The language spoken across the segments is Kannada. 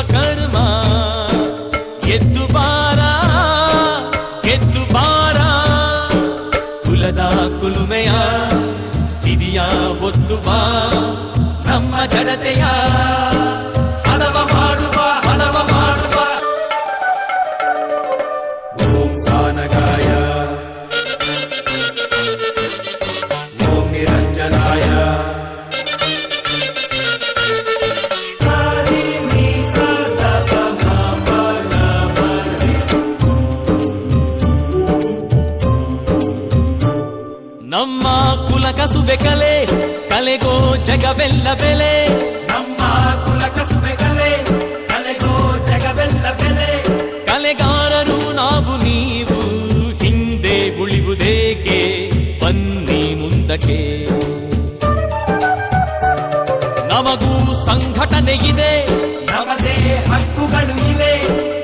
ವಿಶ್ವಕರ್ಮ ಎದ್ದು ಬಾರ ಗೆದ್ದು ಬಾರ, ಕುಲದ ಕುಲುಮೆಯ ಹಿರಿಯ ಒತ್ತು ಬಾ, ನಮ್ಮ ಜಡತೆಯ ಹಣವ ಮಾಡುವ ಹಣವ ಮಾಡುವ. ಓಂ ಸಾನಗಾಯ ಓಂ ನಿರಂಜನಾಯ ನಮ್ಮ ಕುಲ ಕಸುಬೆ ಕಲೆ, ಕಲೆಗೋ ಜಗವೆಲ್ಲ ಬೆಲೆ. ನಮ್ಮ ಕುಲ ಕಸುಬೆ ಕಲೆ, ಕಲೆಗೋ ಜಗವೆಲ್ಲ ಬೆಲೆ. ಕಲೆಗಾರರು ನಾವು ನೀವು, ಹಿಂದೆ ಉಳಿವುದೇಕೆ, ಬನ್ನಿ ಮುಂದಕ್ಕೆ. ನಮಗೂ ಸಂಘಟನೆ ಇದೆ, ನಮದೇ ಹಕ್ಕುಗಳು ಇವೆ.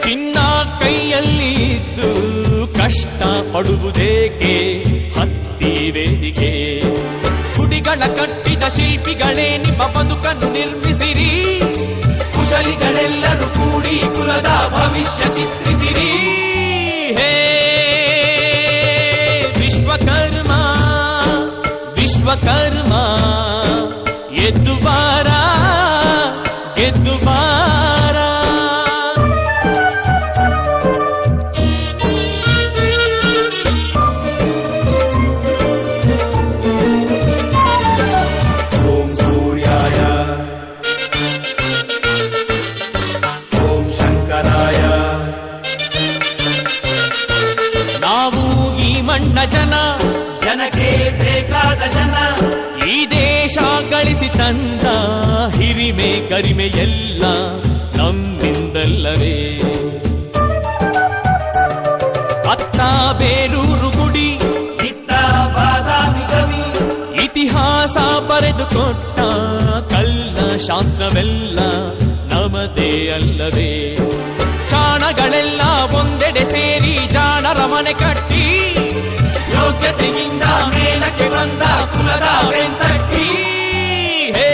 ಚಿನ್ನ ಕೈಯಲ್ಲಿ ಇದ್ದು ಕಷ್ಟ ಪಡುವುದೇಕೆ, ವೇದಿಕೆ. ಗುಡಿಗಳ ಕಟ್ಟಿದ ಶಿಲ್ಪಿಗಳೇ ನಿಮ್ಮ ಬದುಕನ್ನು ನಿರ್ಮಿಸಿರಿ, ಕುಶಲಿಗಳೆಲ್ಲರೂ ಕೂಡಿ ಕುಲದ ಭವಿಷ್ಯ ಚಿತ್ರಿಸಿರಿ. ಹೇ ವಿಶ್ವಕರ್ಮ ವಿಶ್ವಕರ್ಮ ಎದ್ದು ಬಾರ ಗೆದ್ದು ಬಾರ. ಮಣ್ಣ ಜನ, ಜನಕ್ಕೆ ಬೇಕಾದ ಜನ, ಈ ದೇಶ ಗಳಿಸಿ ತಂದ ಹಿರಿಮೆ ಕರಿಮೆ ಎಲ್ಲ ನಮ್ಮಿಂದಲ್ಲವೇ. ಅತ್ತ ಬೇಲೂರು ಗುಡಿ, ಇತ್ತ ಬಾದಾಮಿ ಕವಿ, ಇತಿಹಾಸ ಬರೆದುಕೊಟ್ಟ ಕಲ್ಲ ಶಾಸ್ತ್ರವೆಲ್ಲ ನಮದೇ ಅಲ್ಲವೇ. ಚಾಣಗಳೆಲ್ಲ ಒಂದೆಡೆ ಸೇರಿ ಜಾಣರ ಮನೆ ಕಟ್ಟಿ, ಯೋಗ್ಯತೆಯಿಂದ ಮೇಲಕ್ಕೆ ಬಂದ ಕುಲದ ಬೆಂತಟ್ಟಿ. ಹೇ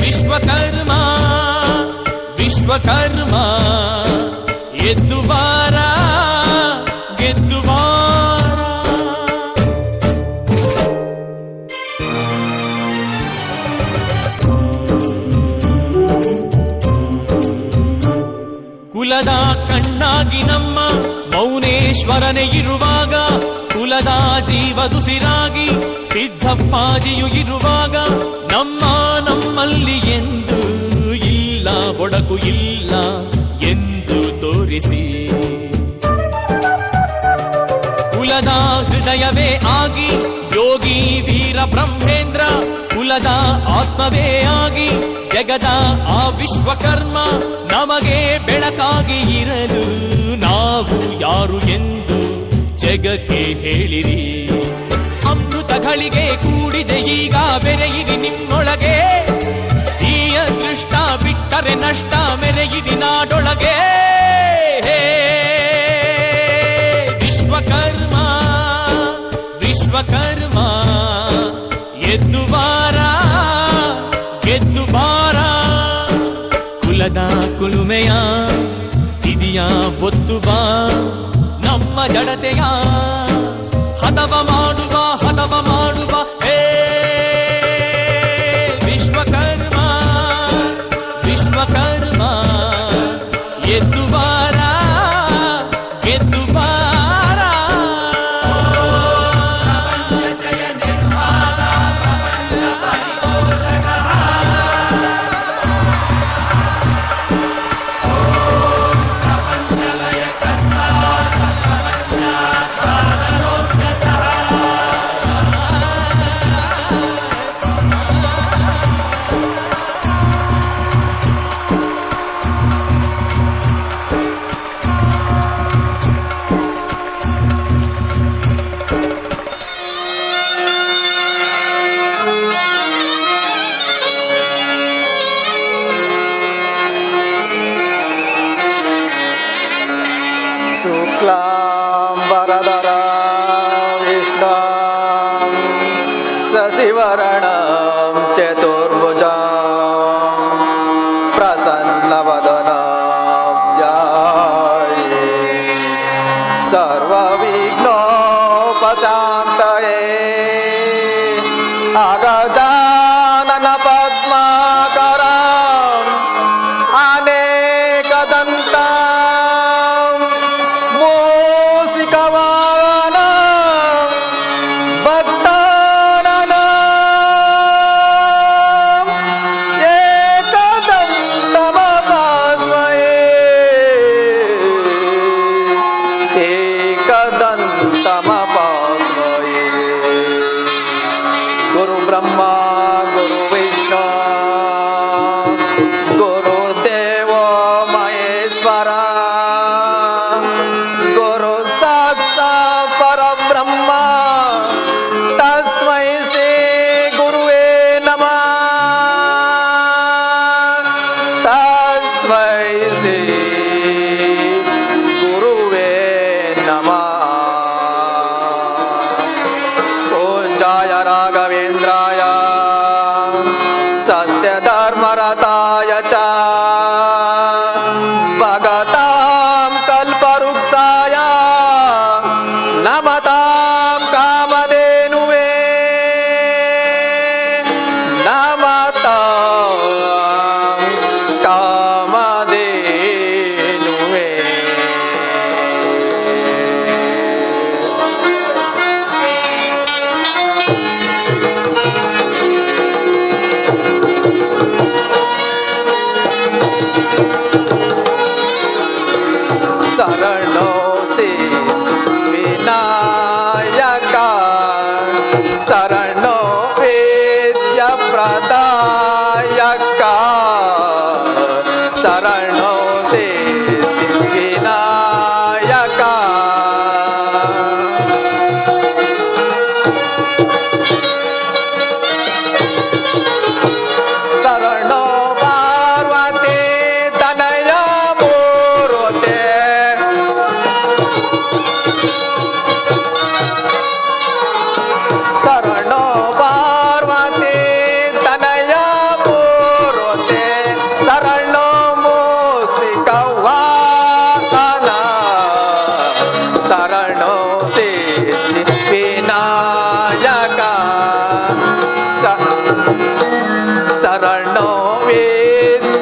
ವಿಶ್ವಕರ್ಮ ವಿಶ್ವಕರ್ಮ ಎದ್ದು ಬಾರ ಗೆದ್ದು ಬಾರ. ಕುಲದ ಕಣ್ಣಾಗಿ ನಮ್ಮ ಮೌನೇಶ್ವರನೇ ಇರುವಾಗ, ಕುಲದ ಜೀವದುಸಿರಾಗಿ ಸಿದ್ದಪ್ಪಾಜಿಯು ಇರುವಾಗ, ನಮ್ಮಲ್ಲಿ ಎಂದು ಇಲ್ಲ ಒಡಕು ಇಲ್ಲ ಎಂದು ತೋರಿಸಿ, ಕುಲದ ಹೃದಯವೇ ಆಗಿ ಯೋಗಿ ವೀರ ಬ್ರಹ್ಮೇಂದ್ರ, ಕುಲದ ಆತ್ಮವೇ ಆಗಿ ಜಗದ ಆ ವಿಶ್ವಕರ್ಮ ನಮಗೆ ಬೆಳಕಾಗಿ ಇರಲು ನಾವು ಯಾರು ಎಂದು ಜಗಕ್ಕೆ ಹೇಳಿರಿ. ಅಮೃತಗಳಿಗೆ ಕೂಡಿದೆ ಈಗ ಬೆರೆಯಿರಿ ನಿಮ್ಮೊಳಗೆ, ಈ ಅದೃಷ್ಟ ಬಿಟ್ಟರೆ ನಷ್ಟ ಮೆರೆಯಿರಿ ನಾಡೊಳಗೆ. ವಿಶ್ವಕರ್ಮ ವಿಶ್ವಕರ್ಮ ಎದ್ದು ಬಾರ ಗೆದ್ದು ಬಾರ, ಕುಲದ ಕುಲುಮೆಯ ಹಿರಿಯ ಒತ್ತು ಬಾ, ನಮ್ಮ ಜಡತೆಯ ಹದವ ಮಾಡುವ ಹದವ ಮಾಡುವ. ಹೇ ವಿಶ್ವಕರ್ಮ ವಿಶ್ವಕರ್ಮ ಎದ್ದು ಬಾರ ಗೆದ್ದು ಬಾರ. शुक्लाम्बरधरं विष्णुं शशिवर्णं चतुर्भुजं प्रसन्नवदनं ध्याये सर्वविघ्नोपशान्तये अगजानन पद्माकरम् अनेकदन्तं मूषिकवाहनं भक्तानां एकदन्तमपास्महे एकदन्तमपास्महे गुरु ब्रह्मा गुरु विष्णु गुरुदेव महेश्वरा गुरु साक्षात् परब्रह्म तस्मै श्री गुरुवे नमः तस्मै श्री गुरुवे नमः पूज्याय राघवेन्द्राय सत्यधर्मरताय च भगतां कल्पवृक्षाय नमतां कामधेनुवे नमतां कामधेनुवे शरणो से विनायका शरणो वेद्य प्रदायका शरणो से विनायका शरणो पार्वती तनया मूर्ते शरणो पार्वती तनया मूर्ते शरणो मूषिकवाहना शरणो सिद्धिविनायका शरणो विद्याप्रदायका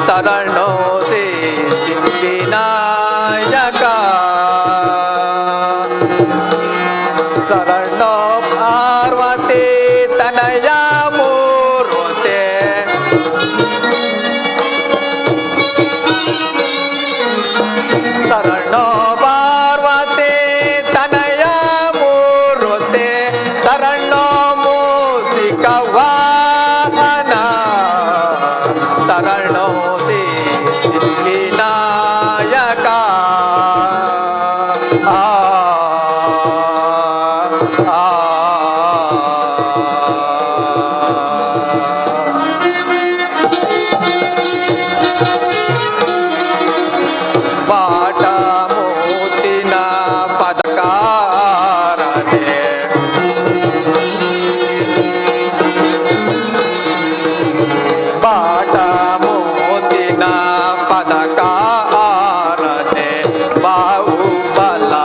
शरणो सिद्धिविनायका शरणो पार्वती तनया मूर्ते शरणो पार्वती तनया मूर्ते शरणो मूषिकवाहना शरणो सिद्धिविनायका बाटा मोतिना पदकारणे बाटा मोतिना पदकारणे बाहुबला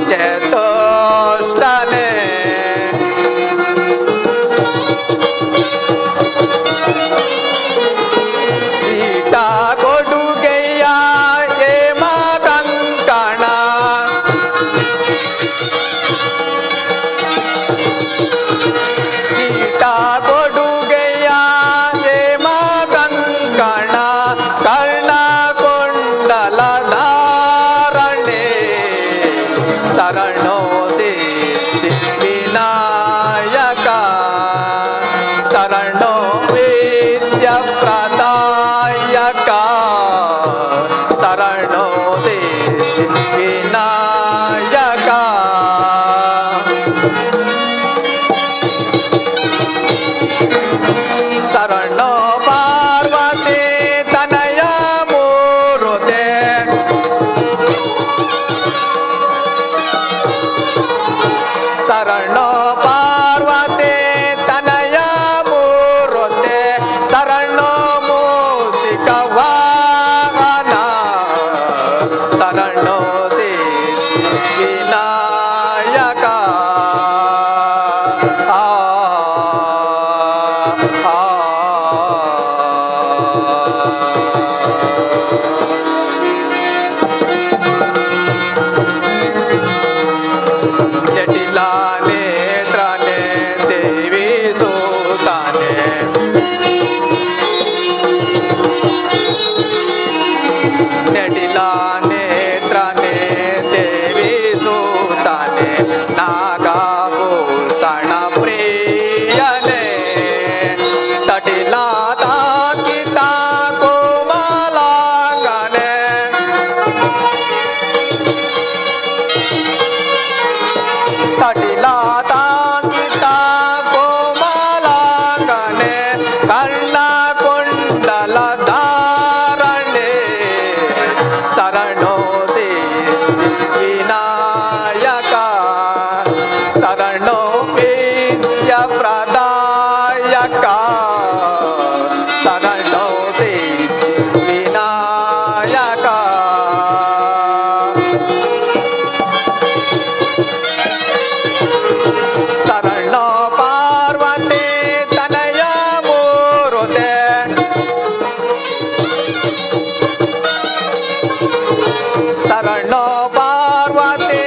चेतोष्टने ईटा कोडुगैया हेमा कंकणा ईटा कोडुगैया हेमा कंकणा कर्णा कुंडल धारणे शरणो सिद्धिविनायका शरणो विद्याप्रदायका शरणो सिद्धिविनायका शरणो पार्वती तनया मूर्ते शरणो पार्वती तनया मूर्ते ಜಟಿಲ ನೇತ್ರನೆ ದೇವಿ ಸೂತಾನೆ ಜಟಿಲ ನೇತ್ರನೆ ದೇವಿ ಸೂತಾನೆ ನಾಗಭೂಷಣ ಪ್ರಿಯನೆ ತಟಿಲ ತಾಕಿತ ಕೋಮಲಾಂಗನೆ ತಟಿಲ ತಾಕಿತ ಕೋಮಲಾಂಗನೆ ಕರ್ಣ ಕುಂಡಲ ಧಾರಣೆ ಶರಣೋ ವಿನಾಯಕ ಶರಣೋ ವಿದ್ಯ ಪ್ರದಾಯಕ ಶರಣೋ ವಿನಾಯಕ ಶರಣ ಪಾರ್ವತಿ ತನಯ ಮೂರುತೆ ಶರಣ ಪಾರ್ವತಿ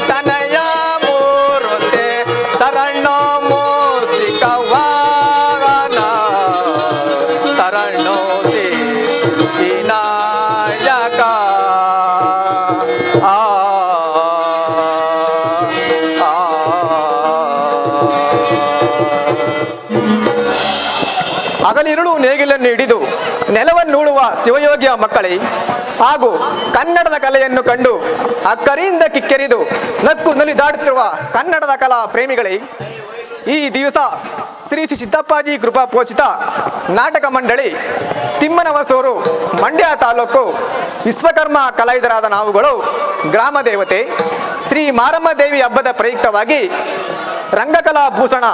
ತನಯ ಮೂರುತೆ ಶರಣ ಮೂಸಿಕ ವಾಹನ ಶರಣೋ ವಿನಾಯಕ ಆ ಹಗಲಿರುಳು ನೇಗಿಲನ್ನು ಹಿಡಿದು ನೆಲವನ್ನೂಡುವ ಶಿವಯೋಗಿಯ ಮಕ್ಕಳೇ ಹಾಗೂ ಕನ್ನಡದ ಕಲೆಯನ್ನು ಕಂಡು ಅಕ್ಕರಿಯಿಂದ ಕಿಕ್ಕೆರಿದು ನಕ್ಕು ನಲಿದಾಡುತ್ತಿರುವ ಕನ್ನಡದ ಕಲಾ ಪ್ರೇಮಿಗಳೇ, ಈ ದಿವಸ ಶ್ರೀ ಶ್ರೀ ಸಿದ್ದಪ್ಪಾಜಿ ಕೃಪಾ ಪೋಷಿತ ನಾಟಕ ಮಂಡಳಿ ತಿಮ್ಮನವಸೂರು ಮಂಡ್ಯ ತಾಲೂಕು ವಿಶ್ವಕರ್ಮ ಕಲಾವಿದರಾದ ನಾವುಗಳು ಗ್ರಾಮ ದೇವತೆ ಶ್ರೀ ಮಾರಮ್ಮ ದೇವಿ ಹಬ್ಬದ ಪ್ರಯುಕ್ತವಾಗಿ ರಂಗಕಲಾ ಭೂಷಣ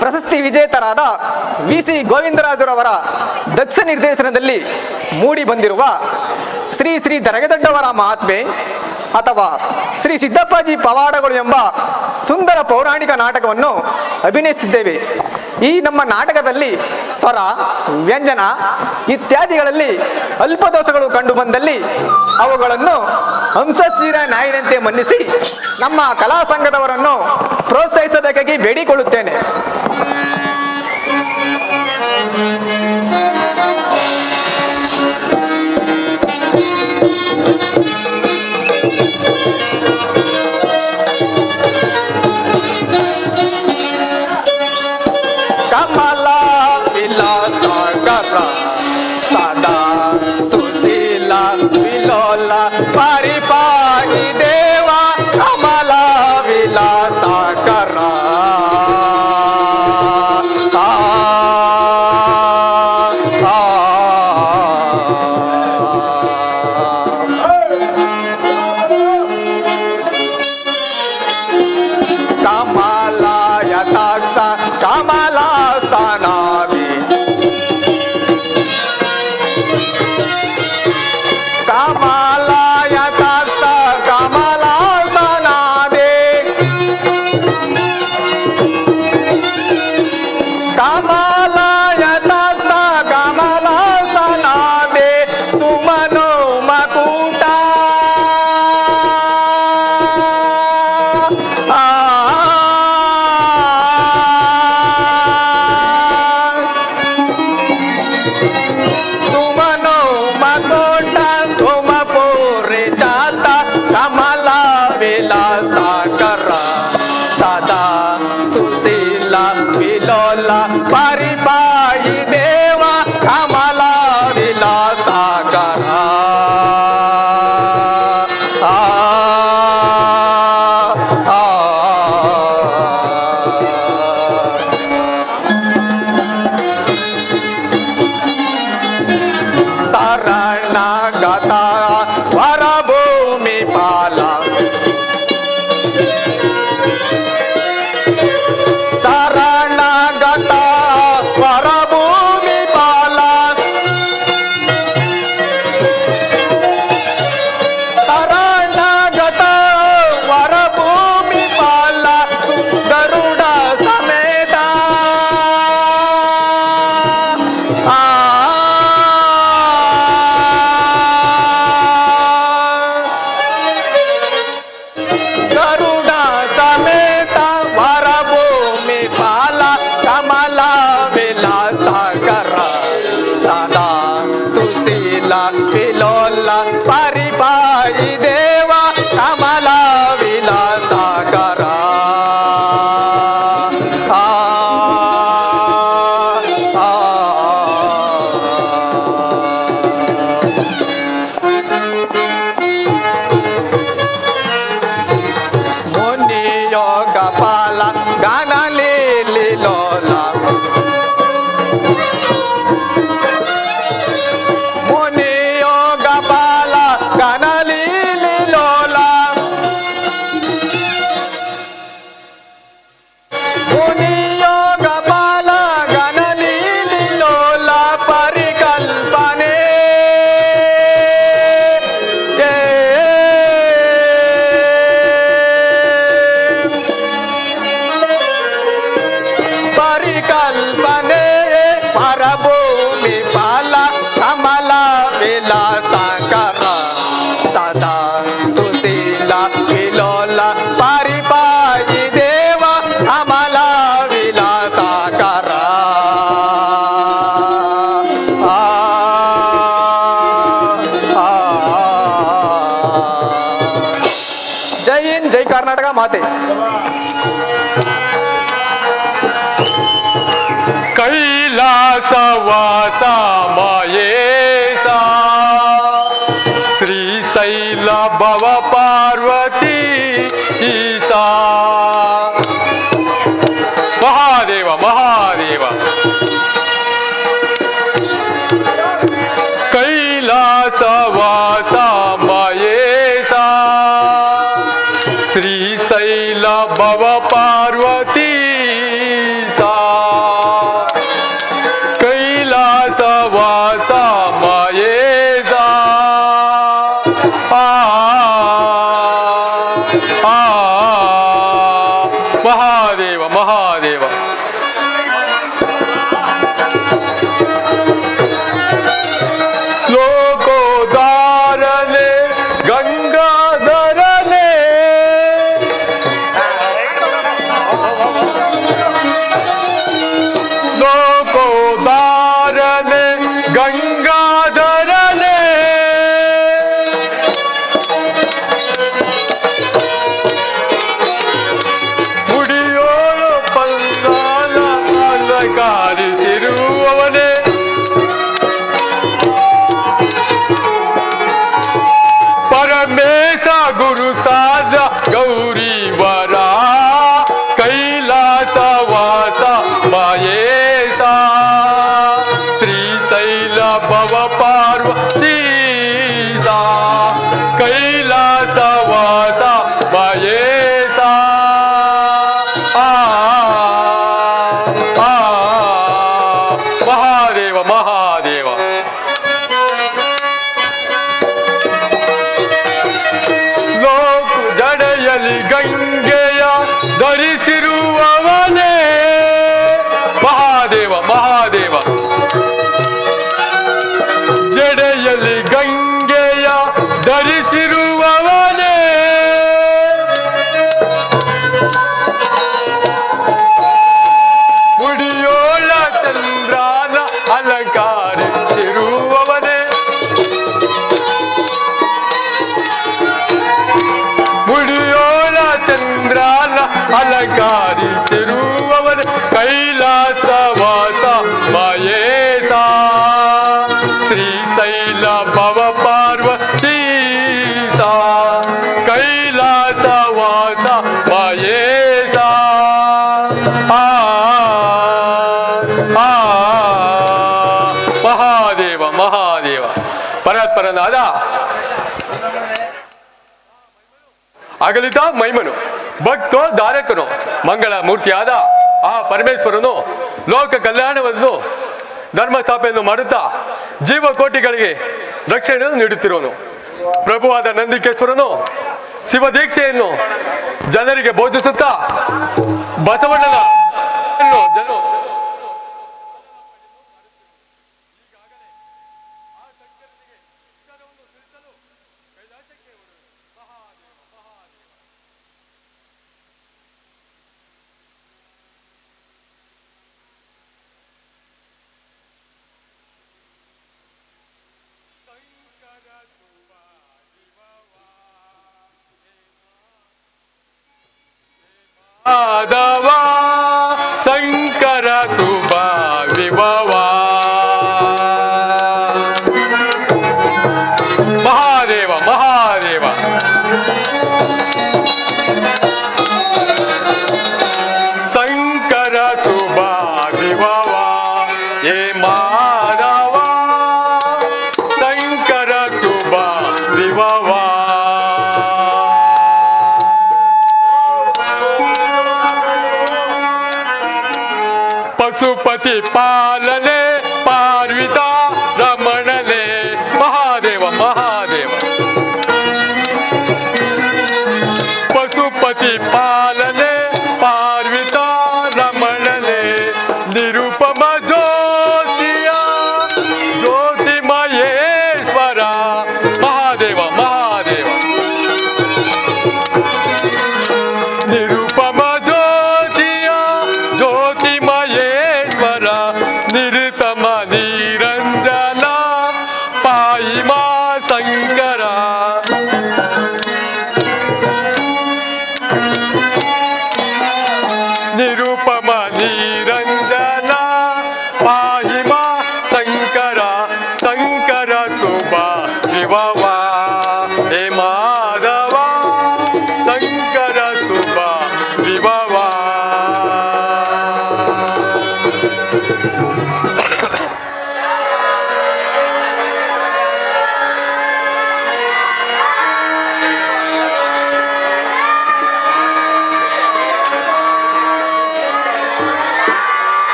ಪ್ರಶಸ್ತಿ ವಿಜೇತರಾದ ವಿ.ಸಿ. ಗೋವಿಂದರಾಜರವರ ದಕ್ಷ ನಿರ್ದೇಶನದಲ್ಲಿ ಮೂಡಿ ಬಂದಿರುವ ಶ್ರೀ ಶ್ರೀ ದರಗದೊಡ್ಡವರ ಮಹಾತ್ಮೆ ಅಥವಾ ಶ್ರೀ ಸಿದ್ದಪ್ಪಾಜಿ ಪವಾಡಗಳು ಎಂಬ ಸುಂದರ ಪೌರಾಣಿಕ ನಾಟಕವನ್ನು ಅಭಿನಯಿಸುತ್ತಿದ್ದೇವೆ. ಈ ನಮ್ಮ ನಾಟಕದಲ್ಲಿ ಸ್ವರ, ವ್ಯಂಜನ ಇತ್ಯಾದಿಗಳಲ್ಲಿ ಅಲ್ಪದೋಷಗಳು ಕಂಡು ಬಂದಲ್ಲಿ ಅವುಗಳನ್ನು ಹಂಸಶಿರ ನ್ಯಾಯದಂತೆ ಮನ್ನಿಸಿ ನಮ್ಮ ಕಲಾ ಸಂಘದವರನ್ನು ಪ್ರೋತ್ಸಾಹಿಸಬೇಕಾಗಿ ಬೇಡಿಕೊಳ್ಳುತ್ತೇನೆ. ಕಮಲ ವಿಲಾಸಕರ ಸದಾ ಸುಶೀಲ ವಿಲೋಲ ಪರಿಪಾಟಿ ದೇವ ಕಮಲ ವಿಲಾಸಕರ ಮಾತೆ. ಕೈಲಾಸವಾಸ ಮಹೇಶ ಶ್ರೀಶೈಲ ಭವ ಪಾರ್ವತಿ ಈಶಾ ಮಹಾದೇವ ಮಹಾದೇವ. ಕೈಲಾಸವಾಸ ಮಹೇಶ ಶ್ರೀಶೈಲ ಭವ ಪಾರ್ವತಿ ಈಶಾ ಕೈಲಾಸವಾಸ ಮಹೇಶ ಮಹಾದೇವ ಮಹಾದೇವ. ಲೋಕೋದಾರನೆ ಗಂಗಾಧರನೆ ಲೋಕೋದಾರನೆ ಗಂಗಾಧರನೆ ಮುಡಿಯೋಳು ಪಲ್ಲಾಲ ಅಲಂಕಾರಿಸಿರುವವನೇ ಪರಮೇಶ ಗುರು ಸಾಧ ಗೌರಿ ವರ ಕೈಲಾಸವಾಸ ಮಹೇಶ ಶ್ರೀಶೈಲ ಭವ ಪಾರ್ವತಿ ಕೈಲಾಸವಾಸ ಮಹೇಶ ಮಹಾದೇವ ಮಹಾದೇವ. ಜಡೆಯಲಿ ಗಂಗೆಯ ಧರಿಸಿರುವವನೇ ಮಹಾದೇವ ಮಹಾದೇವ. ಜಡೆಯಲಿ ಗಂಗೆಯ ಧರಿಸಿರುವವನೇ ಮುಡಿಯೋಳ ಚಂದ್ರನ ಅಲಂಕಾರಿಸಿರುವವನೇ ಮುಡಿಯೋಳ ಚಂದ್ರನ ಅಲಂಕಾರಿಸಿರುವವನೇ ಕೈಲಾಸವಾಸ ಮಹೇಶ ಶ್ರೀಶೈಲ ಭವ ಪಾರ್ವತಿ ಕೈಲಾಸವಾಸ ಮಹೇಶ ಮಹಾದೇವ ಮಹಾದೇವ. ಪರಾತ್ಪರನಾದ ಅಗಲಿತ ಮೈಮನು ಭಕ್ತೋ ಧಾರಕನು ಮಂಗಳ ಮೂರ್ತಿಯಾದ ಆ ಪರಮೇಶ್ವರನು ಲೋಕ ಕಲ್ಯಾಣವನ್ನು ಧರ್ಮ ಸ್ಥಾಪನೆಯನ್ನು ಮಾಡುತ್ತಾ ಜೀವಕೋಟಿಗಳಿಗೆ ರಕ್ಷಣೆಯನ್ನು ನೀಡುತ್ತಿರುವನು. ಪ್ರಭುವಾದ ನಂದಿಕೇಶ್ವರನು ಶಿವದೀಕ್ಷೆಯನ್ನು ಜನರಿಗೆ ಬೋಧಿಸುತ್ತಾ ಬಸವಣ್ಣನ ಜನ ಮಾಧವ ಶಂಕರ ಸುಭ ವಿಭವ ಮಹಾದೇವ ಮಹಾದೇವ. ಶಂಕರ ಸುಭ ವಿಭವ ಹೇ ಮಾಧವ ಶಂಕರ ಸುಭ ವಿಭವ. ಪಶುಪತಿ ಪಾಲನೆ ಪಾರ್ವಿತ ರಮಣನೆ ಮಹಾದೇವ ಮಹಾದೇವ. ಪಶುಪತಿ ಪಾಲನೆ ಪಾರ್ವಿತ ರಮಣನೆ ನಿರುಪಮ ಜ್ಯೋತಿಯ ಜ್ಯೋತಿ ಮಹೇಶ್ವರ ಮಹಾದೇವ ಮಹಾದೇವ. ನಿರುಪಮ ಜ್ಯೋತಿಯ ಜ್ಯೋತಿ ಮಹೇಶ್ವರ ನಿರುತಮ ನಿರಂಜನ ಪಾಯಿ ಮಾ ಶಂಕರ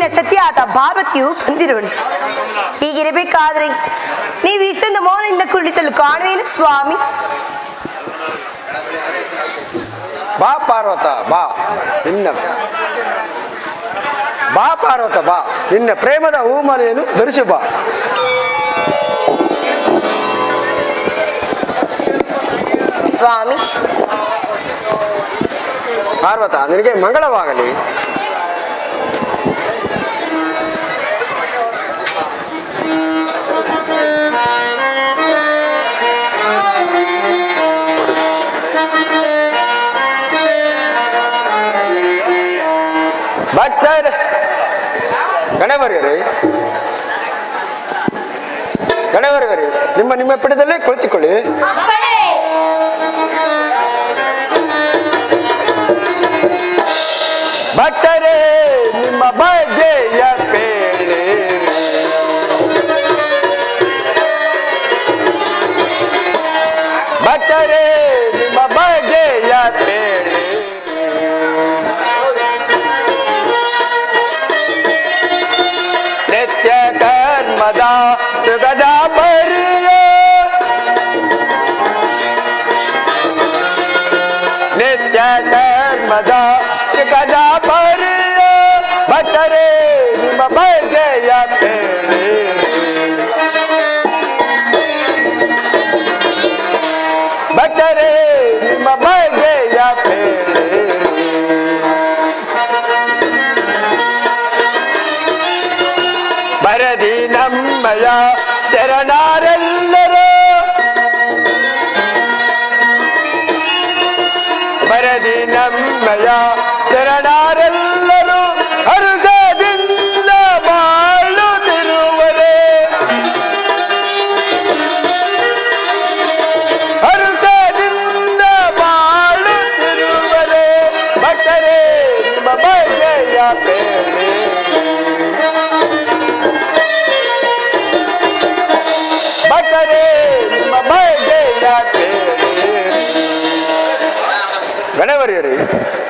ನಿನ್ನ ಸತಿಯಾದ ಪಾರ್ವತಿಯು ಬಂದಿರೋಳು. ಹೀಗಿರಬೇಕಾದ್ರೆ ನೀವು ಇಷ್ಟೊಂದು ಮೌನದಿಂದ ಕುಳಿತಲು ಕಾಣುವೇನು ಸ್ವಾಮಿ? ಬಾ ಪಾರ್ವತ ಬಾ ನಿನ್ನ ಬಾ ಪಾರ್ವತ ಬಾ ನಿನ್ನ ಪ್ರೇಮದ ಹೂಮಾಲೆಯನ್ನು ಧರಿಸಿ ಬಾ. ಸ್ವಾಮಿ, ಪಾರ್ವತ ನಿನಗೆ ಮಂಗಳವಾಗಲಿ. ಭಕ್ತರ್ ಗಣವರಿಯರೇ, ಗಣವರಿಯರೇ, ನಿಮ್ಮ ಪೀಠದಲ್ಲಿ ಕುಳಿತುಕೊಳ್ಳಿ. ಭಕ್ತರೇ, ನಿಮ್ಮ ಬಗ್ಗೆಯ ಪೇಳೆ ಭಕ್ತರೇ, ನಿಮ್ಮ ಬಗ್ಗೆಯ ಪೇಳೆ ನಿತ್ಯ ಕರ್ಮದ ಸುಗದ ಬರಿಯ ನಿತ್ಯ ಕರ್ಮದ ಸುಗದ ಬರಿಯ ಭಕ್ತರೇ, ನಿಮ್ಮ ಬಗ್ಗೆಯ ಪೇಳೆ ಭಕ್ತರೇ, ನಿಮ್ಮ ಬಗ್ಗೆಯ ಪೇಳೆ ಬರದಿ ನಮ್ಮಯ ಶರಣರೆಲ್ಲರೂ ಬರದಿ ನಮ್ಮಯ ಶರಣರೆಲ್ಲರೂ ಹರುಷದಿಂದ ಬಾಳುತ್ತಿರುವರೇ ಹರುಷದಿಂದ ಬಾಳುತ್ತಿರುವರೇ ಭಕ್ತರೇ, ನಿಮ್ಮ ಬಗ್ಗೆಯ ಪೇಳೆ ಭಕ್ತರೇ, ನಿಮ್ಮ ಬಗ್ಗೆಯ ಪೇಳೆ ಗಣವರಿಯರೇ,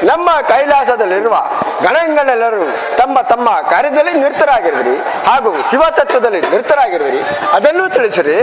ನಮ್ಮ ಕೈಲಾಸದಲ್ಲಿರುವ ಗಣಗಳೆಲ್ಲರೂ ತಮ್ಮ ತಮ್ಮ ಕಾರ್ಯದಲ್ಲಿ ನಿರತರಾಗಿರುವಿರಿ ಹಾಗೂ ಶಿವತತ್ವದಲ್ಲಿ ನಿರತರಾಗಿರುವಿರಿ. ಅದನ್ನೂ ತಿಳಿಸಿರಿ.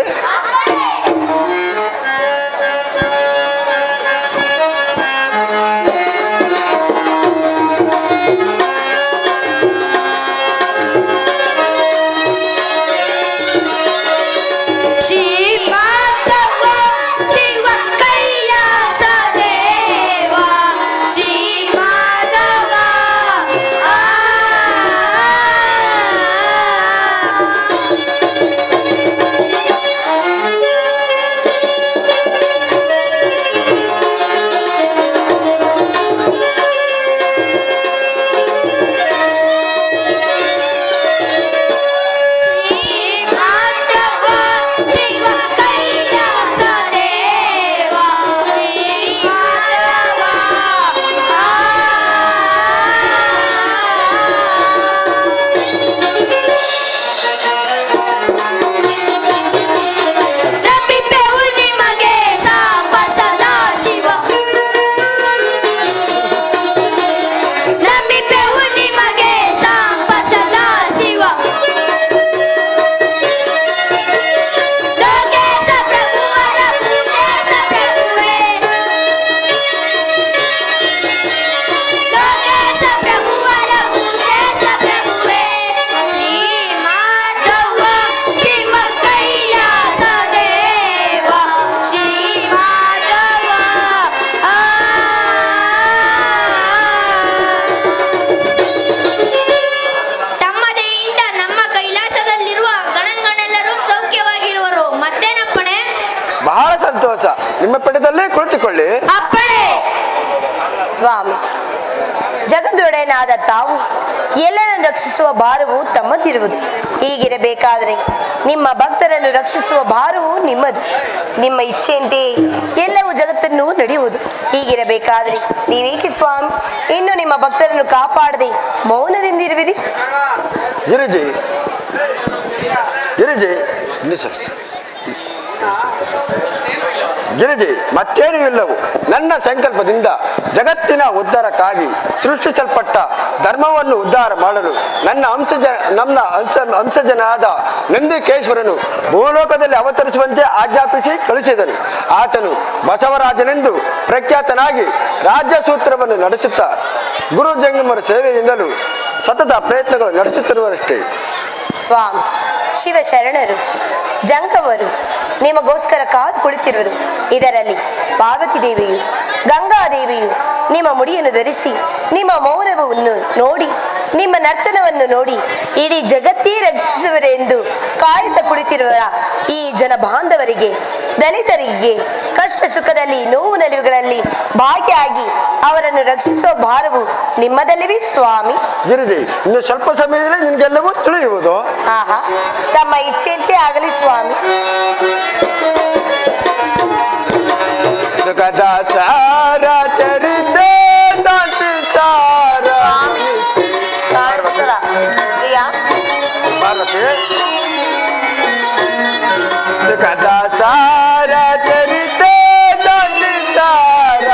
ಬಹಳ ಸಂತೋಷ. ನಿಮ್ಮ ಪೀಠದಲ್ಲೇ ಕುಳಿತುಕೊಳ್ಳಿ. ಅಪ್ಪಣೆ ಸ್ವಾಮಿ. ಜಗದೊಡೆಯನಾದ ತಾವು ಎಲ್ಲರನ್ನು ರಕ್ಷಿಸುವ ಭಾರವು ತಮ್ಮದಿರುವುದು. ಹೀಗಿರಬೇಕಾದ್ರೆ ನಿಮ್ಮ ಭಕ್ತರನ್ನು ರಕ್ಷಿಸುವ ಭಾರವು ನಿಮ್ಮದು. ನಿಮ್ಮ ಇಚ್ಛೆಯಂತೆ ಎಲ್ಲವೂ ಜಗತ್ತನ್ನು ನಡೆಯುವುದು. ಹೀಗಿರಬೇಕಾದ್ರೆ ನೀವೇಕೆ ಸ್ವಾಮಿ ಇನ್ನು ನಿಮ್ಮ ಭಕ್ತರನ್ನು ಕಾಪಾಡದೆ ಮೌನದಿಂದಿರುವಿರಿ? ಗಿರಿಜಿ ಗಿರಿಜಿ ಗಿರಿಜಿ, ಮತ್ತೇನೂ ಇಲ್ಲವು. ನನ್ನ ಸಂಕಲ್ಪದಿಂದ ಜಗತ್ತಿನ ಉದ್ಧಾರಕ್ಕಾಗಿ ಸೃಷ್ಟಿಸಲ್ಪಟ್ಟ ಧರ್ಮವನ್ನು ಉದ್ಧಾರ ಮಾಡಲು ನನ್ನ ಅಂಶಜನಾದ ನಂದಿಕೇಶ್ವರನು ಭೂಲೋಕದಲ್ಲಿ ಅವತರಿಸುವಂತೆ ಆಜ್ಞಾಪಿಸಿ ಕಳಿಸಿದನು. ಆತನು ಬಸವರಾಜನೆಂದು ಪ್ರಖ್ಯಾತನಾಗಿ ರಾಜ್ಯ ಸೂತ್ರವನ್ನು ನಡೆಸುತ್ತಾ ಗುರು ಜಂಗಮರ ಸೇವೆಯಿಂದಲೂ ಸತತ ಪ್ರಯತ್ನಗಳು ನಡೆಸುತ್ತಿರುವರಷ್ಟೇ. ಸ್ವಾಮಿ ಶಿವಶರಣರು ಜಂಗಮರು ನಿಮಗೋಸ್ಕರ ಕಾದು ಕುಳಿತಿರುವರು. ಇದರಲ್ಲಿ ಪಾರ್ವತಿ ದೇವಿಯು ಗಂಗಾದೇವಿಯು ನಿಮ್ಮ ಮುಡಿಯನ್ನು ಧರಿಸಿ ನಿಮ್ಮ ಮೌನವನ್ನು ನೋಡಿ ನಿಮ್ಮ ನರ್ತನವನ್ನು ನೋಡಿ ಇಡೀ ಜಗತ್ತೇ ರಕ್ಷಿಸುವರೆಂದು ಕಾಯುತ್ತಾ ಕುಳಿತಿರುವ ಈ ಜನ ಬಾಂಧವರಿಗೆ, ದಲಿತರಿಗೆ ಕಷ್ಟ ಸುಖದಲ್ಲಿ ನೋವು ನಲಿವುಗಳಲ್ಲಿ ಭಾಗಿಯಾಗಿ ಅವರನ್ನು ರಕ್ಷಿಸುವ ಭಾರವು ನಿಮ್ಮದಲ್ಲಿವೆ ಸ್ವಾಮಿ. ಗಿರಿಜಿ, ಇನ್ನು ಸ್ವಲ್ಪ ಸಮಯದಲ್ಲಿ ನಿನಗೆಲ್ಲವೂ ತಿಳಿಯುವುದು. ಆಹಾ, ತಮ್ಮ ಇಚ್ಛೆಯಂತೆ ಆಗಲಿ ಸ್ವಾಮಿ. ಸುಖದ ಸಾರ ಚರಿತ ಸಾರ ಪಾರ್ವತಿ, ಸುಖದ ಸಾರ ಚರಿತ ಸಾರ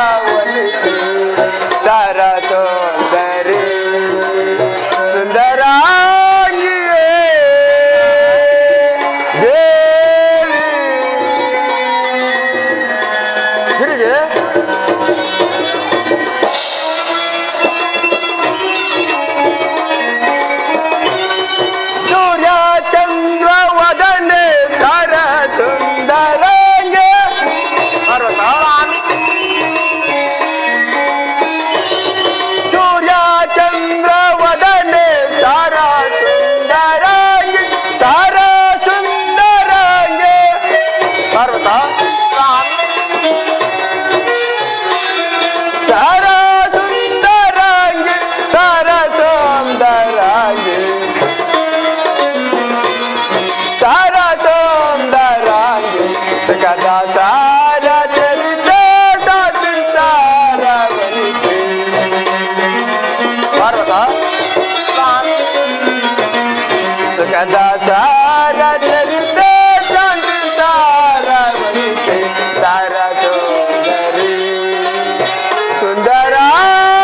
ಸಾರ ಸುಂದರಿ ಸುಂದರಾಂಗಿಯೇ ದೇವಿ. ಗಿರಿಗೆ ಸೂರ್ಯ ಚಂದ್ರ ವದನೆ ಸಾರ ಸುಂದರಾಂಗಿ ಪಾರ್ವತ. ಸೂರ್ಯ ಚಂದ್ರ ವದನೆ ಸಾರ ಸುಂದರಾಂಗಿ ಸಾರ ಸುಂದರಾಂಗಿ ಪಾರ್ವತ. ಸಾರ ಸುಂದರಾಂಗಿ ಸಾರ ಸುಂದರಾಂಗಿ ಸಾರ ಸುಂದರಾಂಗಿ ಸುಖದ ಸಾರ ಚರಿತ ಸಾರ ವನಿತೆ ಪಾರ್ವತ. ಸುಖದ ಸಾರ ಚರಿತ ಸಾರ ವನಿತೆ ಸಾರ ಸುಂದರಿ ಸುಂದರಾಂಗಿಯೇ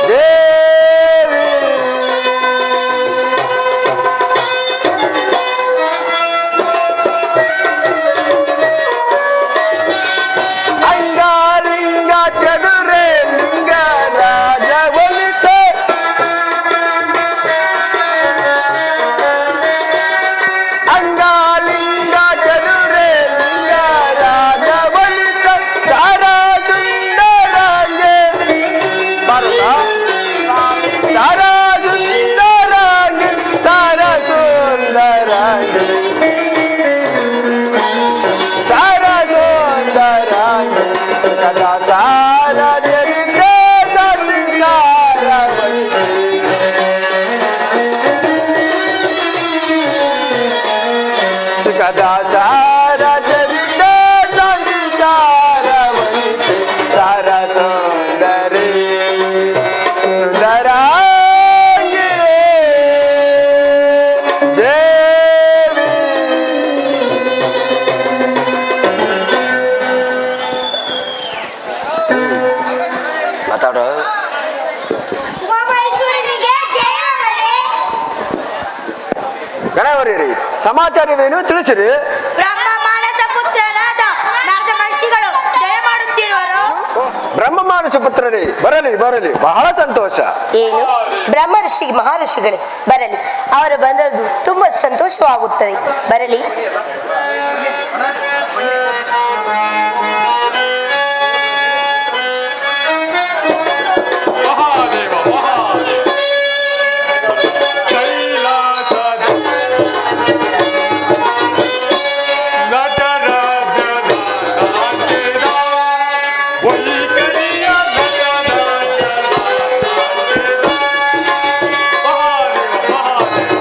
ದೇವಿ. ಅಂಗಾಲಿಂಗ ಚದುರೆ ಲಿಂಗ ರಾಜ ಒಲಿತೆ ಅಂಗಾಲಿಂಗ ಚದುರೆ ಲಿಂಗ ರಾಜ ಒಲಿತೆ ಸಾರ ಸುಂದರಾಂಗಿ ಪಾರ್ವತ. ಸಾರ ಸುಂದರಾಂಗಿ ಸಾರ ಸುಂದರಾಂಗಿ ಸಾರ ಸುಂದರಾಂಗಿ ಸುಖದ ಸಾರ ಚರಿತ ಸಾರ ವನಿತೆ ಸುಖದ ಸಾರ ಚರಿತ ಸಾರ ವನಿತೆ ಸಾರ ಸುಂದರಿ ಸುಂದರಾಂಗಿ ದೇವಿ. ಮಾತಾಡೋ ಗಣವರಿರಿ, ಸಮಾಚಾರವೇನು ತಿಳಿಸಿರಿ. ಬ್ರಹ್ಮ ಮಾನಸ ಪುತ್ರರಾದ ನಾರದ ಮಹರ್ಷಿಗಳು ಜಯ ಮಾಡುತ್ತಿರುವರು. ಬ್ರಹ್ಮ ಮಾನಸ ಪುತ್ರರೇ, ಬರಲಿ ಬರಲಿ, ಬಹಳ ಸಂತೋಷ. ಏನು ಬ್ರಹ್ಮ ಋಷಿ ಮಹರ್ಷಿಗಳೇ ಬರಲಿ, ಅವರು ಬಂದದ್ದು ತುಂಬಾ ಸಂತೋಷವಾಗುತ್ತದೆ. ಬರಲಿ. ಮಹಾದೇವ ಮಹಾದೇವ ಕೈಲಾಸದ ನಟರಾಜನ ನಾಟ್ಯದ ವೈಖರಿಯ ನಟರಾಜನ ನಾಟ್ಯದ ಮಹಾದೇವ ಮಹಾದೇವ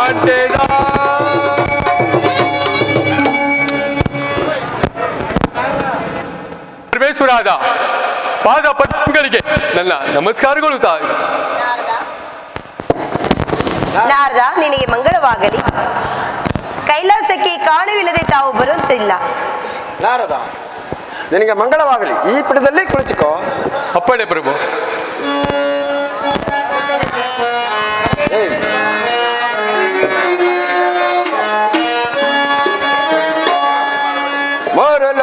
ಮಾರ್ಕಂಡೇಯ ಪರಮೇಶ್ವರಾದ ಪಾದ ಪದ್ಮಗಳಿಗೆ ನನ್ನ ನಮಸ್ಕಾರಗಳು ತಾಯಿ. ನಾರದ, ನಿನಗೆ ಮಂಗಳವಾಗಲಿ. ಕೈಲಾಸಕ್ಕೆ ಕಾರಣವಿಲ್ಲದೆ ತಾವು ಬರುವಂತಿಲ್ಲ. ನಾರದ, ನಿನಗೆ ಮಂಗಳವಾಗಲಿ. ಈ ಪೀಠದಲ್ಲಿ ಕುಳಿತುಕೋ. ಅಪ್ಪಣೆ ಪ್ರಭು. ಏಯ್. ಮೊರಲೋಕವನ್ನು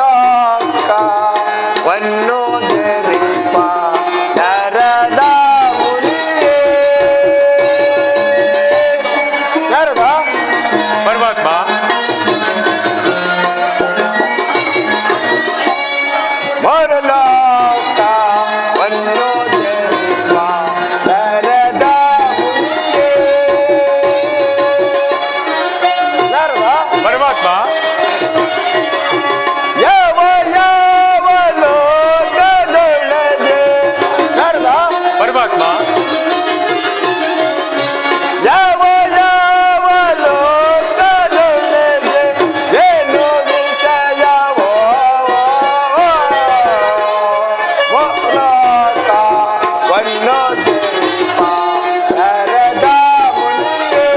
ಜರಿಪ ನರದ ಮುನಿಯೇ. ನಾರದ, ಪರಮಾತ್ಮ ಮೊರಲೋಕವನ್ನು ಜರಿಪ ನರದ ಮುನಿಯೇ. ನಾರದ, ಪರಮಾತ್ಮ ಯಾವ ಯಾವ ಲೋಕದೊಳಗೆ. ನಾರದ, ಪರಮಾತ್ಮ ಯಾವ ಯಾವ ಲೋಕದೊಳಗೆ ಏನು ವಿಷಯವೋ ಲೋಕವನ್ನು ಜರಿಪ ನರದ ಮುನಿಯೇ.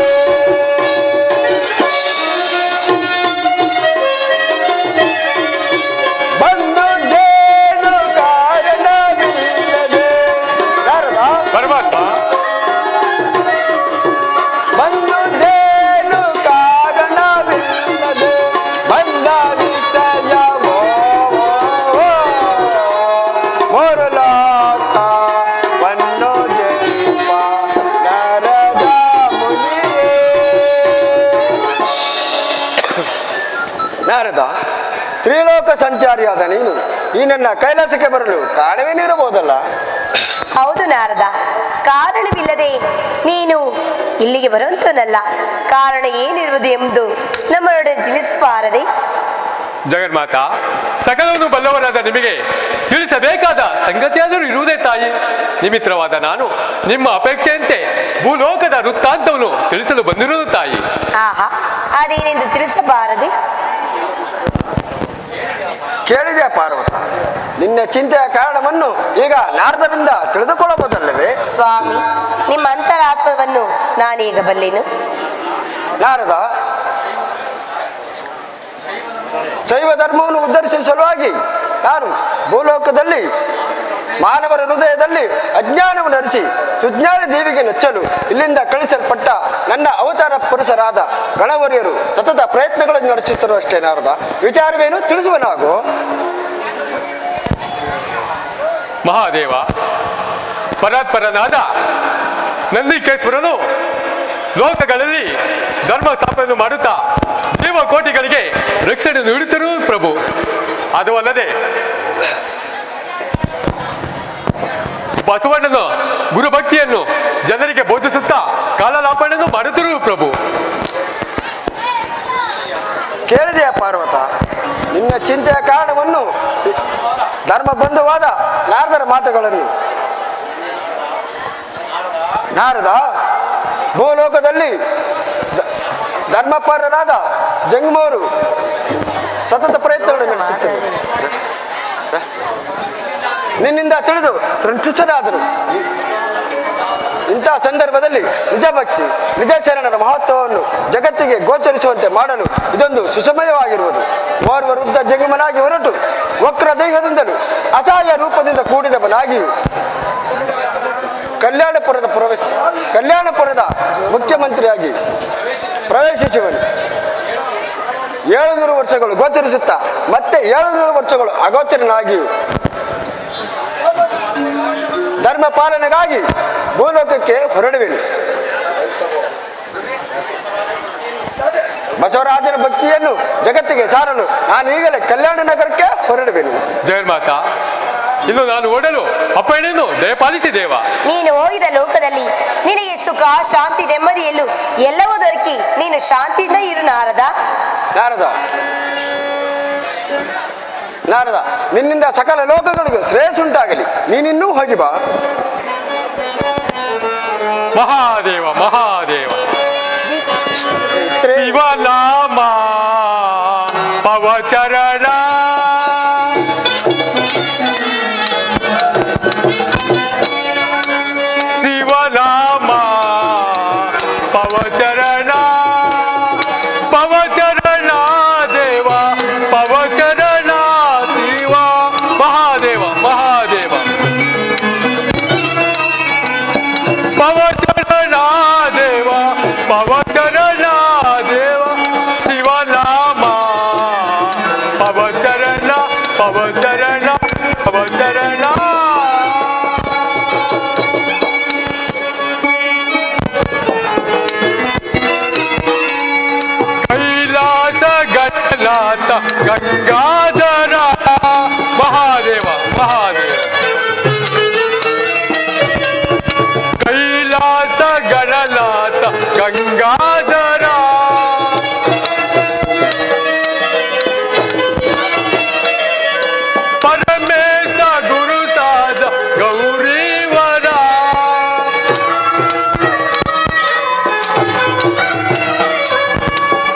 ಬಂದುದೇನು ಕಾರಣವಿಲ್ಲದೆ. ನಾರದ, ಪರಮಾತ್ಮ ಬಂದುದೇನು ಕಾರಣವಿಲ್ಲದೆ ಬಂದ ವಿಷಯವೋ ಮೊರಲೋಕವನ್ನು ಜರಿಪ ನರದ ಮುನಿಯೇ. ನಾರದ, ತ್ರಿಲೋಕ ಸಂಚಾರಿಯಾದ ನೀನು ಈ ನನ್ನ ಕೈಲಾಸಕ್ಕೆ ಬರಲು ಕಾರಣವೇನಿರಬಹುದಲ್ಲ? ಹೌದು ನಾರದ, ಕಾರಣವಿಲ್ಲದೆ ನೀನು ಇಲ್ಲಿಗೆ ಬರುವಂತನಲ್ಲ. ಕಾರಣ ಏನಿರುವುದು ಎಂದು ನಮ್ಮೊಡನೆ ತಿಳಿಸಬಾರದೆ? ಜಗನ್ಮಾತ, ಸಕಲವನ್ನು ಬಲ್ಲವರಾದ ನಿಮಗೆ ತಿಳಿಸಬೇಕಾದ ಸಂಗತಿಯಾದರೂ ಇರುವುದೇ ತಾಯಿ. ನಿಮಿತ್ರವಾದ ನಾನು ನಿಮ್ಮ ಅಪೇಕ್ಷೆಯಂತೆ ಭೂಲೋಕದ ವೃತ್ತಾಂತವನ್ನು ತಿಳಿಸಲು ಬಂದಿರುವುದು ತಾಯಿ. ಆಹಾ, ಅದೇನೆಂದು ತಿಳಿಸಬಾರದೆ? ಕೇಳಿದೆ ಪಾರ್ವತ, ನಿನ್ನ ಚಿಂತೆಯ ಕಾರಣವನ್ನು ಈಗ ನಾರದರಿಂದ ತಿಳಿದುಕೊಳ್ಳಬಹುದಲ್ಲವೇ? ಸ್ವಾಮಿ, ನಿಮ್ಮ ಅಂತರಾತ್ಮವನ್ನು ನಾನೀಗ ಬಲ್ಲೆನು. ನಾರದ, ಶೈವ ಧರ್ಮವನ್ನು ಉದ್ಧರಿಸುವ ಸಲುವಾಗಿ ನಾನು ಭೂಲೋಕದಲ್ಲಿ ಮಾನವರ ಹೃದಯದಲ್ಲಿ ಅಜ್ಞಾನವನ್ನು ಹರಿಸಿ ಸುಜ್ಞಾನ ದೇವಿಗೆ ನಚ್ಚಲು ಇಲ್ಲಿಂದ ಕಳಿಸಲ್ಪಟ್ಟ ನನ್ನ ಅವತಾರ ಪುರುಷರಾದ ಗಣವರಿಯರು ಸತತ ಪ್ರಯತ್ನಗಳನ್ನು ನಡೆಸುತ್ತಿರುವಷ್ಟೇ. ನಾರದ, ವಿಚಾರವೇನು ತಿಳಿಸುವನಾಗು. ಮಹಾದೇವ, ಪರಾತ್ಪರನಾದ ನಂದಿಕೇಶ್ವರನು ಲೋಕಗಳಲ್ಲಿ ಧರ್ಮ ಸ್ಥಾಪನೆ ಮಾಡುತ್ತಾ ಜೀವಕೋಟಿಗಳಿಗೆ ರಕ್ಷಣೆ ನೀಡುತ್ತಿರುವ ಪ್ರಭು. ಅದು ಅಲ್ಲದೆ ಬಸವಣ್ಣನ ಗುರುಭಕ್ತಿಯನ್ನು ಜನರಿಗೆ ಬೋಧಿಸುತ್ತಾ ಕಾಲಲಾಪನೆಯನ್ನು ಮಾಡುತ್ತಿರುವ ಪ್ರಭು. ಕೇಳಿದೆಯ ಪಾರ್ವತ, ನಿನ್ನ ಚಿಂತೆಯ ಕಾರಣವನ್ನು ಧರ್ಮ ಬಂಧುವಾದ ನಾರದರ ಮಾತುಗಳನ್ನು. ನಾರದ, ಭೂಲೋಕದಲ್ಲಿ ಧರ್ಮಪರರಾದ ಜಂಗಮವರು ಸತತ ಪ್ರಯತ್ನಗಳನ್ನು ನಡೆಸುತ್ತಾರೆ. ನಿನ್ನಿಂದ ತಿಳಿದು ಸಂತುಷ್ಟರಾದರು. ಇಂಥ ಸಂದರ್ಭದಲ್ಲಿ ನಿಜ ಭಕ್ತಿ, ನಿಜ ಶರಣರ ಮಹತ್ವವನ್ನು ಜಗತ್ತಿಗೆ ಗೋಚರಿಸುವಂತೆ ಮಾಡಲು ಇದೊಂದು ಸುಸಮಯವಾಗಿರುವುದು. ಓರ್ವ ವೃದ್ಧ ಜಂಗಮನಾಗಿ ಹೊರಟು ವಕ್ರ ದೇಹದಿಂದಲೂ ಅಸಹಾಯ ರೂಪದಿಂದ ಕೂಡಿದವನಾಗಿಯೂ ಕಲ್ಯಾಣಪುರದ ಮುಖ್ಯಮಂತ್ರಿಯಾಗಿ ಪ್ರವೇಶಿಸುವನು. 700 ವರ್ಷಗಳು ಗೋಚರಿಸುತ್ತಾ ಮತ್ತೆ 700 ವರ್ಷಗಳು ಅಗೋಚರನಾಗಿಯೂ ಧರ್ಮ ಪಾಲನೆಗಾಗಿ ಭೂಲೋಕಕ್ಕೆ ಹೊರಡುವೆನು. ಬಸವರಾಜನ ಭಕ್ತಿಯನ್ನು ಜಗತ್ತಿಗೆ ಸಾರಲು ನಾನು ಈಗಲೇ ಕಲ್ಯಾಣ ನಗರಕ್ಕೆ ಹೊರಡುವೆನು. ಜಗನ್ಮಾತ, ಇನ್ನು ನಾನು ಓಡಲು ಅಪ್ಪಣೆಯನ್ನು ದಯಪಾಲಿಸಿ ದೇವ. ನೀನು ಹೋಗಿದ ಲೋಕದಲ್ಲಿ ನಿನಗೆ ಸುಖ, ಶಾಂತಿ, ನೆಮ್ಮದಿಯಲ್ಲೂ ಎಲ್ಲವೂ ದೊರಕಿ ನೀನು ಶಾಂತಿಯಿಂದ ಇರು ನಾರದ. ನಾರದ, ನಿನ್ನಿಂದ ಸಕಲ ಲೋಕಗಳಿಗೂ ಶ್ರೇಯಸ್ಸುಂಟಾಗಲಿ. ನೀನಿನ್ನೂ ಹೋಗಿ ಬಾ. ಮಹಾದೇವ ಮಹಾದೇವ. ಪುತ್ರೇ ಶಿವನಾಮ ಪವಚರಣ ಶಿವನಾಮ ಪವಚರಣ ಪವಚರಣ ದೇವ ಪವಚರಣ ಶಿವ ಮಹಾದೇವ ಮಹಾದೇವ ಪವಚರಣ ದೇವ ಪವಚರಣ ದೇವ ಶಿವನಾಮ ಪವಚರಣ ಪವಚರಣ ಪವಚರಣ ಕೈಲಾಸ ಗಣನಾಥ ಗಂಗಾಧರ ಮಹಾದೇವ ಮಹಾದೇವ ಕೈಲಾಸ ಗಣನಾಥ ಗಂಗಾಧರ ಪರಮೇಶ ಗುರುಸಾದ ಗೌರೀವರ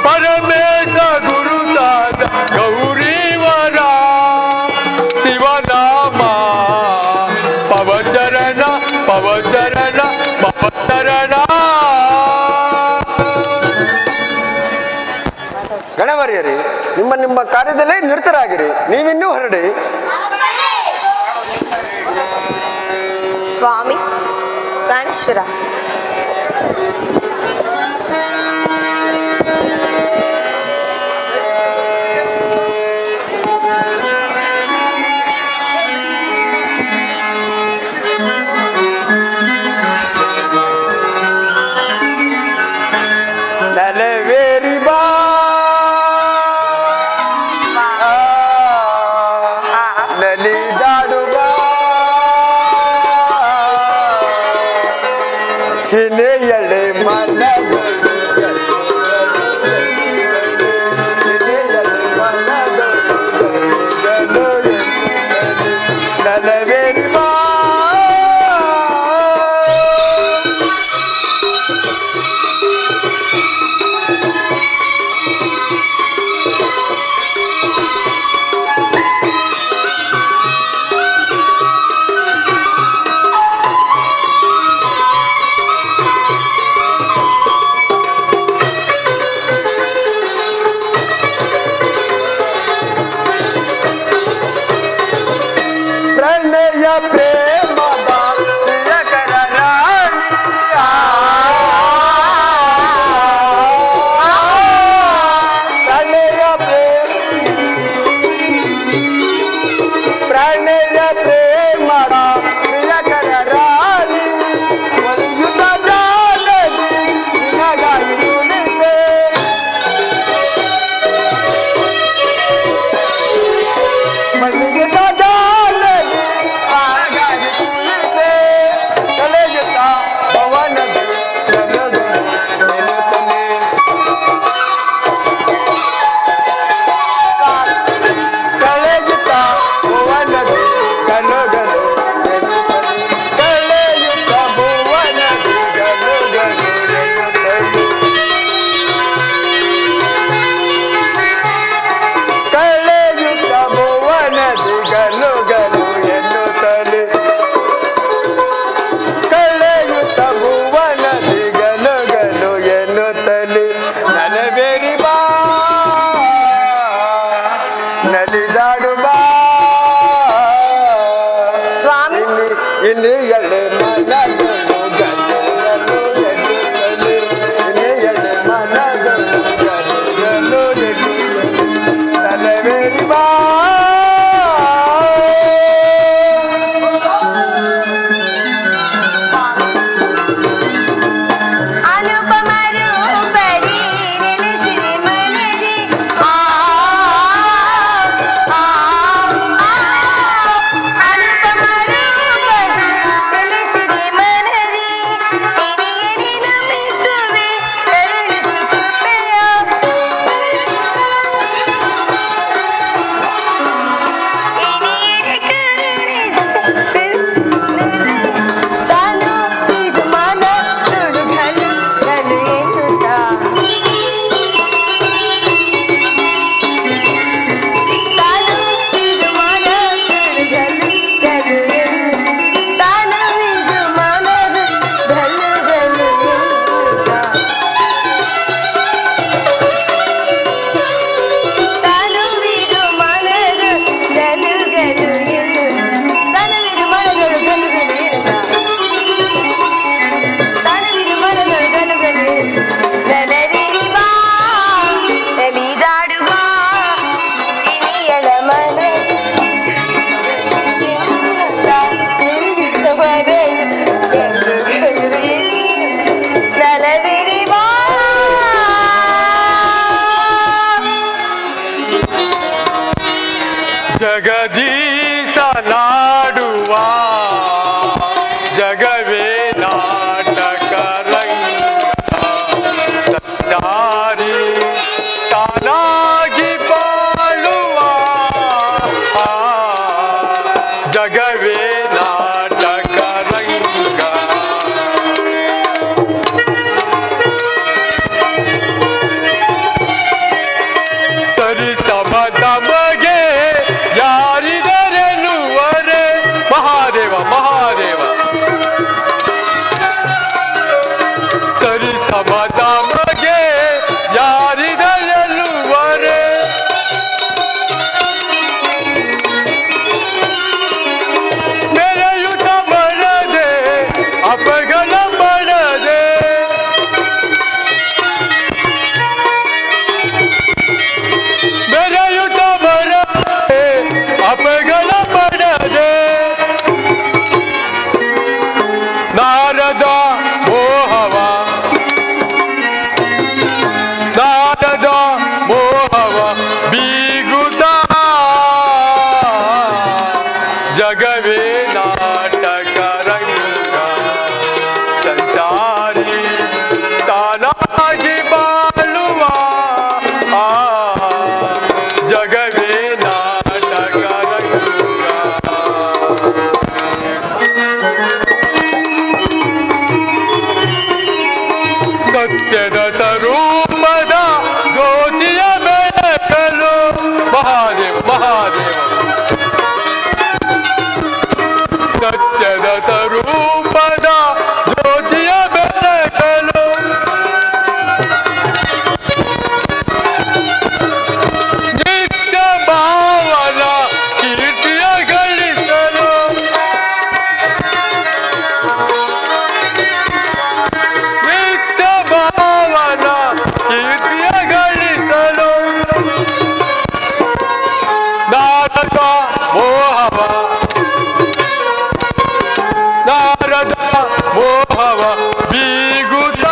ಪರಮೇಶ ಗುರುಸಾದ ಗೌರೀವರ ಶಿವನಾಮ ಪವಚರಣ ಪವಚರಣ ಪವಚರಣ ಗಣವರ್ಯರೇ, ನಿಮ್ಮ ನಿಮ್ಮ ಕಾರ್ಯದಲ್ಲೇ ನಿರತರಾಗಿರಿ. ನೀವಿನ್ನೂ ಹೊರಡಿ. ಸ್ವಾಮಿ ಪ್ರಾಣೇಶ್ವರ, ನೆಲವೇರಿ ಬಾ ನಲಿದಾಡು ಬಾ ಹಿನೆಯಳೆ ಮನದೊಳು ನೆಲವೇರಿ ಬಾ ಜಗದೀಶ ನಾಡುವ ಜಗವೇ ನಾಟಕ ರಂಗ ಸಂಚಾರಿ ತಾನಾಗಿ ಬಾಳುವ ಜಗವೇ ನಾಟಕ ರಂಗ ಸರಿ ಸಮದ ಮಗೆ ಯಾರಿದರೆನ್ನುವರೆ ಮಹಾದೇವ ಮಹಾದೇವ ಸರಿ ಸಮದ ಮಗೆ ಯಾರಿದರೆನ್ನುವರೆ ಬೆರೆಯುತ್ತ ಬರದೆ ಅಪಗಳ ಪಡದೆ ಬೆರೆಯುತ್ತ ಬರದೆ ಅಪಗಳ ಪಡದೆ ನಾರದ ಮೋಹವ ನಾರದ ಮೋಹವ ಬೀಗುತ್ತ ಜಗವೇ ನಾಟಕ ರಂಗ ಸಂಚಾರಿ ತಾನಾಗಿ ಬಾಳುವ ಜಗವೇ ನಾಟಕ ರಂಗ ಸತ್ಯದ ಸ್ವರೂಪದ ಜ್ಯೋತಿಯ ಬೆಳಕಲು ಮಹಾದೇವ ಮಹಾದೇವ ಸತ್ಯದ ಸ್ವರೂಪದ ಜ್ಯೋತಿಯ ಬೆಳಕಲು ನಿತ್ಯ ಭಾವನ ಕೀರ್ತಿಯ ಗಳಿಸಲು ನಿತ್ಯ ಭಾವನ ಕೀರ್ತಿಯ ಗಳಿಸಲು ನಾರದ ಮೋಹವ ನಾರದ ಮೋಹವ ಬೀಗುತ್ತ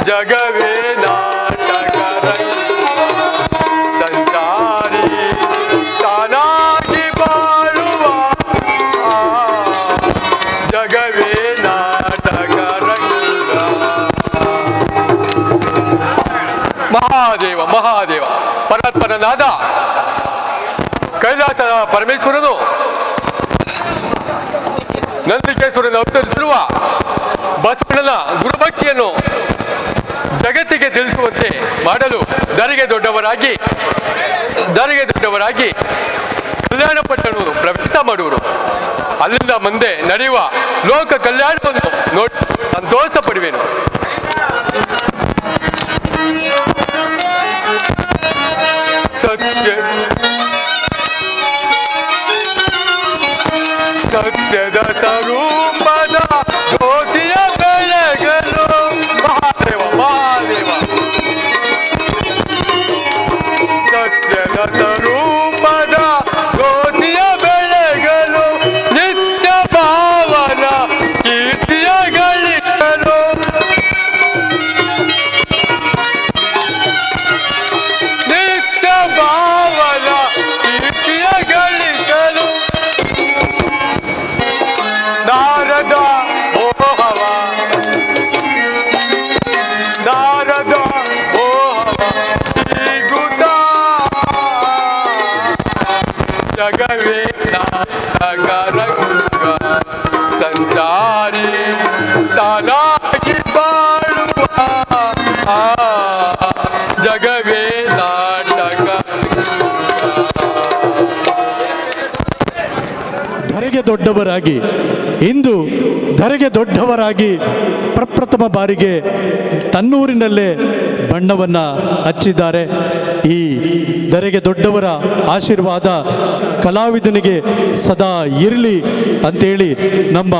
ಜಗವೇ ನಾಟಕ ರಂಗ ಸಂಚಾರಿ ತಾನಾಗಿ ಬಾಳುವ ಜಗವೇ ನಾಟಕ ರಂಗ ಮಹಾದೇವ ಮಹಾದೇವ ಪರಾತ್ಪರನಾದ ಕೈಲಾಸದ ಪರಮೇಶ್ವರನು ನಂದಿಕೇಶ್ವರನ ಅವತರಿಸಿರುವ ಬಸವಣ್ಣನ ಗುರುಭಕ್ತಿಯನ್ನು ಜಗತ್ತಿಗೆ ತಿಳಿಸುವಂತೆ ಮಾಡಲು ಧರೆಗೆ ದೊಡ್ಡವರಾಗಿ ಕಲ್ಯಾಣ ಪಟ್ಟಣವನ್ನು ಪ್ರವೇಶ ಮಾಡುವರು. ಅಲ್ಲಿಂದ ಮುಂದೆ ನಡೆಯುವ ಲೋಕ ಕಲ್ಯಾಣವನ್ನು ನೋಡಿ ಸಂತೋಷ ಪಡುವೆನು. ಸತ್ಯದ ಸ್ವರೂಪದ ಜ್ಯೋತಿಯ ಬೆಳಗಲು ಮಹಾದೇವ ಮಹಾದೇವ ಸತ್ಯದ ಸ್ವರೂಪದ ಜ್ಯೋತಿಯ ಬೆಳಗಲು ನಿತ್ಯ ಭಾವನ ಕೀರ್ತಿಯ ಗಳಿಸಲು ನಿತ್ಯ ಭಾವನ ಕೀರ್ತಿಯ ಗಳಿಸಲು ನಾರದ ಮೋಹವ ನಾರದ ಮೋಹವ ಬೀಗುತ್ತ ಜಗವೇ ನಾಟಕ ರಂಗ ಸಂಚಾರಿ ತಾನಾಗಿ ಬಾಳುವ ಜಗವೇ ನಾಟಕ ಧರೆಗೆ ದೊಡ್ಡವರಾಗಿ ಇಂದು ಧರೆಗೆ ದೊಡ್ಡವರಾಗಿ ಪ್ರಪ್ರಥಮ ಬಾರಿಗೆ ತನ್ನೂರಿನಲ್ಲೇ ಬಣ್ಣವನ್ನು ಹಚ್ಚಿದ್ದಾರೆ. ಈ ಧರೆಗೆ ದೊಡ್ಡವರ ಆಶೀರ್ವಾದ ಕಲಾವಿದನಿಗೆ ಸದಾ ಇರಲಿ ಅಂತೇಳಿ ನಮ್ಮ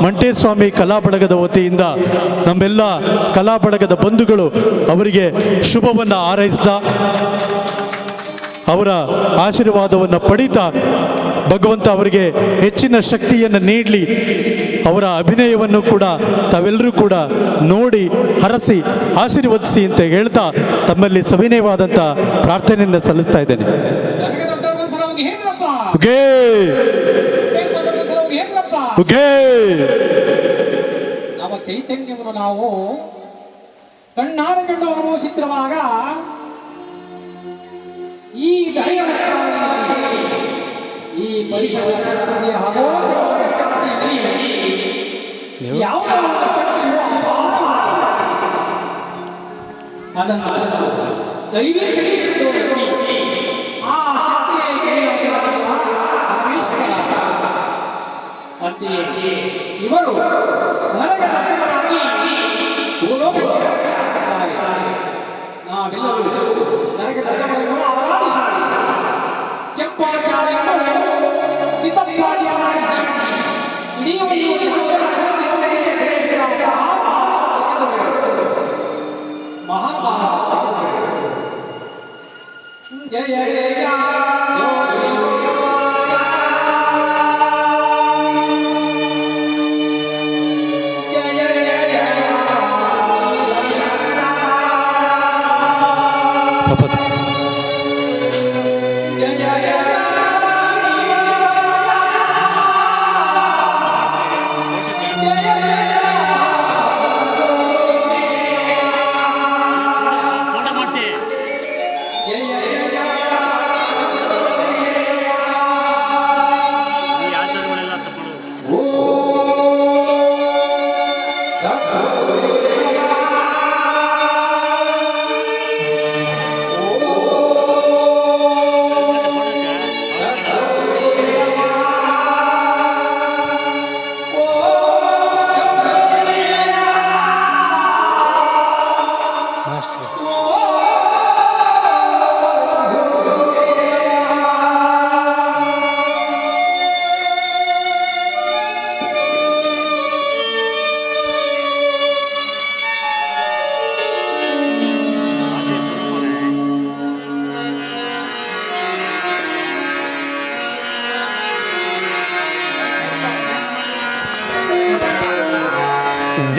ಮಂಟೇಸ್ವಾಮಿ ಕಲಾ ಬಳಗದ ವತಿಯಿಂದ ನಮ್ಮೆಲ್ಲ ಕಲಾ ಬಳಗದ ಬಂಧುಗಳು ಅವರಿಗೆ ಶುಭವನ್ನು ಹಾರೈಸಿದ ಅವರ ಆಶೀರ್ವಾದವನ್ನು ಪಡೀತಾ ಭಗವಂತ ಅವರಿಗೆ ಹೆಚ್ಚಿನ ಶಕ್ತಿಯನ್ನು ನೀಡಲಿ. ಅವರ ಅಭಿನಯವನ್ನು ಕೂಡ ತಾವೆಲ್ಲರೂ ಕೂಡ ನೋಡಿ ಹರಸಿ ಆಶೀರ್ವದಿಸಿ ಅಂತ ಹೇಳ್ತಾ ತಮ್ಮಲ್ಲಿ ಸವಿನಯವಾದಂಥ ಪ್ರಾರ್ಥನೆಯನ್ನು ಸಲ್ಲಿಸ್ತಾ ಇದ್ದೇನೆ. ಉಗೇ ಉಗೇ ನಮ್ಮ ಚೈತನ್ಯವನ್ನು ನಾವು ಕಣ್ಣಾರೆ ಕಂಡು ಅನುಭವಿಸುತ್ತಿರುವಾಗ ಈ ಈ ಪರಿಸರ ಪ್ರಕೃತಿಯ ಅಗೋಚರವಾದ ಶಕ್ತಿಯಲ್ಲಿ ಯಾವುದೋ ಒಂದು ಶಕ್ತಿಯು ಅಪಾರವಾಗಿದೆ. ಅದನ್ನು ದೈವೀ ಶಕ್ತಿ ಎಂದು ಹೇಳಿ ಆ ಶಕ್ತಿಯ ಪರಮೇಶ್ವರ. ಅಂತೆಯೇ ಇವರು ಧರೆಗೆ ದೊಡ್ಡವರಾಗಿ ಭೂಲೋಕಕ್ಕೆ ಆಗಿದ್ದಾರೆ. ನಾವೆಲ್ಲರೂ ಧರೆಗೆ ದೊಡ್ಡವರನ್ನು ಆರಾಧಿಸೋಣ. ಕೆಂಪಾಚಾರ್ಯನು ಸಿದ್ಧಪ್ರಾಣಿಯನ್ನಾಗಿಸಿ ಇಡೀ ಮಹಾಭಾರತ ಜಯ ಜಯ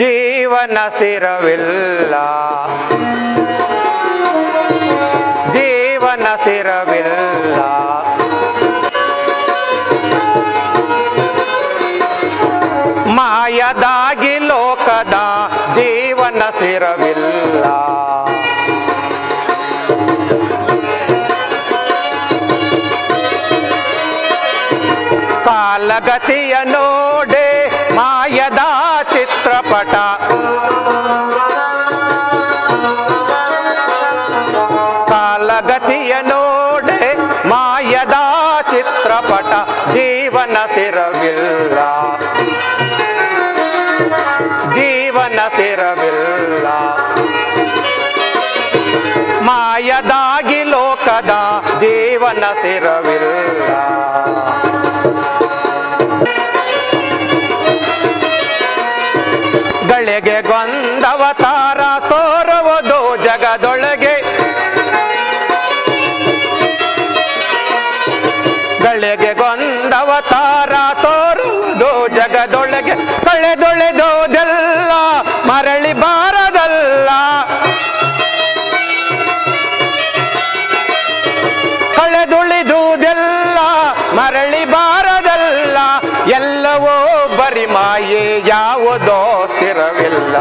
ಜೀವನ ಸ್ಥಿರವಿಲ್ಲ, ಜೀವನ ಸ್ಥಿರವಿಲ್ಲ. ಮಾಯದಾಗಿ ಲೋಕದ ಜೀವನ ಸ್ಥಿರವಿಲ್ಲ. ಕಾಲಗತಿಯ ನೋಡೆ ಮಾಯದ ಚಿತ್ರಪಟ, ಕಾಲಗತಿಯ ನೋಡೆ ಮಾಯದ ಚಿತ್ರಪಟ. ಜೀವನ ಸ್ಥಿರವಿಲ್ಲ, ಜೀವನ ಸ್ಥಿರವಿಲ್ಲ. ಮಾಯದಾಗಿ ಲೋಕದ ಜೀವನ ಸ್ಥಿರವಿಲ್ಲ. ಗಳಿಗೆ ಗೊಂದವತಾರ ತೋರುವುದು ಜಗದೊಳಗೆ, ಗಳಿಗೆ ಗೊಂದವತಾರ ತೋರುವುದು ಜಗದೊಳಗೆ. ಕಳೆದೊಳೆದೋದೆಲ್ಲ ಮರಳಿ ಬಾರದಲ್ಲ, ಕಳೆದುಳಿದುದೆಲ್ಲ ಮರಳಿ ಬಾರದಲ್ಲ. ಎಲ್ಲವೋ ಬರಿ ಮಾಯೆ, ಯಾವುದೋ ಸ್ಥಿರವಿಲ್ಲ.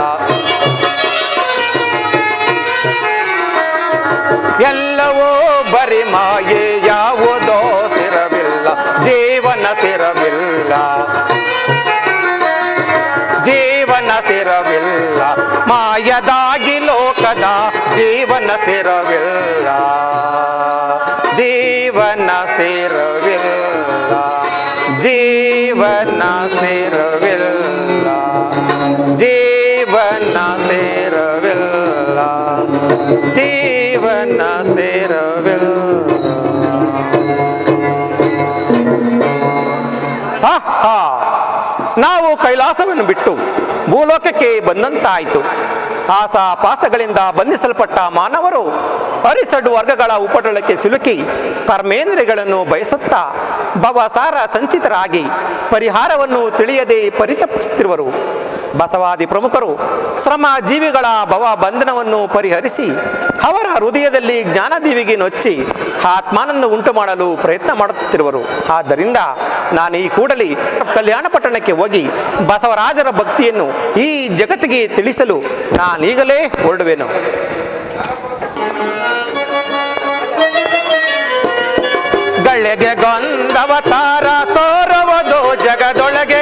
ಎಲ್ಲವೋ ಬರಿ ಮಾಯೆ, ಯಾವುದೋ ಸ್ಥಿರವಿಲ್ಲ. ಜೀವನ ಸ್ಥಿರವಿಲ್ಲ, ಜೀವನ ಸ್ಥಿರವಿಲ್ಲ. ಮಾಯದಾಗಿ ಲೋಕದ ಜೀವನ ಸ್ಥಿರವಿಲ್ಲ, ಜೀವನ ಸ್ಥಿರವಿಲ್ಲ, ಜೀವನ ಸ್ಥಿರವಿಲ್ಲ, ಜೀವನ ಸ್ಥಿರವಿಲ್ಲ, ಜೀವನ ಸ್ಥಿರವಿಲ್ಲ. ನಾವು ಕೈಲಾಸವನ್ನು ಬಿಟ್ಟು ಭೂಲೋಕಕ್ಕೆ ಬಂದಂತಾಯಿತು. ಆಸಾಪಾಸಗಳಿಂದ ಬಂಧಿಸಲ್ಪಟ್ಟ ಮಾನವರು ಅರಿಸಡು ವರ್ಗಗಳ ಉಪಟಳಕ್ಕೆ ಸಿಲುಕಿ ಕರ್ಮೇಂದ್ರಿಯಗಳನ್ನು ಬಯಸುತ್ತಾ ಭವಸಾರ ಸಂಚಿತರಾಗಿ ಪರಿಹಾರವನ್ನು ತಿಳಿಯದೆ ಪರಿತಪಿಸುತ್ತಿರುವರು. ಬಸವಾದಿ ಪ್ರಮುಖರು ಶ್ರಮ ಜೀವಿಗಳ ಭವ ಬಂಧನವನ್ನು ಪರಿಹರಿಸಿ ಅವರ ಹೃದಯದಲ್ಲಿ ಜ್ಞಾನದೀವಿಗೆ ನೊಚ್ಚಿ ಆತ್ಮಾನಂದ ಉಂಟು ಮಾಡಲು ಪ್ರಯತ್ನ ಮಾಡುತ್ತಿರುವರು. ಆದ್ದರಿಂದ ನಾನು ಈ ಕೂಡಲೇ ಕಲ್ಯಾಣ ಪಟ್ಟಣಕ್ಕೆ ಹೋಗಿ ಬಸವರಾಜರ ಭಕ್ತಿಯನ್ನು ಈ ಜಗತ್ತಿಗೆ ತಿಳಿಸಲು ನಾನೀಗಲೇ ಹೊರಡುವೆನು. ಗಳಿಗೆ ಗೊಂದವತಾರ ತೋರುವುದು ಜಗದೊಳಗೆ,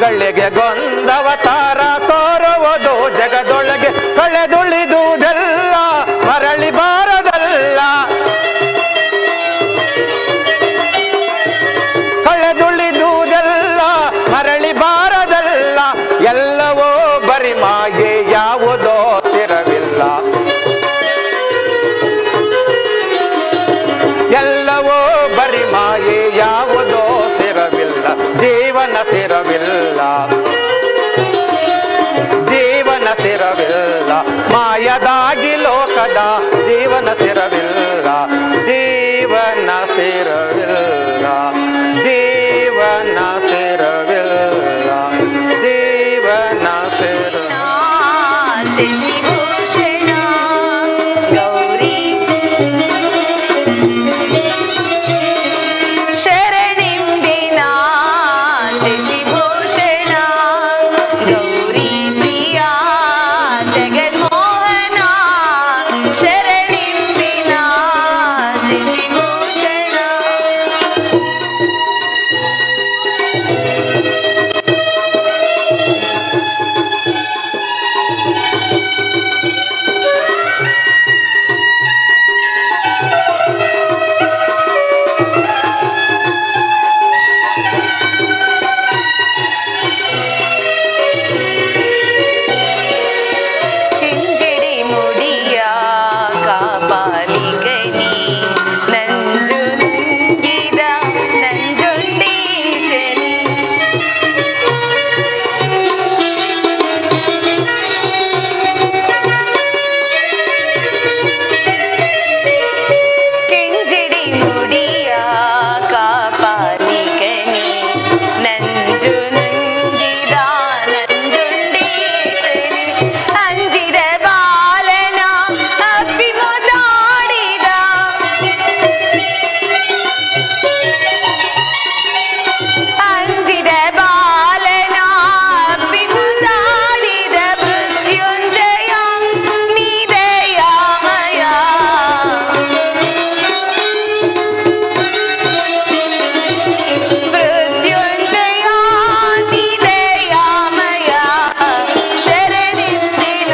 ಗಳಿಗೆ ಗೊಂದವತಾರ ತೋರುವುದು ಜಗದೊಳಗೆ, ಕಳೆದುಳಿದುದೆಲ್ಲ ಮರಳಿ ಬಾರದಲ್ಲ, ಕಳೆದುಳಿದುದೆಲ್ಲ ಮರಳಿ ಬಾರದಲ್ಲ, ಎಲ್ಲವೋ ಬರಿ ಮಾಯೆ ಯಾವುದೋ ಸ್ಥಿರವಿಲ್ಲ, ಎಲ್ಲವೋ ಬರಿ ಮಾಯೆ ಯಾವುದೋ ಸ್ಥಿರವಿಲ್ಲ, ಜೀವನ ಸ್ಥಿರವಿಲ್ಲ, ಜೀವನ ಸ್ಥಿರವಿಲ್ಲ, ಮಾಯದಾಗಿ ಲೋಕದ ಜೀವನ ಸ್ಥಿರವಿಲ್ಲ, ಜೀವನ ಸ್ಥಿರವಿಲ್ಲ, ಜೀವನ ಸ್ಥಿರವಿಲ್ಲ, ಜೀವನ ಸ್ಥಿರ ಶಶಿಭೂಷಣ ಗೌರಿ ಶರಣಿಂಬಿನ ಶಶಿಭೂಷಣ ಗೌರಿ ಪ್ರಿಯ ಜಗನ್ಮೋಹನ ಶರಣಿಂಬಿನ ಶಶಿಭೂಷಣ. ಕಿಂಜಿಡಿ ಮುಡಿಯ ಕಾಪಾಲಿಗನಿ ನಂಜು ನುಂಗಿದ ನಂಜುಂಡೀಶನಿ ಕಿಂಜಿಡಿ ಮುಡಿಯ ಕಾಪಾಲಿಗನಿ ನಂಜು ನುಂಗಿದ ನಂಜುಂಡೀಶನಿ ಅಂಜಿದ ಬಾಲನ ಅಪ್ಪಿ ಮುದ್ದಾಡಿದ ಅಂಜಿದ ಬಾಲನ ಅಪ್ಪಿ ಮುದ್ದಾಡಿದ ಮೃತ್ಯುಂಜಯ ನೀದಯಾಮಯ ಮೃತ್ಯುಂಜಯ ನೀದಯಾಮಯ ಶರಣಿಂದಿನ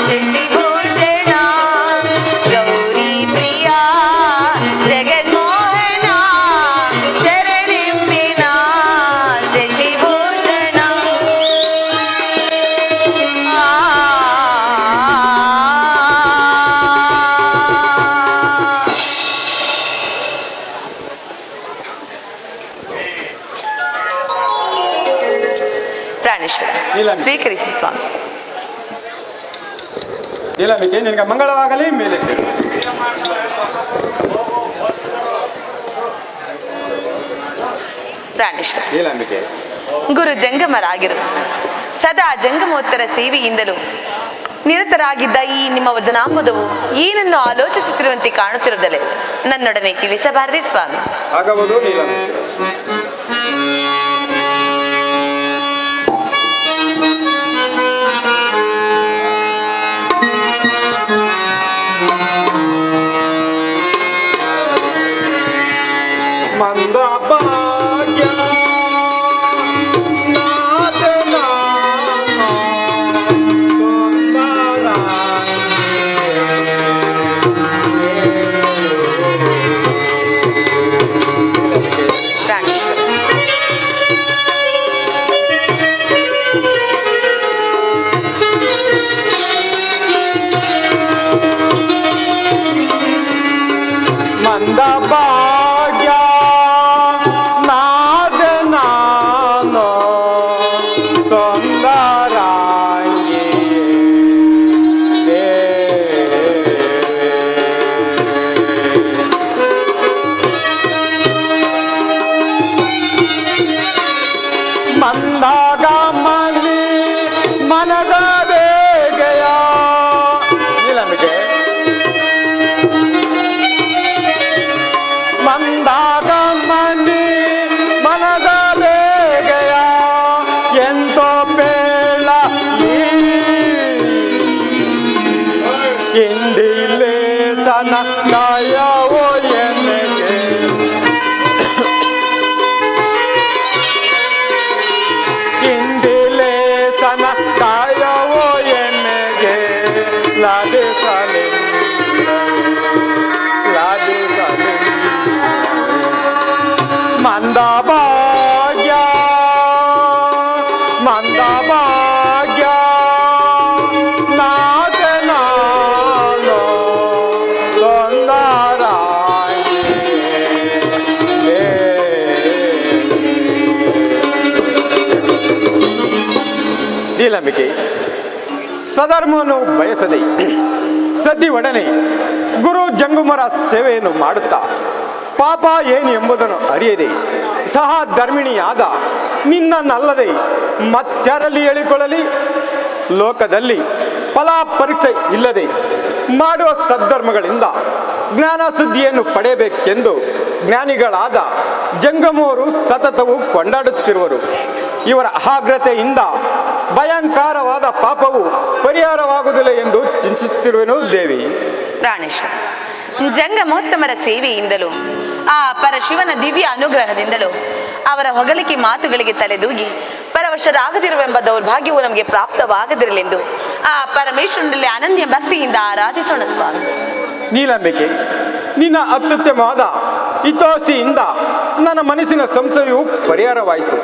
ಶಶಿಭೂಷಣ ಗೌರಿ ಪ್ರಿಯ ಜಗನ್ಮೋಹನ ಶರಣಿಂಬಿನ ಶಶಿಭೂಷಣ. ಪ್ರಾಣೇಶ್ವರ ಸ್ವೀಕರಿಸಿ ಸ್ವಾಮಿ. ನೀಲಂಬಿಕೆ ನಿನಗೆ ಮಂಗಳವಾಗಲಿ. ಮೇಲೆ ಪ್ರಾಣೇಶ್ವರ ನೀಲಂಬಿಕೆ ಗುರು ಜಂಗಮರಾಗಿರು ಸದಾ ಜಂಗಮೋತ್ತರ ಸೇವೆಯಿಂದಲೂ ನಿರತರಾಗಿದ್ದ ಈ ನಿಮ್ಮ ವದನಾಮದವು ಏನನ್ನು ಆಲೋಚಿಸುತ್ತಿರುವಂತೆ ಕಾಣುತ್ತಿರುವುದಲ್ಲೇ ನನ್ನೊಡನೆ ತಿಳಿಸಬಾರದೆ ಸ್ವಾಮಿ. ಆಗಬಹುದು ನೀಲಂಬಿಕೆ. ಮಂದ ಭಾಗ್ಯ ನಾದನ ಸುಂದರ ಪ್ರಾಣೇಶ್ವರ ಮಂದ ಭಾಗ್ಯ ಮಂದ ಭಾಗ್ಯ ಮಂದ ಭಾಗ್ಯ ನಾಗನಾನೋ ಸುಂದರಾಯಿ ನೀಲಂಬಿಕೆ ಸಧರ್ಮವನ್ನು ಬಯಸದೆ ಸದ್ದಿ ಒಡನೆ ಗುರು ಜಂಗುಮರ ಸೇವೆಯನ್ನು ಮಾಡುತ್ತಾ ಪಾಪ ಏನು ಎಂಬುದನ್ನು ಅರಿಯದೆ ಸಹ ಧರ್ಮಿಣಿಯಾದ ನಿನ್ನನ್ನಲ್ಲದೆ ಮತ್ಯಾರಲ್ಲಿ ಹೇಳಿಕೊಳ್ಳಲಿ. ಲೋಕದಲ್ಲಿ ಫಲ ಪರೀಕ್ಷೆ ಇಲ್ಲದೆ ಮಾಡುವ ಸದ್ಧರ್ಮಗಳಿಂದ ಜ್ಞಾನ ಸುದ್ದಿಯನ್ನು ಪಡೆಯಬೇಕೆಂದು ಜ್ಞಾನಿಗಳಾದ ಜಂಗಮವರು ಸತತವು ಕೊಂಡಾಡುತ್ತಿರುವರು. ಇವರ ಅಗ್ರತೆಯಿಂದ ಭಯಂಕರವಾದ ಪಾಪವು ಪರಿಹಾರವಾಗುವುದಿಲ್ಲ ಎಂದು ಚಿಂತಿಸುತ್ತಿರುವೆನು ದೇವಿ. ಪ್ರಾಣೇಶ್ವರ, ಜಂಗಮೋತ್ತಮರ ಸೇವೆಯಿಂದಲೂ ಆ ಪರಶಿವನ ದಿವ್ಯ ಅನುಗ್ರಹದಿಂದಲೂ ಅವರ ಹೊಗಳಿಕೆ ಮಾತುಗಳಿಗೆ ತಲೆದೂಗಿ ಪರವಶರಾಗದಿರುವೆಂಬ ದೌರ್ಭಾಗ್ಯವು ನಮಗೆ ಪ್ರಾಪ್ತವಾಗದಿರಲೆಂದು ಆ ಪರಮೇಶ್ವರನಲ್ಲಿ ಅನನ್ಯ ಭಕ್ತಿಯಿಂದ ಆರಾಧಿಸೋಣ ಸ್ವಾಮಿ. ನೀಲಂಬಿಕೆ, ನಿನ್ನ ಅತ್ಯುತ್ತಮವಾದ ಹಿತೋಷ್ಟಿಯಿಂದ ನನ್ನ ಮನಸ್ಸಿನ ಸಂಶಯವು ಪರಿಹಾರವಾಯಿತು.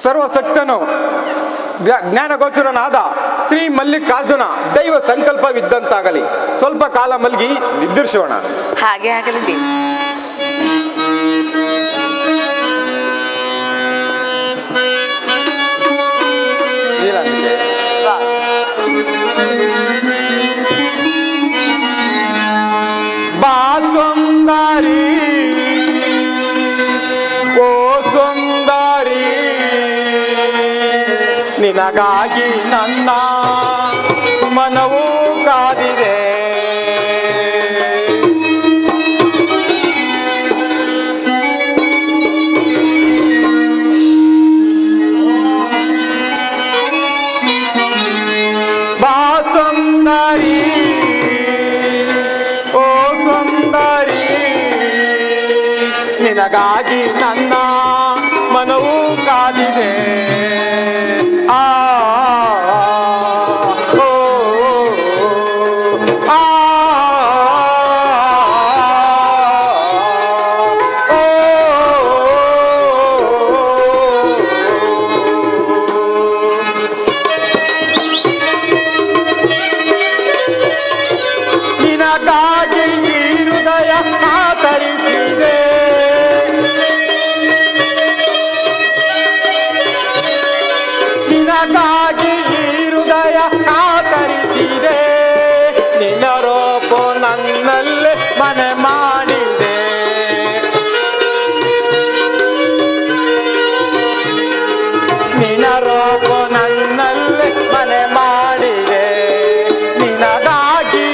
ಸರ್ವಸಕ್ತನು ಜ್ಞಾನಗೋಚರನಾದ ಶ್ರೀ ಮಲ್ಲಿಕಾರ್ಜುನ ದೈವ ಸಂಕಲ್ಪವಿದ್ದಂತಾಗಲಿ. ಸ್ವಲ್ಪ ಕಾಲ ಮಲಗಿ ನಿದ್ರಿಸೋಣ. ಹಾಗೆ ಆಗಲಿ ದೇವಿ. ಬಾ ಸುಂದರಿ ಓ ಸುಂದರಿ, ನಿನಗಾಗಿ ನನ್ನ ಮನವೂ ಕಾದಿದೆ. ಬಾ ಸುಂದರಿ ಓ ಸುಂದರಿ, ನಿನಗಾಗಿ ನನ್ನ ಮನವೂ ಕಾದಿದೆ. ಆ ಓ ಆ ನಿನಗಾಗಿ ಈ ಹೃದಯ ಆತರಿಸಿದೆ. ನಿನಗಾಗಿ ಈ ಹೃದಯ ಆತರಿಸಿದೆ. ನಿನ್ನ ರೂಪ ನನ್ನಲ್ಲೇ ಮನೆ ಮಾಡಿದೆ. ನಿನ್ನ ರೂಪ ನನ್ನಲ್ಲೇ ಮನೆ ಮಾಡಿದೆ. ನಿನಗಾಗಿ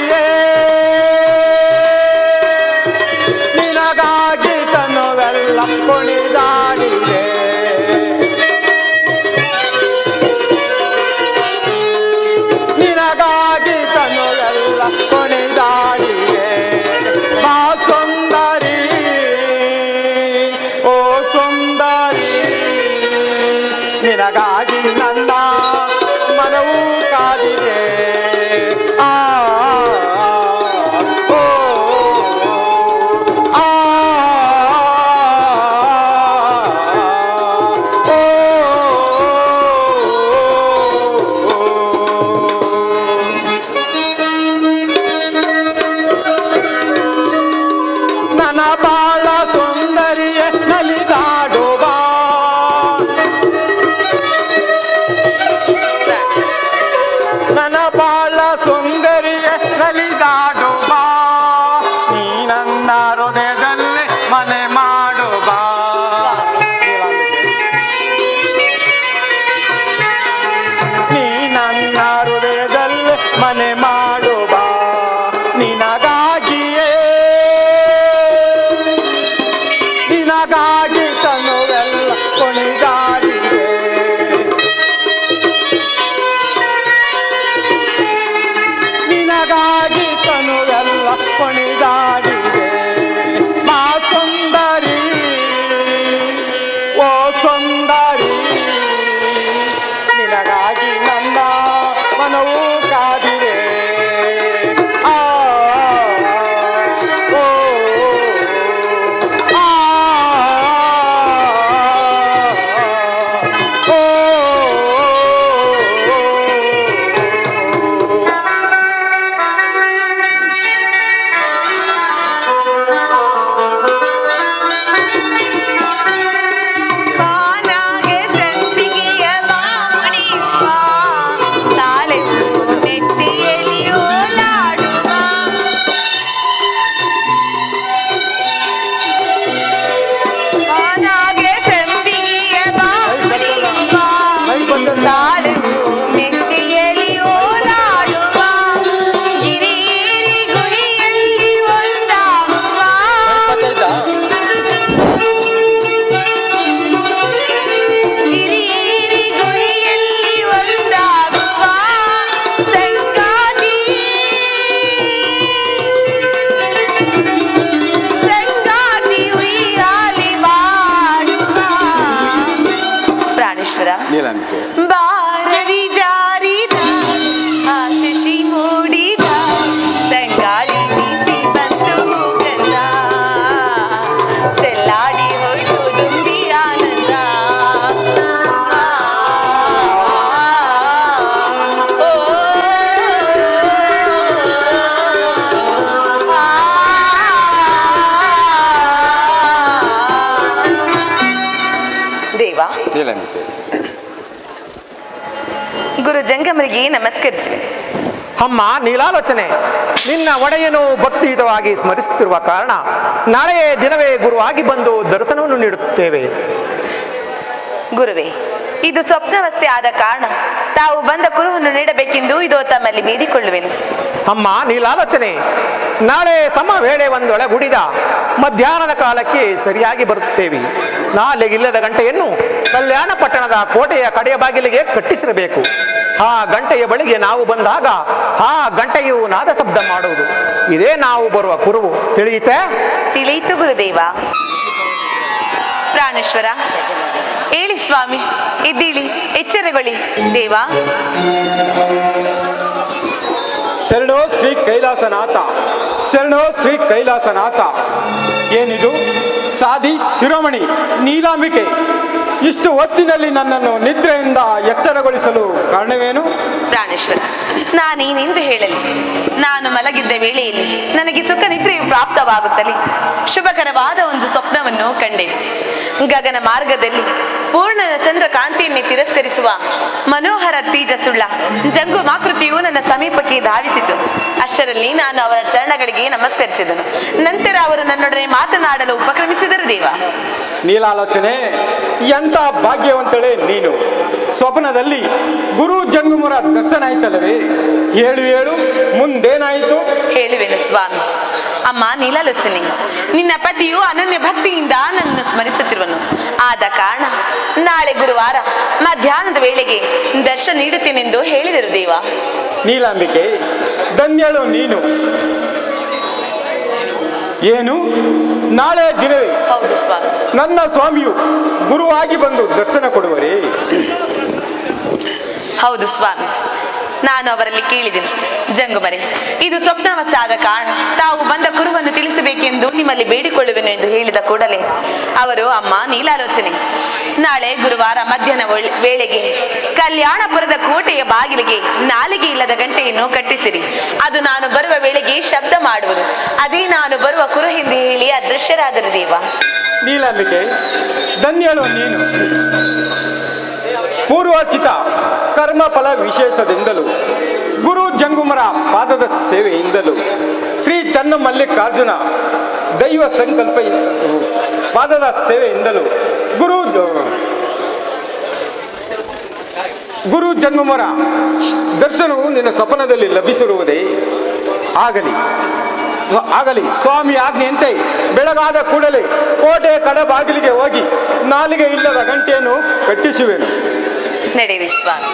ತನುವೆಲ್ಲ ಕುಣಿದಾಡಿದೆ. ನಿನಗಾಗಿ ತನುವೆಲ್ಲ ಕುಣಿದಾಡಿದೆ. ಬಾ ಸುಂದರಿ ಓ ಸುಂದರಿ, ನಿನಗಾಗಿ ನನ್ನ ಮನವೂ ಕಾದಿದೆ. ಆ ಓ ಆ ನನ್ನ ಬಾಳ ಸುಂದರಿಯ ನಲಿದಾಡುವ, ನನ್ನ ಬಾಳ ಸುಂದರಿಯ ನಲಿದಾಡುವ, ನೀ ನನ್ನ ಹೃದಯದಲ್ಲಿ ಮನೆ ಮಾಡುವ. ನೀ ನನ್ನ ಹೃದಯದಲ್ಲಿ ಮನೆ ಮಾಡುವ. ನಿನಗಾಗಿಯೇ ನೀಲಂತೆ ಬಾರವಿ ಜಾರಿದ ಆಶಿಷಿ ಮೂಡಿದ ತಂಗಾಳಿ ಬೀಸಿ ಬಂತು ಗಂಧ ಚೆಲ್ಲಾಡಿ ಹೊರಟು ದುಂಬಿ ಆನಂದ ದೇವ ನೀಲಂತೆ ಗುರು ಜಂಗಮರಿಗೆ ನಮಸ್ಕರಿಸಿದೆ. ಅಮ್ಮ ನೀಲಾಲೋಚನೆ, ನಿನ್ನ ಒಡೆಯನು ಭಕ್ತಿಯುತವಾಗಿ ಸ್ಮರಿಸುತ್ತಿರುವ ಕಾರಣ ನಾಳೆಯ ದಿನವೇ ಗುರುವಾಗಿ ಬಂದು ದರ್ಶನವನ್ನು ನೀಡುತ್ತೇವೆ. ಗುರುವೇ, ಇದು ಸ್ವಪ್ನವಸ್ಥೆ ಆದ ಕಾರಣ ತಾವು ಬಂದ ಕುರುವನ್ನು ನೀಡಬೇಕೆಂದು ಇದು ತಮ್ಮಲ್ಲಿ ಬೇಡಿಕೊಳ್ಳುವೆನು. ಅಮ್ಮ ನೀಲಾಲೋಚನೆ, ನಾಳೆ ಸಮ ವೇಳೆ ಒಂದೊಳಗುಡಿದ ಮಧ್ಯಾಹ್ನದ ಕಾಲಕ್ಕೆ ಸರಿಯಾಗಿ ಬರುತ್ತೇವೆ. ನಾಲೆಗಿಲ್ಲದ ಗಂಟೆಯನ್ನು ಕಲ್ಯಾಣ ಪಟ್ಟಣದ ಕೋಟೆಯ ಕಡೆಯ ಬಾಗಿಲಿಗೆ ಕಟ್ಟಿಸಿರಬೇಕು. ಆ ಗಂಟೆಯ ಬಳಿಗೆ ನಾವು ಬಂದಾಗ ಆ ಗಂಟೆಯು ನಾದ ಶಬ್ದ ಮಾಡುವುದು. ಇದೇ ನಾವು ಬರುವ ಕುರುವು. ತಿಳಿಯಿತೆ? ತಿಳಿಯಿತು ಗುರುದೇವ. ಪ್ರಾಣೇಶ್ವರ, ಹೇಳಿ ಸ್ವಾಮಿ, ಎದ್ದೀಳಿ, ಎಚ್ಚರಗೊಳ್ಳಿ. ದೇವ ಶರಣೋ ಶ್ರೀ ಕೈಲಾಸನಾಥ, ಶರಣೋ ಶ್ರೀ ಕೈಲಾಸನಾಥ. ಏನಿದು ಸಾಧಿ ಶಿರೋಮಣಿ ನೀಲಾಂಬಿಕೆ, ಇಷ್ಟು ಹೊತ್ತಿನಲ್ಲಿ ನನ್ನನ್ನು ನಿದ್ರೆಯಿಂದ ಎಚ್ಚರಗೊಳಿಸಲು ಕಾರಣವೇನು? ಪ್ರಾಣೇಶ್ವರ, ನಾನೇನೆಂದು ಹೇಳಲಿ? ನಾನು ಮಲಗಿದ್ದ ವೇಳೆಯಲ್ಲಿ ನನಗೆ ಸುಖ ನಿದ್ರೆಯು ಪ್ರಾಪ್ತವಾಗುತ್ತಲೇ ಶುಭಕರವಾದ ಒಂದು ಸ್ವಪ್ನವನ್ನು ಕಂಡೆನು. ಗಗನ ಮಾರ್ಗದಲ್ಲಿ ಪೂರ್ಣದ ಚಂದ್ರಕಾಂತಿಯನ್ನೇ ತಿರಸ್ಕರಿಸುವ ಮನೋಹರ ತೇಜಸ್ಸುಳ್ಳ ಜಂಗುಮಾಕೃತಿಯು ನನ್ನ ಸಮೀಪಕ್ಕೆ ಧಾವಿಸಿತು. ಅಷ್ಟರಲ್ಲಿ ನಾನು ಅವರ ಚರಣಗಳಿಗೆ ನಮಸ್ಕರಿಸಿದನು. ನಂತರ ಅವರು ನನ್ನೊಡನೆ ಮಾತನಾಡಲು ಉಪಕ್ರಮಿಸಿದರು. ದೇವ ನೀಲಾಲೋಚನೆ, ಎಂಥ ಭಾಗ್ಯವಂತಳೆ ನೀನು. ಸ್ವಪ್ನದಲ್ಲಿ ಗುರು ಜಂಗುಮರ ದರ್ಶನ ಆಯ್ತಲ್ಲವೇ? ಹೇಳು ಹೇಳು, ಮುಂದೇನಾಯಿತು? ಹೇಳುವೆನು ಸ್ವಾಮಿ. ಅಮ್ಮ ನೀಲಾಲೋಚನೆ, ನಿನ್ನ ಪತಿಯು ಅನನ್ಯ ಭಕ್ತಿಯಿಂದ ನನ್ನನ್ನು ಸ್ಮರಿಸುತ್ತಿರುವನು. ಆದ ಕಾರಣ ನಾಳೆ ಗುರುವಾರ ಮಧ್ಯಾಹ್ನದ ವೇಳೆಗೆ ದರ್ಶನ ನೀಡುತ್ತೇನೆಂದು ಹೇಳಿದರು. ದೇವ ನೀಲಾಂಬಿಕೆ, ಧನ್ಯಳು ನೀನು. ಏನು, ನಾಳೆ ದಿನವೇ ಹೌದು ಸ್ವಾಮಿ. ನನ್ನ ಸ್ವಾಮಿಯು ಗುರುವಾಗಿ ಬಂದು ದರ್ಶನ ಕೊಡುವರೇ? ಹೌದು ಸ್ವಾಮಿ, ನಾನು ಅವರಲ್ಲಿ ಕೇಳಿದೆನು. ಜಂಗುಮರೆ, ಇದು ಸ್ವಪ್ನಾವಸ್ಥೆ ಆದ ಕಾರಣ ತಾವು ಬಂದ ಕುರುವನ್ನು ತಿಳಿಸಬೇಕೆಂದು ನಿಮ್ಮಲ್ಲಿ ಬೇಡಿಕೊಳ್ಳುವೆನು ಎಂದು ಹೇಳಿದ ಕೂಡಲೇ ಅವರು, ಅಮ್ಮ ನೀಲಾಲೋಚನೆ, ನಾಳೆ ಗುರುವಾರ ಮಧ್ಯಾಹ್ನ ವೇಳೆಗೆ ಕಲ್ಯಾಣಪುರದ ಕೋಟೆಯ ಬಾಗಿಲಿಗೆ ನಾಲಿಗೆ ಇಲ್ಲದ ಗಂಟೆಯನ್ನು ಕಟ್ಟಿಸಿರಿ. ಅದು ನಾನು ಬರುವ ವೇಳೆಗೆ ಶಬ್ದ ಮಾಡುವುದು. ಅದೇ ನಾನು ಬರುವ ಕುರು ಎಂದು ಹೇಳಿ ಅದೃಶ್ಯರಾದರು. ದೇವ ನೀಲಾಂಬಿಕೆ, ಧನ್ಯಳು ನೀನು. ಪೂರ್ವಾರ್ಚಿತ ಕರ್ಮಫಲ ವಿಶೇಷದಿಂದಲೂ ಗುರು ಜಂಗುಮರ ಪಾದದ ಸೇವೆಯಿಂದಲೂ ಶ್ರೀ ಚನ್ನಮಲ್ಲಿಕಾರ್ಜುನ ದೈವ ಸಂಕಲ್ಪ ಪಾದದ ಸೇವೆಯಿಂದಲೂ ಗುರು ಜಂಗುಮರ ದರ್ಶನವು ನಿನ್ನ ಸ್ವಪ್ನದಲ್ಲಿ ಲಭಿಸಿರುವುದೇ? ಆಗಲಿ ಸ್ವಾಮಿ ಆಜ್ಞೆಯಂತೆ ಬೆಳಗಾದ ಕೂಡಲೇ ಕೋಟೆಯ ಕಡ ಬಾಗಿಲಿಗೆ ಹೋಗಿ ನಾಲಿಗೆ ಇಲ್ಲದ ಗಂಟೆಯನ್ನು ಕಟ್ಟಿಸುವೆನು. ನಡೆಯಿರಿ ಸ್ವಾಮಿ.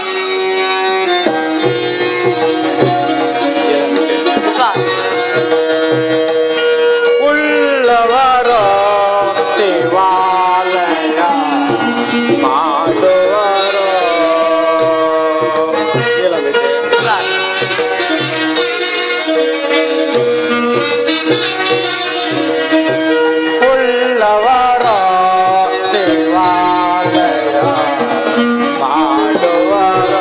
ಉಳ್ಳವರ ದೇವಾಲಯ ಮಾಡುವರ ಉಳ್ಳವರ ದೇವಾಲಯ ಮಾಡುವರ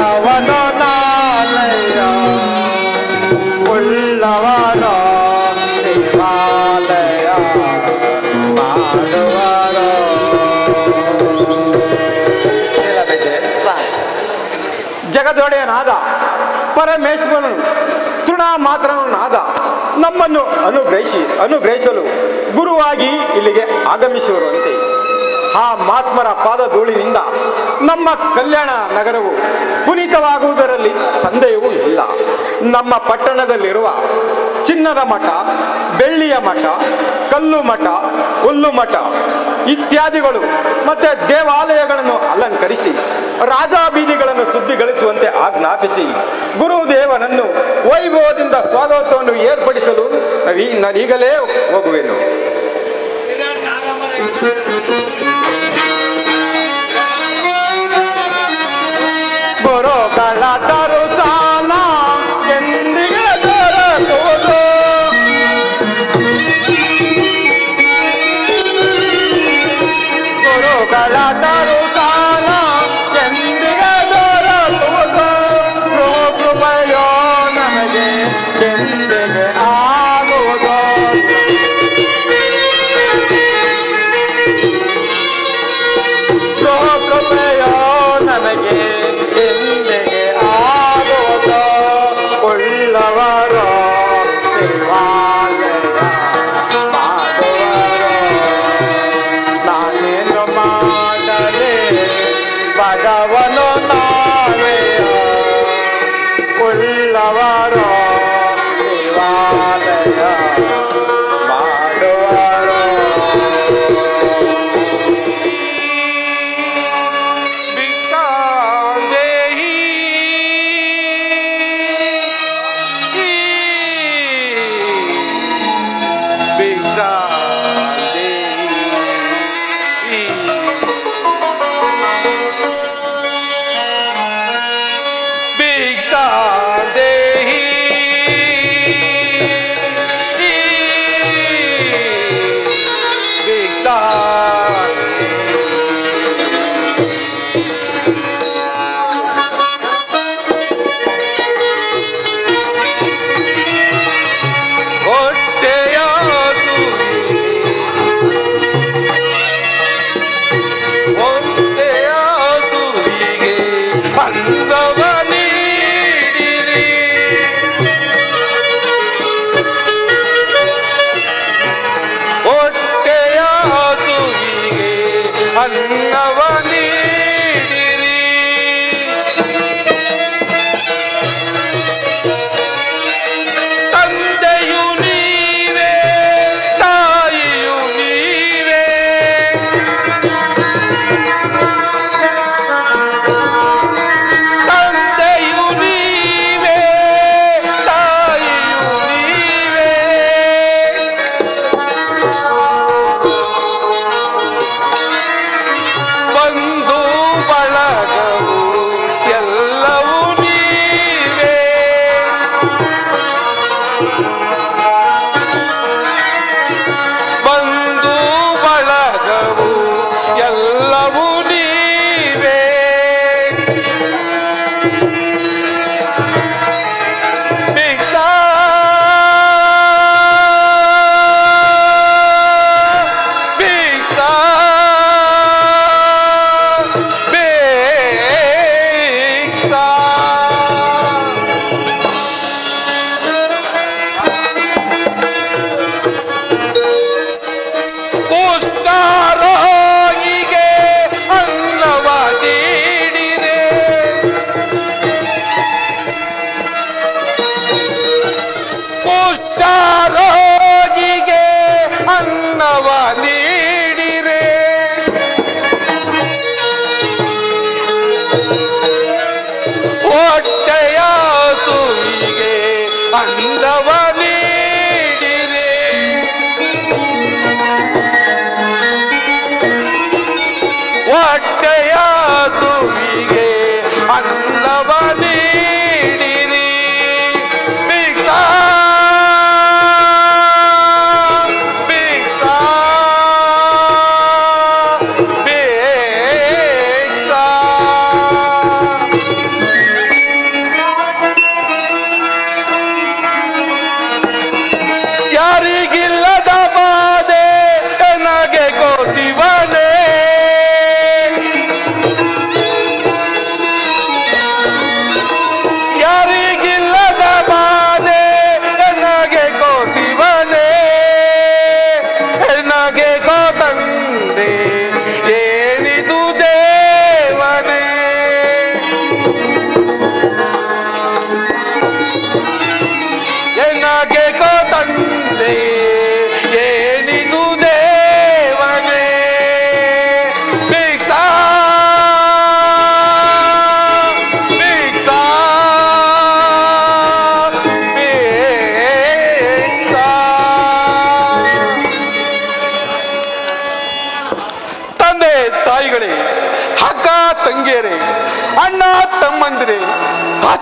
ಬಡವನು ನಾನಯ್ಯ ಉಳ್ಳವನೋ ದೇವಾಲಯ ಮಾಡುವರೋ. ಜಗದೊಡೆಯನಾದ ಪರಮೇಶ್ವರನು ತೃಣ ಮಾತ್ರನಾದ ನಮ್ಮನ್ನು ಅನುಗ್ರಹಿಸಲು ಗುರುವಾಗಿ ಇಲ್ಲಿಗೆ ಆಗಮಿಸುವರಂತೆ ಆ ಮಹಾತ್ಮರ ಪಾದಧೂಳಿನಿಂದ ನಮ್ಮ ಕಲ್ಯಾಣ ನಗರವು ಪುನೀತವಾಗುವುದರಲ್ಲಿ ಸಂದೇಹವೂ ಇಲ್ಲ. ನಮ್ಮ ಪಟ್ಟಣದಲ್ಲಿರುವ ಚಿನ್ನದ ಮಠ, ಬೆಳ್ಳಿಯ ಮಠ, ಕಲ್ಲು ಮಠ, ಹುಲ್ಲು ಮಠ ಇತ್ಯಾದಿಗಳು ಮತ್ತೆ ದೇವಾಲಯಗಳನ್ನು ಅಲಂಕರಿಸಿ ರಾಜಾ ಬೀದಿಗಳನ್ನು ಶುದ್ಧಿಗೊಳಿಸುವಂತೆ ಆಜ್ಞಾಪಿಸಿ ಗುರುದೇವನನ್ನು ವೈಭವದಿಂದ ಸ್ವಾಗತವನ್ನು ಏರ್ಪಡಿಸಲು ನಾನೀಗಲೇ ಹೋಗುವೆನು. ಗುರುಗಳ ದರುಸಾನ ಎಂದಿಗೆ ದೊರಕುವುದು. ಗುರುಗಳ ದರುಸಾನ ಎಂದಿಗೆ ದೊರಕುವುದು. ಕೃಪೆಯೋ ನಮಗೆ ಎಂದಿಗೆ ಆಗುವುದು. ಕೃಪೆಯೋ ನಮಗೆ ಎಂದಿಗೆ ಆಗುವುದು. ಉಳ್ಳವರು ದೇವಾಲಯ ಮಾಡುವರು. ನಾನೇನು ಮಾಡಲಿ ಬಡವನು ನಾನೇ. ಉಳ್ಳವರು ದೇವಾಲಯ ಮಾಡುವರು.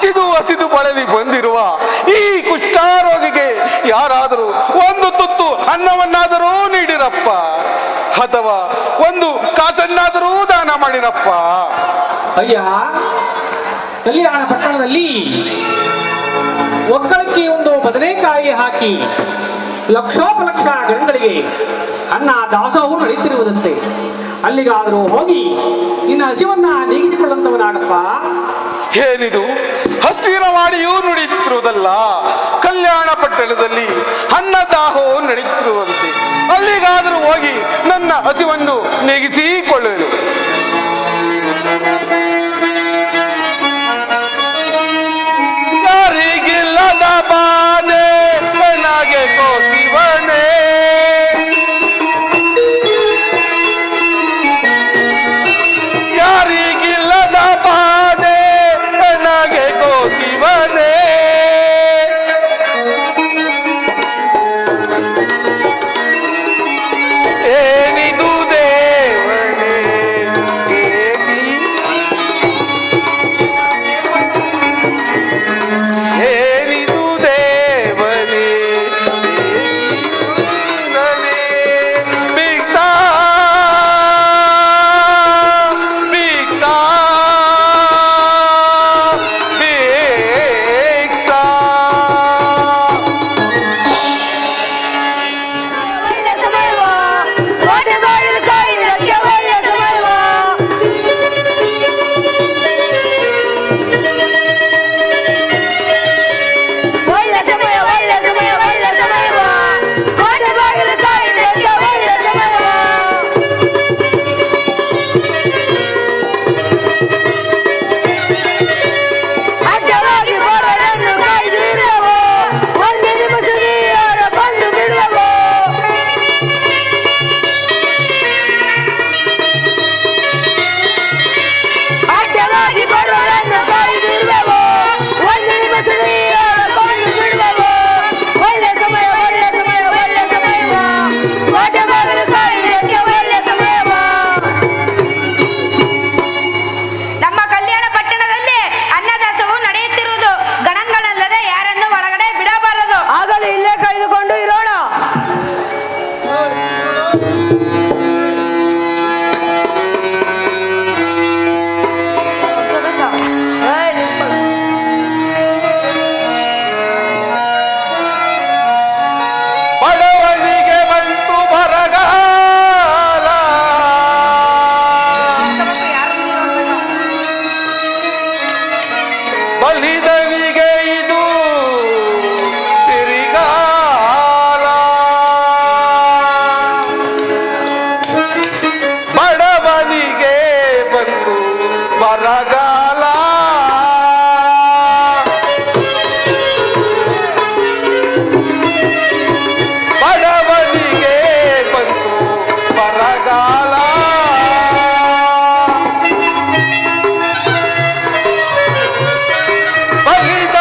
ಹಸಿದು ಬಳಲಿ ಬಂದಿರುವ ಈ ಕುಷ್ಠಾರೋಗಿಗೆ ಯಾರಾದರೂ ಒಂದು ತುತ್ತು ಅನ್ನವನ್ನಾದರೂ ನೀಡಿರಪ್ಪ, ಅಥವಾ ಒಂದು ಕಾಸನ್ನಾದರೂ ದಾನ ಮಾಡಿರಪ್ಪ. ಅಯ್ಯ, ಕಲ್ಯಾಣ ಪಟ್ಟಣದಲ್ಲಿ ಒಕ್ಕಳಕ್ಕೆ ಒಂದು ಬದನೆಕಾಯಿ ಹಾಕಿ ಲಕ್ಷೋಪಲಕ್ಷ ಜನಗಳಿಗೆ ಅನ್ನ ದಾಸೋಹ ನಡೀತಿರುವುದಂತೆ. ಅಲ್ಲಿಗಾದರೂ ಹೋಗಿ ನಿನ್ನ ಹಸಿವನ್ನ ನೀಗಿಸಿಕೊಳ್ಳುವಂತವನಾಗಪ್ಪ. ಏನಿದು ಹಸ್ತಿನವಾಡಿಯೂ ನುಡಿತಿರುವುದಲ್ಲ, ಕಲ್ಯಾಣ ಪಟ್ಟಣದಲ್ಲಿ ಅನ್ನದಾಹವು ನಡೀತಿರುವಂತೆ. ಅಲ್ಲಿಗಾದರೂ ಹೋಗಿ ನನ್ನ ಹಸಿವನ್ನು ನೀಗಿಸಿಕೊಳ್ಳುವುದು. ಯಾರಿಗಿಲ್ಲದ ಬಾಧೆ ನನಗೆ ಕೋಸಿವನೇ, ಯಾರಿಗಿಲ್ಲದ ಬಾಧೆ ನನಗೆ ಕೋಸಿವನೇ. ಏನಿದು ದೇವನೇ ಏನಿದು ದೇವನೇ ಭಿಕ್ಷಾ ಭಿಕ್ಷಾ ಭಿಕ್ಷಾ. ಒಳ್ಳೆ ಸಮಯವಾ, ಕೋಟೆ ಬಾಗಿಲು ಕಾಯುವುದಕ್ಕೆ ಒಳ್ಳೆ ಸಮಯವಾ. ಒಳ್ಳೆ ಸಮಯ, ಒಳ್ಳೆ ಸಮಯ, ಒಳ್ಳೆ ಸಮಯವಾ, ಕೋಟೆ ಬಾಗಿಲು ಕಾಯುವುದಕ್ಕೆ ಒಳ್ಳೆ ಸಮಯವಾ. ಅಡ್ಡವಾಗಿ ಬರರನ್ನು ಕಾಯ್ದಿರುವವೋ, ಒಂದು ನಿಮಿಷದಲ್ಲಿ ಅವರ ಕೊಂದು ಬಿಡುವವೋ. ಅಡ್ಡವಾಗಿ ಬರೋರನ್ನು ಕಾಯ್ದಿರುವವೋ, ಒಂದು ನಿಮಿಷದಲ್ಲಿ ಅವರ ಕೊಂದು ಬಿಡುವವೋ. ಒಳ್ಳೆ ಸಮಯ, ಒಳ್ಳೆ ಸಮಯ, ಒಳ್ಳೆ ಸಮಯವಾ, ಕೋಟೆ ಬಾಗಿಲು ಕಾಯುವುದಕ್ಕೆ ಒಳ್ಳೆ ಸಮಯವಾ. ನಮ್ಮ ಕಲ್ಯಾಣ ಪಟ್ಟಣದಲ್ಲಿ ಅನ್ನದಾಸವು ನಡೆಯುತ್ತಿರುವುದು. ಗಣಗಳಲ್ಲದೆ ಯಾರನ್ನು ಒಳಗಡೆ ಬಿಡಬಾರದು. ಆಗಲೂ ಇಲ್ಲೇ ಕಾಯ್ದುಕೊಂಡು ಇರೋಣ. ಬಡವನಿಗೆ ಬಂತು ಬರಗಾಲ, ಬಲಿದನಿಗೆ ಇದು ಸಿರಿಗಾಲ. ಬಡವನಿಗೆ ಬಂತು ಬರಗಾಲ, ಬಡವನಿಗೆ ಬಂತು ಬರಗಾಲ. ಬಲಿದ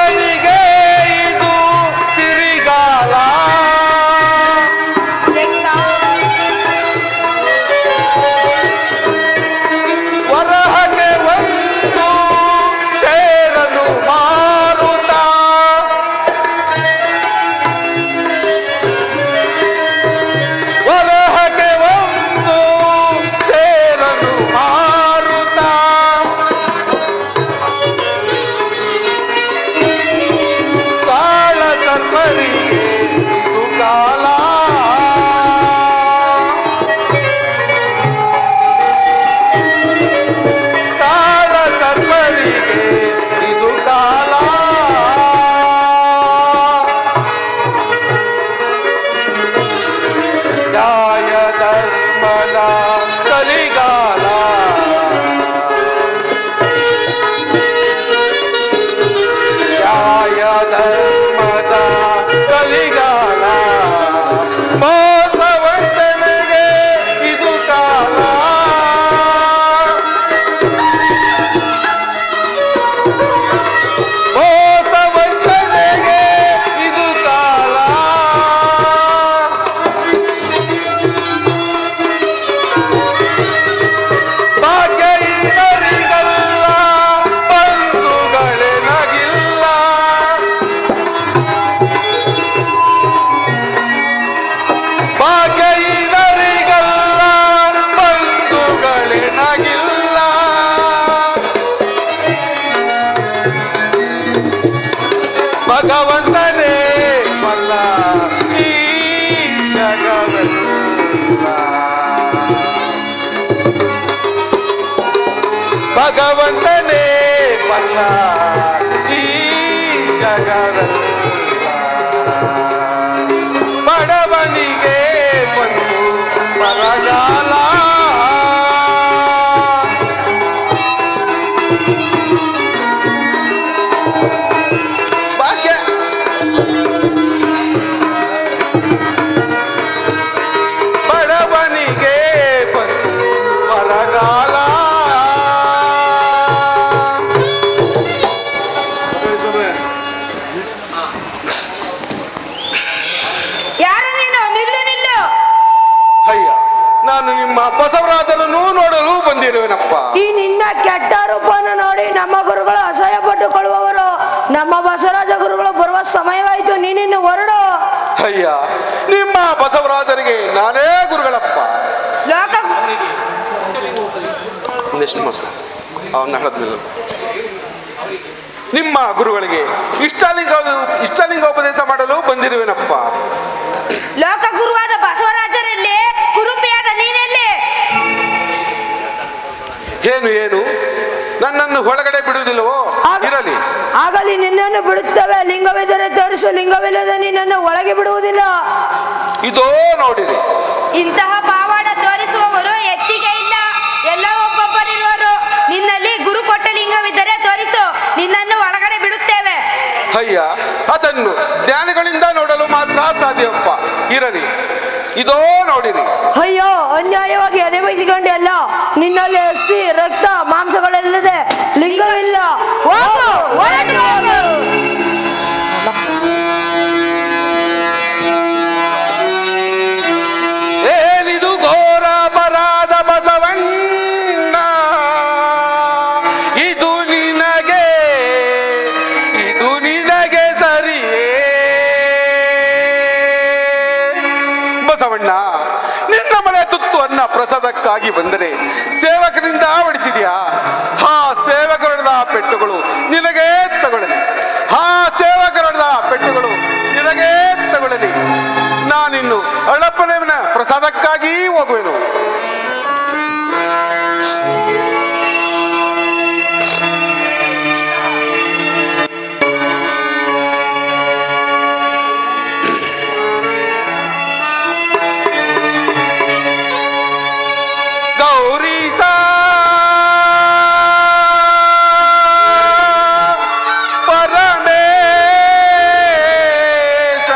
ಭಗವಂತನೇ ಬಲ್ಲ ಈ ಜಗವೆಲ್ಲ. ಭಗವಂತನೇ ಬಲ್ಲ ಈ ಜಗವೆಲ್ಲ. ಬಡವನಿಗೆ ಬಂದು ಬರಗಾಲ. ಬಡವನಿಗೆ ಬಂದು ಬರಗಾಲ. ಯಾರು ನೀನು? ನಿಲ್ಲು ನಿಲ್ಲು. ಅಯ್ಯ, ನಾನು ನಿಮ್ಮ ಬಸವರಾಜನನ್ನು ನೋಡಲು ಬಂದಿರುವೆನಪ್ಪ. ಈ ನಿನ್ನ ಕೆಟ್ಟ ರೂಪವನ್ನು ನೋಡಿ ನಮ್ಮ ಗುರುಗಳು ಅಸಹ್ಯ ಪಟ್ಟುಕೊಳ್ಳುವವರು. ನಮ್ಮ ಬಸವರಾಜ ಗುರುಗಳು ಬರುವ ಸಮಯವಾಯಿತು, ನೀನಿನ್ನು ಹೊರಡು. ಅಯ್ಯ, ನಿಮ್ಮ ಬಸವರಾಜರಿಗೆ ನಾನೇ ಗುರುಗಳಪ್ಪ. ಲೋಕ ಒಂದಿಷ್ಟು ಮಕ್ಕಳು ಅವನ್ನ ಹೇಳದ್ನಿಲ್ಲ. ನಿಮ್ಮ ಗುರುಗಳಿಗೆ ಇಷ್ಟಲಿಂಗೋಪದೇಶ ಮಾಡಲು ಬಂದಿರುವೆನಪ್ಪ. ಲೋಕ ಗುರುವಾದ ಬಸವರಾಜರಲ್ಲಿ ಕುರುಪಿಯಾದ ನೀನೆಲ್ಲಿ? ಏನು ನನ್ನನ್ನು ಒಳಗಡೆ ಬಿಡುವುದಿಲ್ಲವೋ? ಇರಲಿ, ಆಗಲಿ ನಿನ್ನನ್ನು ಬಿಡುತ್ತವೆ. ಲಿಂಗವಿದ್ದರೆ ತೋರಿಸು, ಲಿಂಗವಿಲ್ಲದೆ ನಿನ್ನನ್ನು ಒಳಗೆ ಬಿಡುವುದಿಲ್ಲ. ಇದೋ ನೋಡಿರಿ. ಇಂತಹ ಪಾವಾಡ ತೋರಿಸುವವರು ಹೆಚ್ಚಿಗೆ ಇಲ್ಲ, ಎಲ್ಲ ಒಬ್ಬೊಬ್ಬರಿರುವರು. ನಿನ್ನಲ್ಲಿ ಗುರು ಕೊಟ್ಟ ಲಿಂಗವಿದ್ದರೆ ತೋರಿಸು, ನಿನ್ನನ್ನು ಒಳಗಡೆ ಬಿಡುತ್ತೇವೆ. ಅಯ್ಯ, ಅದನ್ನು ಜ್ಞಾನಿಗಳಿಂದ ನೋಡಲು ಮಾತ್ರ ಸಾಧ್ಯವಪ್ಪ. ಇರಲಿ, ಇದೋ ನೋಡಿರಿ. ಅಯ್ಯೋ, ಅನ್ಯಾಯವಾಗಿ ಅದೇ ಬೈದಿಕೊಂಡೆ ಅಲ್ಲ. ನಿನ್ನಲ್ಲಿ ಅಸ್ಥಿ, ರಕ್ತ, ಮಾಂಸಗಳಿಲ್ಲದೆ ಲಿಂಗವಿಲ್ಲ. ಹೋಗು, ಹೊರಟು ಹೋಗು. ಏನಿದು ಘೋರ ಅಪರಾಧ ಬಸವಣ್ಣ, ಇದು ನಿನಗೆ ಸರಿಯೇ? ಬಸವಣ್ಣ, ನಿನ್ನ ಮನೆ ತುತ್ತು ಅನ್ನ ಪ್ರಸಾದಕ್ಕಾಗಿ ಬಂದರೆ ಸೇವಕರಿಂದ ಹೊಡಿಸಿದ್ಯಾ? ಆ ಸೇವಕರೊಡೆದ ಪೆಟ್ಟುಗಳು ನಿನಗೇ ತಗೊಳ್ಳಲಿ. ಆ ಸೇವಕರೊಡೆದ ಪೆಟ್ಟುಗಳು ನಿನಗೇ ತಗೊಳ್ಳಲಿ. ನಾನಿನ್ನು ಅಳಪ್ಪನೆವನ ಪ್ರಸಾದಕ್ಕಾಗಿ ಹೋಗುವೆನು. ಗೌರೀಶ ಪರಮೇಶ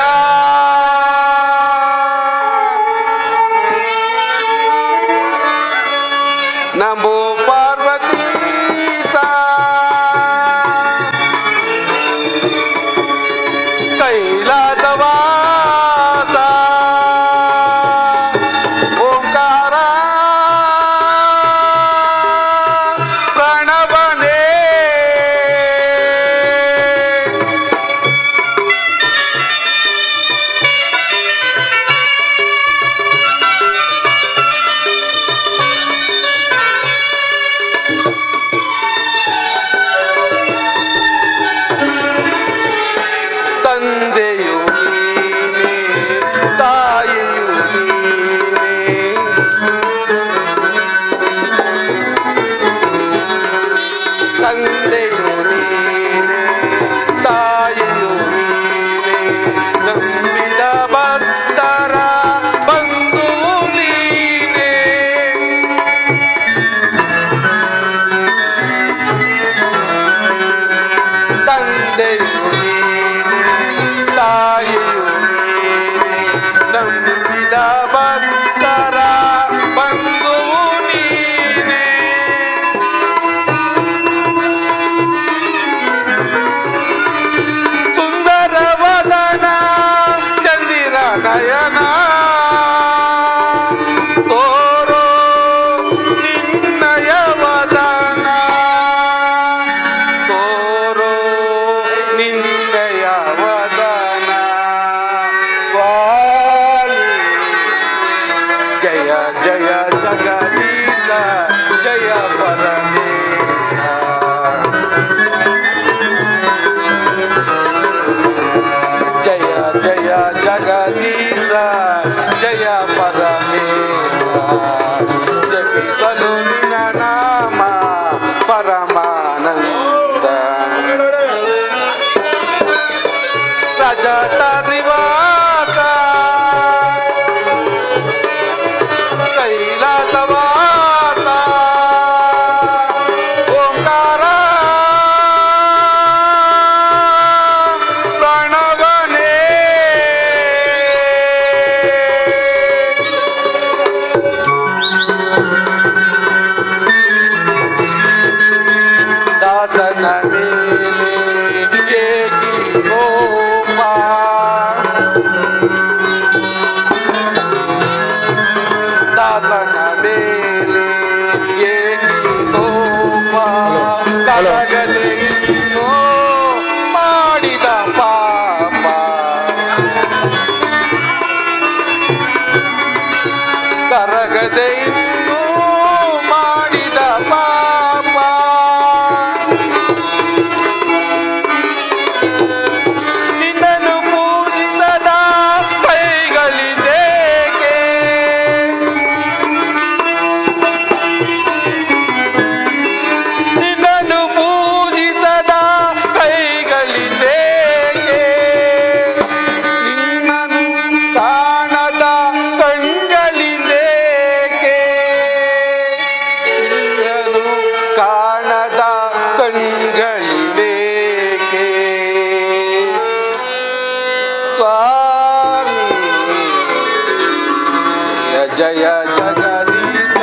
ಜಯ ಜಗದೀಶ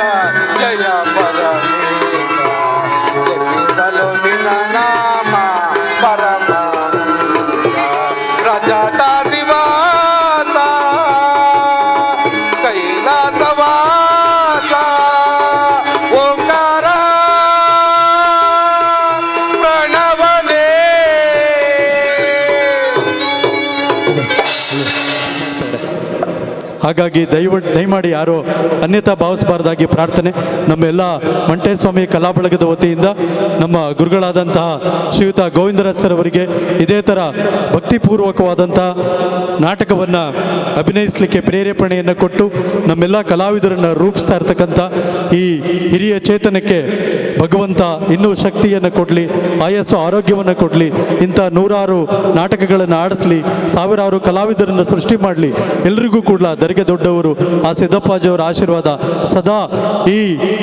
ಜಯ ಪರಮೇಶ ಜಪಿಸಲು ನಿನ್ನ ನಾಮ ಪರಮಾನಂದ ರಜತ ನಿವಾಸ ಕೈಲಾಸವಾಸ ಓಂಕಾರ ಪ್ರಣವನೇ. ಹಾಗಾಗಿ ದಯಮಾಡಿ ಯಾರೋ ಅನ್ಯತಾ ಭಾವಿಸಬಾರ್ದಾಗಿ ಪ್ರಾರ್ಥನೆ. ನಮ್ಮೆಲ್ಲ ಮಂಟೇಸ್ವಾಮಿ ಕಲಾ ಬಳಗದ ವತಿಯಿಂದ ನಮ್ಮ ಗುರುಗಳಾದಂತಹ ಶ್ರೀಯುತ ಗೋವಿಂದರಾಜ್ ಸರ್ ಅವರಿಗೆ ಇದೇ ಥರ ಭಕ್ತಿಪೂರ್ವಕವಾದಂತಹ ನಾಟಕವನ್ನು ಅಭಿನಯಿಸಲಿಕ್ಕೆ ಪ್ರೇರೇಪಣೆಯನ್ನು ಕೊಟ್ಟು ನಮ್ಮೆಲ್ಲ ಕಲಾವಿದರನ್ನು ರೂಪಿಸ್ತಾ ಇರ್ತಕ್ಕಂಥ ಈ ಹಿರಿಯ ಚೇತನಕ್ಕೆ ಭಗವಂತ ಇನ್ನೂ ಶಕ್ತಿಯನ್ನು ಕೊಡಲಿ, ಆಯಸ್ಸು ಆರೋಗ್ಯವನ್ನು ಕೊಡಲಿ, ಇಂಥ ನೂರಾರು ನಾಟಕಗಳನ್ನು ಆಡಿಸ್ಲಿ, ಸಾವಿರಾರು ಕಲಾವಿದರನ್ನು ಸೃಷ್ಟಿ ಮಾಡಲಿ. ಎಲ್ರಿಗೂ ಕೂಡ ದರ್ಗೆ ದೊಡ್ಡವರು ಆ ಸಿದ್ದಪ್ಪಾಜಿಯವರ ಆಶೀರ್ವಾದ ಸದಾ ಈ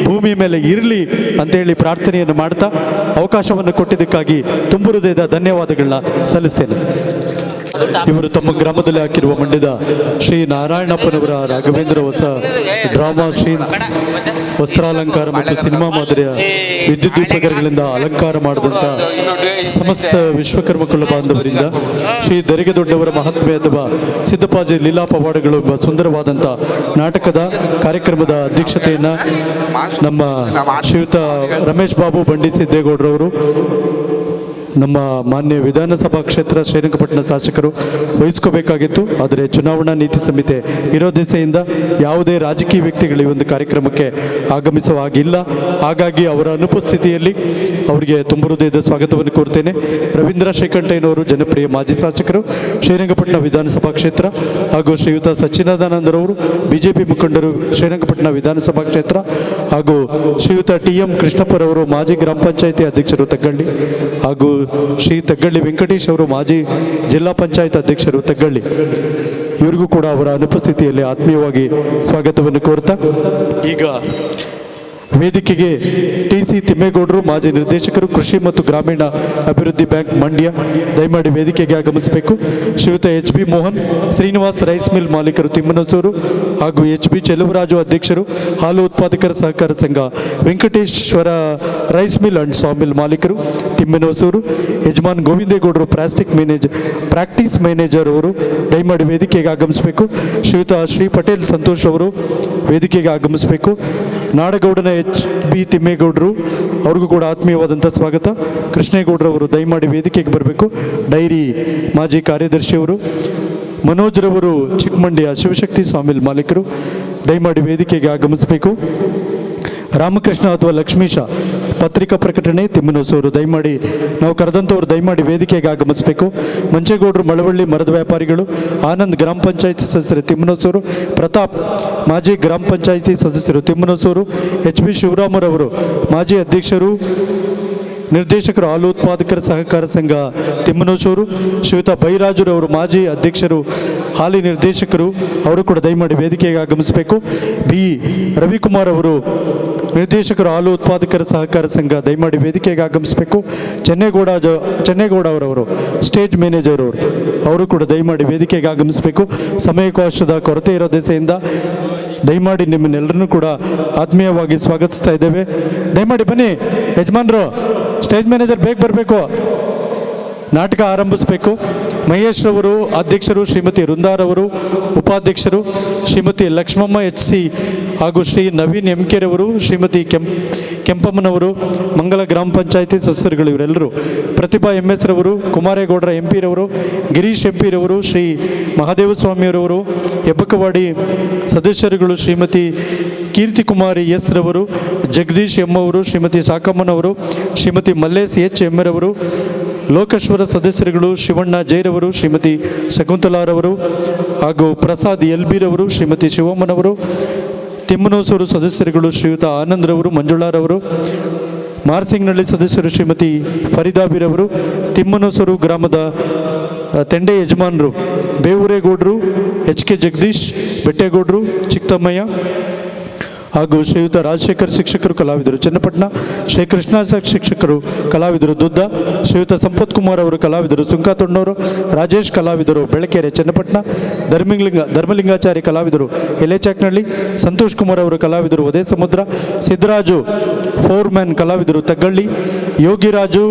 ಭೂಮಿ ಮೇಲೆ ಇರಲಿ ಅಂತೇಳಿ ಪ್ರಾರ್ಥನೆಯನ್ನು ಮಾಡ್ತಾ ಅವಕಾಶವನ್ನು ಕೊಟ್ಟಿದ್ದಕ್ಕಾಗಿ ತುಂಬು ಹೃದಯದ ಧನ್ಯವಾದಗಳನ್ನ ಸಲ್ಲಿಸ್ತೇನೆ. ಇವರು ತಮ್ಮ ಗ್ರಾಮದಲ್ಲಿ ಹಾಕಿರುವ ಮಂಡ್ಯದ ಶ್ರೀ ನಾರಾಯಣಪ್ಪನವರ ರಾಘವೇಂದ್ರ ಹೊಸ ಡ್ರಾಮಾ ಸೀನ್ಸ್ ವಸ್ತ್ರಾಲಂಕಾರ ಮತ್ತು ಸಿನಿಮಾ ಮಾದರಿಯ ವಿದ್ಯುತ್ ದೀಪಕರಗಳಿಂದ ಅಲಂಕಾರ ಮಾಡಿದಂಥ ಸಮಸ್ತ ವಿಶ್ವಕರ್ಮ ಕುಲ ಬಾಂಧವರಿಂದ ಶ್ರೀ ದರಿಗೆ ದೊಡ್ಡವರ ಮಹಾತ್ಮೆ ಅಥವಾ ಸಿದ್ದಪ್ಪಾಜಿ ಲೀಲಾ ಪವಾಡಗಳು ಎಂಬ ಸುಂದರವಾದಂಥ ನಾಟಕದ ಕಾರ್ಯಕ್ರಮದ ಅಧ್ಯಕ್ಷತೆಯನ್ನು ನಮ್ಮ ಶ್ರೀಯುತ ರಮೇಶ್ ಬಾಬು ಬಂಡಿ ಸಿದ್ದೇಗೌಡರವರು, ನಮ್ಮ ಮಾನ್ಯ ವಿಧಾನಸಭಾ ಕ್ಷೇತ್ರ ಶ್ರೀರಂಗಪಟ್ಟಣ ಶಾಸಕರು ವಹಿಸ್ಕೋಬೇಕಾಗಿತ್ತು. ಆದರೆ ಚುನಾವಣಾ ನೀತಿ ಸಂಹಿತೆ ಇರೋ ದಿಸೆಯಿಂದ ಯಾವುದೇ ರಾಜಕೀಯ ವ್ಯಕ್ತಿಗಳು ಈ ಒಂದು ಕಾರ್ಯಕ್ರಮಕ್ಕೆ ಆಗಮಿಸುವ ಹಾಗಿಲ್ಲ. ಹಾಗಾಗಿ ಅವರ ಅನುಪಸ್ಥಿತಿಯಲ್ಲಿ ಅವರಿಗೆ ತುಂಬ ಹೃದಯದ ಸ್ವಾಗತವನ್ನು ಕೋರ್ತೇನೆ. ರವೀಂದ್ರ ಶ್ರೀಕಂಠಯ್ಯನವರು ಜನಪ್ರಿಯ ಮಾಜಿ ಶಾಸಕರು ಶ್ರೀರಂಗಪಟ್ಟಣ ವಿಧಾನಸಭಾ ಕ್ಷೇತ್ರ, ಹಾಗೂ ಶ್ರೀಯುತ ಸಚ್ಚಿದಾನಂದರವರು ಬಿಜೆಪಿ ಮುಖಂಡರು ಶ್ರೀರಂಗಪಟ್ಟಣ ವಿಧಾನಸಭಾ ಕ್ಷೇತ್ರ, ಹಾಗೂ ಶ್ರೀಯುತ TM ಕೃಷ್ಣಪ್ಪರವರು ಮಾಜಿ ಗ್ರಾಮ ಪಂಚಾಯಿತಿ ಅಧ್ಯಕ್ಷರು ತಗ್ಗಳ್ಳಿ, ಹಾಗೂ ಶ್ರೀ ತಗ್ಗಳ್ಳಿ ವೆಂಕಟೇಶ್ ಅವರು ಮಾಜಿ ಜಿಲ್ಲಾ ಪಂಚಾಯತ್ ಅಧ್ಯಕ್ಷರು ತಗ್ಗಳ್ಳಿ. ಇವರಿಗೂ ಕೂಡ ಅವರ ಅನುಪಸ್ಥಿತಿಯಲ್ಲಿ ಆತ್ಮೀಯವಾಗಿ ಸ್ವಾಗತವನ್ನು ಕೋರ್ತಾ ಈಗ ವೇದಿಕೆಗೆ TC ತಿಮ್ಮೇಗೌಡರು, ಮಾಜಿ ನಿರ್ದೇಶಕರು, ಕೃಷಿ ಮತ್ತು ಗ್ರಾಮೀಣ ಅಭಿವೃದ್ಧಿ ಬ್ಯಾಂಕ್ ಮಂಡ್ಯ, ದಯಮಾಡಿ ವೇದಿಕೆಗೆ ಆಗಮಿಸಬೇಕು. Shriyuta HB Mohan, Srinivas rice mill ಮಾಲೀಕರು ತಿಮ್ಮನಸೂರು, ಹಾಗೂ HB ಚೆಲುವರಾಜು ಅಧ್ಯಕ್ಷರು ಹಾಲು ಉತ್ಪಾದಕರ ಸಹಕಾರ ಸಂಘ, Venkateshwara rice mill and sawmill ಮಾಲೀಕರು ತಿಮ್ಮನಸೂರು, ಯಜಮಾನ್ ಗೋವಿಂದೇಗೌಡರು ಪ್ರಾಕ್ಟೀಸ್ ಮ್ಯಾನೇಜರ್ ಅವರು ದಯಮಾಡಿ ವೇದಿಕೆಗೆ ಆಗಮಿಸಬೇಕು. ಶ್ರೀಯುತ ಶ್ರೀ ಪಟೇಲ್ ಸಂತೋಷ್ ಅವರು ವೇದಿಕೆಗೆ ಆಗಮಿಸಬೇಕು. ನಾಡಗೌಡನ HB ತಿಮ್ಮೇಗೌಡರು, ಅವ್ರಿಗೂ ಕೂಡ ಆತ್ಮೀಯವಾದಂಥ ಸ್ವಾಗತ. ಕೃಷ್ಣೇಗೌಡರವರು ದಯಮಾಡಿ ವೇದಿಕೆಗೆ ಬರಬೇಕು. ಡೈರಿ ಮಾಜಿ ಕಾರ್ಯದರ್ಶಿಯವರು. ಮನೋಜ್ರವರು ಚಿಕ್ಕಮಂಡಿಯ ಶಿವಶಕ್ತಿ ಸಾಮಿಲ್ ಮಾಲೀಕರು ದಯಮಾಡಿ ವೇದಿಕೆಗೆ ಆಗಮಿಸಬೇಕು. ರಾಮಕೃಷ್ಣ ಅಥವಾ ಲಕ್ಷ್ಮೀಶ ಪತ್ರಿಕಾ ಪ್ರಕಟಣೆ ತಿಮ್ಮನಸೂರು, ದಯಮಾಡಿ ನಾವು ಕರೆದಂಥವ್ರು ದಯಮಾಡಿ ವೇದಿಕೆಗೆ ಆಗಮಿಸಬೇಕು. ಮಂಚೇಗೌಡರು ಮಳವಳ್ಳಿ ಮರದ ವ್ಯಾಪಾರಿಗಳು, ಆನಂದ್ ಗ್ರಾಮ ಪಂಚಾಯಿತಿ ಸದಸ್ಯರು ತಿಮ್ಮನಸೂರು, ಪ್ರತಾಪ್ ಮಾಜಿ ಗ್ರಾಮ ಪಂಚಾಯಿತಿ ಸದಸ್ಯರು ತಿಮ್ಮನಸೂರು, HB ಶಿವರಾಮರವರು ಮಾಜಿ ಅಧ್ಯಕ್ಷರು ನಿರ್ದೇಶಕರು ಹಾಲು ಉತ್ಪಾದಕರ ಸಹಕಾರ ಸಂಘ ತಿಮ್ಮನಸೂರು, ಶ್ರೀಯುತ ಬೈರಾಜುರವರು ಮಾಜಿ ಅಧ್ಯಕ್ಷರು ಹಾಲಿ ನಿರ್ದೇಶಕರು, ಅವರು ಕೂಡ ದಯಮಾಡಿ ವೇದಿಕೆಗೆ ಆಗಮಿಸಬೇಕು. B ರವಿಕುಮಾರ್ ಅವರು ನಿರ್ದೇಶಕರು ಹಾಲು ಉತ್ಪಾದಕರ ಸಹಕಾರ ಸಂಘ, ದಯಮಾಡಿ ವೇದಿಕೆಗೆ ಆಗಮಿಸಬೇಕು. ಚೆನ್ನೇಗೌಡ ಅವರವರು ಸ್ಟೇಜ್ ಮ್ಯಾನೇಜರ್ ಅವರು ಕೂಡ ದಯಮಾಡಿ ವೇದಿಕೆಗೆ ಆಗಮಿಸಬೇಕು. ಸಮಯಾವಕಾಶದ ಕೊರತೆ ಇರೋ ದಿಸೆಯಿಂದ ದಯಮಾಡಿ ನಿಮ್ಮನ್ನೆಲ್ಲರನ್ನೂ ಕೂಡ ಆತ್ಮೀಯವಾಗಿ ಸ್ವಾಗತಿಸ್ತಾ ಇದ್ದೇವೆ. ದಯಮಾಡಿ ಬನ್ನಿ ಯಜಮಾನ್ರು, ಸ್ಟೇಜ್ ಮ್ಯಾನೇಜರ್ ಬೇಗ ಬರಬೇಕು, ನಾಟಕ ಆರಂಭಿಸಬೇಕು. ಮಹೇಶ್ ರವರು ಅಧ್ಯಕ್ಷರು, ಶ್ರೀಮತಿ ವೃಂದಾರವರು ಉಪಾಧ್ಯಕ್ಷರು, ಶ್ರೀಮತಿ ಲಕ್ಷ್ಮಮ್ಮ HC ಹಾಗೂ ಶ್ರೀ ನವೀನ್ MK ರವರು, ಶ್ರೀಮತಿ ಕೆಂಪಮ್ಮನವರು ಮಂಗಲ ಗ್ರಾಮ ಪಂಚಾಯಿತಿ ಸದಸ್ಯರುಗಳು ಇವರೆಲ್ಲರೂ, ಪ್ರತಿಭಾ MS ರವರು, ಕುಮಾರೇಗೌಡರ MP ರವರು, ಗಿರೀಶ್ MP ರವರು, ಶ್ರೀ ಮಹಾದೇವ ಸ್ವಾಮಿಯವರವರು, ಹೆಬ್ಬಕವಾಡಿ ಸದಸ್ಯರುಗಳು ಶ್ರೀಮತಿ ಕೀರ್ತಿ ಕುಮಾರಿ S ರವರು, ಜಗದೀಶ್ M ಅವರು, ಶ್ರೀಮತಿ ಸಾಕಮ್ಮನವರು, ಶ್ರೀಮತಿ ಮಲ್ಲೇಶ್ HM ರವರು, ಲೋಕೇಶ್ವರ ಸದಸ್ಯರುಗಳು ಶಿವಣ್ಣ ಜೈರವರು, ಶ್ರೀಮತಿ ಶಕುಂತಲಾರವರು, ಹಾಗೂ ಪ್ರಸಾದ್ LB ರವರು, ಶ್ರೀಮತಿ ಶಿವಮ್ಮನವರು, ತಿಮ್ಮನಸೂರು ಸದಸ್ಯರುಗಳು ಶ್ರೀಯುತ ಆನಂದ್ರವರು, ಮಂಜುಳಾರವರು, ಮಾರ್ಸಿಂಗ್ನಳ್ಳಿ ಸದಸ್ಯರು ಶ್ರೀಮತಿ ಫರೀದಾಬಿರವರು, ತಿಮ್ಮನಸೂರು ಗ್ರಾಮದ ತೆಂಡೆ ಯಜಮಾನರು ಬೇವೂರೇಗೌಡರು, HK ಜಗದೀಶ್, ಬೆಟ್ಟೇಗೌಡರು, ಚಿಕ್ಕತಮ್ಮಯ್ಯ, ಹಾಗೂ ಶ್ರೀಯುತ ರಾಜಶೇಖರ್ ಶಿಕ್ಷಕರು ಕಲಾವಿದರು ಚನ್ನಪಟ್ಟಣ, ಶ್ರೀ ಕೃಷ್ಣ ಶಿಕ್ಷಕರು ಕಲಾವಿದರು ದುದ್ದ, ಶ್ರೀಯುತ ಸಂಪತ್ ಕುಮಾರ್ ಅವರು ಕಲಾವಿದರು ಸುಂಕಾತೊಣ್ಣೂರು, ರಾಜೇಶ್ ಕಲಾವಿದರು ಬೆಳಕೆರೆ ಚನ್ನಪಟ್ಟಣ, ಧರ್ಮಲಿಂಗಾಚಾರಿ ಕಲಾವಿದರು ಎಲೆಚಾಕ್ನಹಳ್ಳಿ, ಸಂತೋಷ್ ಕುಮಾರ್ ಅವರು ಕಲಾವಿದರು ಒದೇ ಸಮುದ್ರ, ಸಿದ್ದರಾಜು ಫೋರ್ಮ್ಯಾನ್ ಕಲಾವಿದರು ತಗ್ಗಳ್ಳಿ, ಯೋಗಿರಾಜು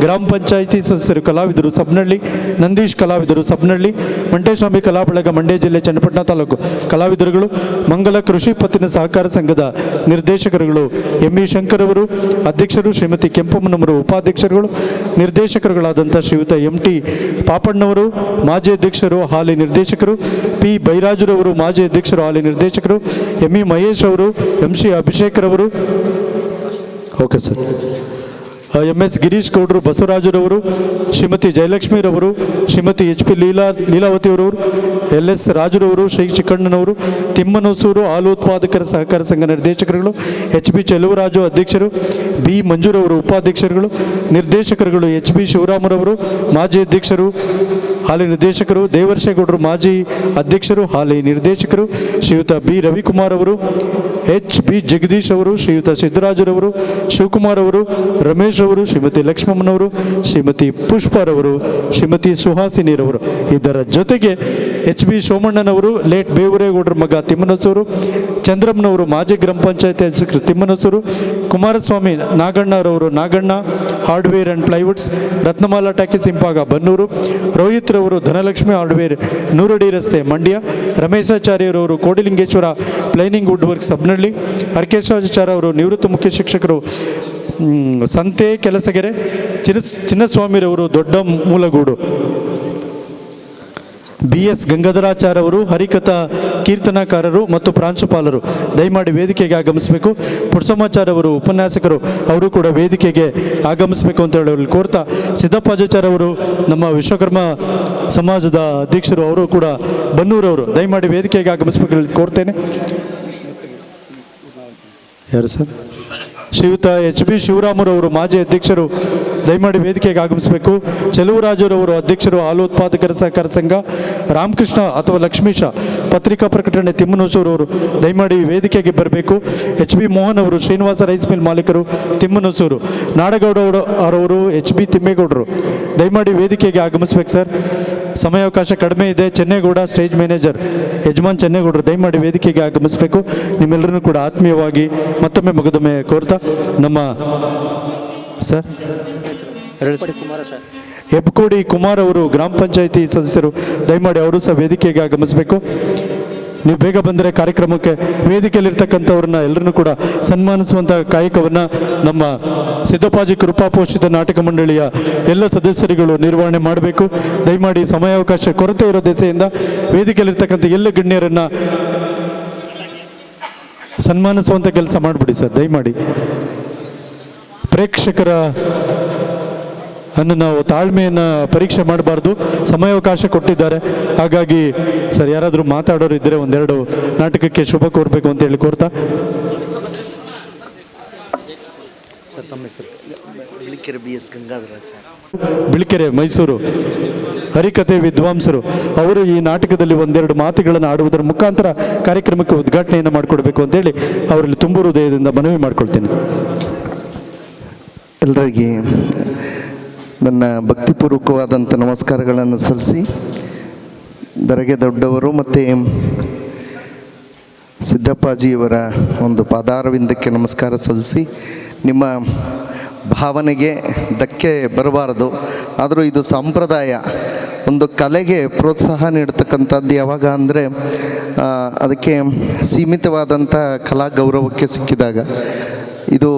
ಗ್ರಾಮ ಪಂಚಾಯಿತಿ ಸದಸ್ಯರು ಕಲಾವಿದರು ಸಬ್ನಹಳ್ಳಿ, ನಂದೀಶ್ ಕಲಾವಿದರು ಸಬ್ನಹಳ್ಳಿ, ಮಂಟೇಸ್ವಾಮಿ ಕಲಾಬಳಗ ಮಂಡ್ಯ ಜಿಲ್ಲೆ ಚನ್ನಪಟ್ಟಣ ತಾಲೂಕು ಕಲಾವಿದರುಗಳು, ಮಂಗಲ ಕೃಷಿ ಪತ್ತಿನ ಸಹಕಾರ ಸಂಘದ ನಿರ್ದೇಶಕರುಗಳು ಎಂ.ಇ. ಶಂಕರ್ ಅವರು ಅಧ್ಯಕ್ಷರು, ಶ್ರೀಮತಿ ಕೆಂಪಮ್ಮನವರು ಉಪಾಧ್ಯಕ್ಷರುಗಳು, ನಿರ್ದೇಶಕರುಗಳಾದಂಥ ಶ್ರೀಯುತ ಎಂ.ಟಿ. ಪಾಪಣ್ಣವರು ಮಾಜಿ ಅಧ್ಯಕ್ಷರು ಹಾಲಿ ನಿರ್ದೇಶಕರು, ಪಿ. ಬೈರಾಜುರವರು ಮಾಜಿ ಅಧ್ಯಕ್ಷರು ಹಾಲಿ ನಿರ್ದೇಶಕರು, ಎಂ.ಇ. ಮಹೇಶ್ ಅವರು, ಎಂ.ಸಿ. ಅಭಿಷೇಕ್ ರವರು, ಓಕೆ ಸರ್, ಎಂ.ಎಸ್. ಗಿರೀಶ್ ಗೌಡರು, ಬಸವರಾಜರವರು, ಶ್ರೀಮತಿ ಜಯಲಕ್ಷ್ಮೀರವರು, ಶ್ರೀಮತಿ ಎಚ್.ಪಿ. ಲೀಲಾವತಿಯವರು, ಎಲ್.ಎಸ್. ರಾಜುರವರು, ಶ್ರೀ ಚಿಕ್ಕಣ್ಣನವರು, ತಿಮ್ಮನೂಸೂರು ಹಾಲು ಉತ್ಪಾದಕರ ಸಹಕಾರ ಸಂಘ ನಿರ್ದೇಶಕರುಗಳು, ಎಚ್.ಬಿ. ಚೆಲುವರಾಜು ಅಧ್ಯಕ್ಷರು, ಬಿ. ಮಂಜೂರವರು ಉಪಾಧ್ಯಕ್ಷರುಗಳು, ನಿರ್ದೇಶಕರುಗಳು ಎಚ್.ಬಿ. ಶಿವರಾಮರವರು ಮಾಜಿ ಅಧ್ಯಕ್ಷರು ಹಾಲಿ ನಿರ್ದೇಶಕರು, ದೇವರ್ಷೇಗೌಡರು ಮಾಜಿ ಅಧ್ಯಕ್ಷರು ಹಾಲಿ ನಿರ್ದೇಶಕರು, ಶ್ರೀಯುತ ಬಿ. ರವಿಕುಮಾರ್ ಅವರು, ಎಚ್.ಬಿ. ಜಗದೀಶ್ ಅವರು, ಶ್ರೀಯುತ ಸಿದ್ದರಾಜರವರು, ಶಿವಕುಮಾರ್ ಅವರು, ರಮೇಶ್ ಅವರು, ಶ್ರೀಮತಿ ಲಕ್ಷ್ಮಮ್ಮನವರು, ಶ್ರೀಮತಿ ಪುಷ್ಪರವರು, ಶ್ರೀಮತಿ ಸುಹಾಸಿನಿರವರು, ಇದರ ಜೊತೆಗೆ ಎಚ್.ಬಿ. ಸೋಮಣ್ಣನವರು, ಲೇಟ್ ಬೇವರೇಗೌಡರ ಮಗ ತಿಮ್ಮನಸೂರು, ಚಂದ್ರಮ್ಮನವರು ಮಾಜಿ ಗ್ರಾಮ ಪಂಚಾಯತ್ ಅಧ್ಯಕ್ಷರು ತಿಮ್ಮನಸೂರು, ಕುಮಾರಸ್ವಾಮಿ ನಾಗಣ್ಣರವರು Naganna hardware and plywoods, Ratnamala talkies ಹಿಂಪಾಗ ಬನ್ನೂರು, ರೋಹಿತ್ ರವರು ಧನಲಕ್ಷ್ಮಿ ಹಾರ್ಡ್ವೇರ್ ನೂರಡಿ ರಸ್ತೆ ಮಂಡ್ಯ, ರಮೇಶಾಚಾರ್ಯರವರು Kodilingeshwara planing wood work Sabnahalli, Harakeshacharya ಅವರು ನಿವೃತ್ತ ಮುಖ್ಯ ಶಿಕ್ಷಕರು ಸಂತೆ ಕೆಲಸಗೆರೆ, ಚಿನ್ನಸ್ವಾಮಿರವರು ದೊಡ್ಡ ಮೂಲಗೂಡು, ಬಿ.ಎಸ್. ಗಂಗಾಧರಾಚಾರ್ಯ ಅವರು ಹರಿಕಥಾ ಕೀರ್ತನಾಕಾರರು ಮತ್ತು ಪ್ರಾಂಶುಪಾಲರು ದಯಮಾಡಿ ವೇದಿಕೆಗೆ ಆಗಮಿಸಬೇಕು. ಪುಟ್ಸಮಾಚಾರ್ಯ ಅವರು ಉಪನ್ಯಾಸಕರು, ಅವರು ಕೂಡ ವೇದಿಕೆಗೆ ಆಗಮಿಸಬೇಕು ಅಂತ ಹೇಳಿ ಕೋರ್ತಾ, ಸಿದ್ದಪ್ಪಾಚಾರ್ಯ ಅವರು ನಮ್ಮ ವಿಶ್ವಕರ್ಮ ಸಮಾಜದ ಅಧ್ಯಕ್ಷರು, ಅವರು ಕೂಡ ಬನ್ನೂರವರು ದಯಮಾಡಿ ವೇದಿಕೆಗೆ ಆಗಮಿಸಬೇಕು ಹೇಳಿ ಕೋರ್ತೇನೆ. ಯಾರು ಸರ್? ಶ್ರೀಯುತ ಎಚ್.ಬಿ. ಶಿವರಾಮರವರು ಮಾಜಿ ಅಧ್ಯಕ್ಷರು ದಯಮಾಡಿ ವೇದಿಕೆಗೆ ಆಗಮಿಸಬೇಕು. ಚೆಲುವರಾಜರವರು ಅಧ್ಯಕ್ಷರು ಹಾಲು ಉತ್ಪಾದಕರ ಸಹಕಾರ ಸಂಘ, ರಾಮಕೃಷ್ಣ ಅಥವಾ ಲಕ್ಷ್ಮೀಶ ಪತ್ರಿಕಾ ಪ್ರಕಟಣೆ ತಿಮ್ಮನೂಸೂರವರು ದಯಮಾಡಿ ವೇದಿಕೆಗೆ ಬರಬೇಕು. ಎಚ್.ಬಿ. ಮೋಹನ್ ಅವರು ಶ್ರೀನಿವಾಸ ರೈಸ್ ಮಿಲ್ ಮಾಲೀಕರು ತಿಮ್ಮನೂಸೂರು, ನಾಡಗೌಡ ಅವರವರು ಎಚ್.ಬಿ. ತಿಮ್ಮೇಗೌಡರು ದಯಮಾಡಿ ವೇದಿಕೆಗೆ ಆಗಮಿಸ್ಬೇಕು ಸರ್. ಸಮಯಾವಕಾಶ ಕಡಿಮೆ ಇದೆ. ಚೆನ್ನೇಗೌಡ ಸ್ಟೇಜ್ ಮ್ಯಾನೇಜರ್ ಯಜಮಾನ್ ಚೆನ್ನೇಗೌಡರು ದಯಮಾಡಿ ವೇದಿಕೆಗೆ ಆಗಮಿಸಬೇಕು. ನಿಮ್ಮೆಲ್ಲರನ್ನೂ ಕೂಡ ಆತ್ಮೀಯವಾಗಿ ಮತ್ತೊಮ್ಮೆ ಮಗದೊಮ್ಮೆ ಕೋರ್ತಾ ನಮ್ಮ ಸರ್ ಹೆಬ್ಕೋಡಿ ಕುಮಾರ್ ಅವರು ಗ್ರಾಮ ಪಂಚಾಯಿತಿ ಸದಸ್ಯರು ದಯಮಾಡಿ ಅವರು ಸಹ ವೇದಿಕೆಗೆ ಆಗಮಿಸಬೇಕು. ನೀವು ಬೇಗ ಬಂದರೆ ಕಾರ್ಯಕ್ರಮಕ್ಕೆ ವೇದಿಕೆಯಲ್ಲಿರ್ತಕ್ಕಂಥವ್ರನ್ನ ಎಲ್ಲರನ್ನೂ ಕೂಡ ಸನ್ಮಾನಿಸುವಂಥ ಕಾಯಕವನ್ನು ನಮ್ಮ ಸಿದ್ದಪ್ಪಾಜಿ ಕೃಪಾಪೋಷಿತ ನಾಟಕ ಮಂಡಳಿಯ ಎಲ್ಲ ಸದಸ್ಯರುಗಳು ನಿರ್ವಹಣೆ ಮಾಡಬೇಕು. ದಯಮಾಡಿ ಸಮಯಾವಕಾಶ ಕೊರತೆ ಇರೋ ದೆಸೆಯಿಂದ ವೇದಿಕೆಯಲ್ಲಿರ್ತಕ್ಕಂಥ ಎಲ್ಲ ಗಣ್ಯರನ್ನು ಸನ್ಮಾನಿಸುವಂಥ ಕೆಲಸ ಮಾಡಿಬಿಡಿ ಸರ್. ದಯಮಾಡಿ ಪ್ರೇಕ್ಷಕರ ಅನ್ನು ನಾವು ತಾಳ್ಮೆಯನ್ನು ಪರೀಕ್ಷೆ ಮಾಡಬಾರ್ದು. ಸಮಯಾವಕಾಶ ಕೊಟ್ಟಿದ್ದಾರೆ, ಹಾಗಾಗಿ ಸರ್ ಯಾರಾದರೂ ಮಾತಾಡೋರು ಇದ್ದರೆ ಒಂದೆರಡು ನಾಟಕಕ್ಕೆ ಶುಭ ಕೋರಬೇಕು ಅಂತ ಹೇಳಿ ಕೋರ್ತಾ. ಬಿಳಿಕೆರೆ ಮೈಸೂರು ಹರಿಕತೆ ವಿದ್ವಾಂಸರು ಅವರು ಈ ನಾಟಕದಲ್ಲಿ ಒಂದೆರಡು ಮಾತುಗಳನ್ನು ಆಡುವುದರ ಮುಖಾಂತರ ಕಾರ್ಯಕ್ರಮಕ್ಕೆ ಉದ್ಘಾಟನೆಯನ್ನು ಮಾಡಿಕೊಡ್ಬೇಕು ಅಂತೇಳಿ ಅವರಲ್ಲಿ ತುಂಬ ಹೃದಯದಿಂದ ಮನವಿ ಮಾಡಿಕೊಳ್ತೇನೆ. ಎಲ್ಲರಿಗೆ ನನ್ನ ಭಕ್ತಿಪೂರ್ವಕವಾದಂಥ ನಮಸ್ಕಾರಗಳನ್ನು ಸಲ್ಲಿಸಿ, ದರಗೆ ದೊಡ್ಡವರು ಮತ್ತು ಸಿದ್ದಪ್ಪಾಜಿಯವರ ಒಂದು ಪಾದಾರವಿಂದಕ್ಕೆ ನಮಸ್ಕಾರ ಸಲ್ಲಿಸಿ, ನಿಮ್ಮ ಭಾವನೆಗೆ ಧಕ್ಕೆ ಬರಬಾರದು. ಆದರೂ ಇದು ಸಂಪ್ರದಾಯ, ಒಂದು ಕಲೆಗೆ ಪ್ರೋತ್ಸಾಹ ನೀಡ್ತಕ್ಕಂಥದ್ದು ಯಾವಾಗ ಅಂದರೆ ಅದಕ್ಕೆ ಸೀಮಿತವಾದಂಥ ಕಲಾ ಗೌರವಕ್ಕೆ ಸಿಕ್ಕಿದಾಗ. ಇದು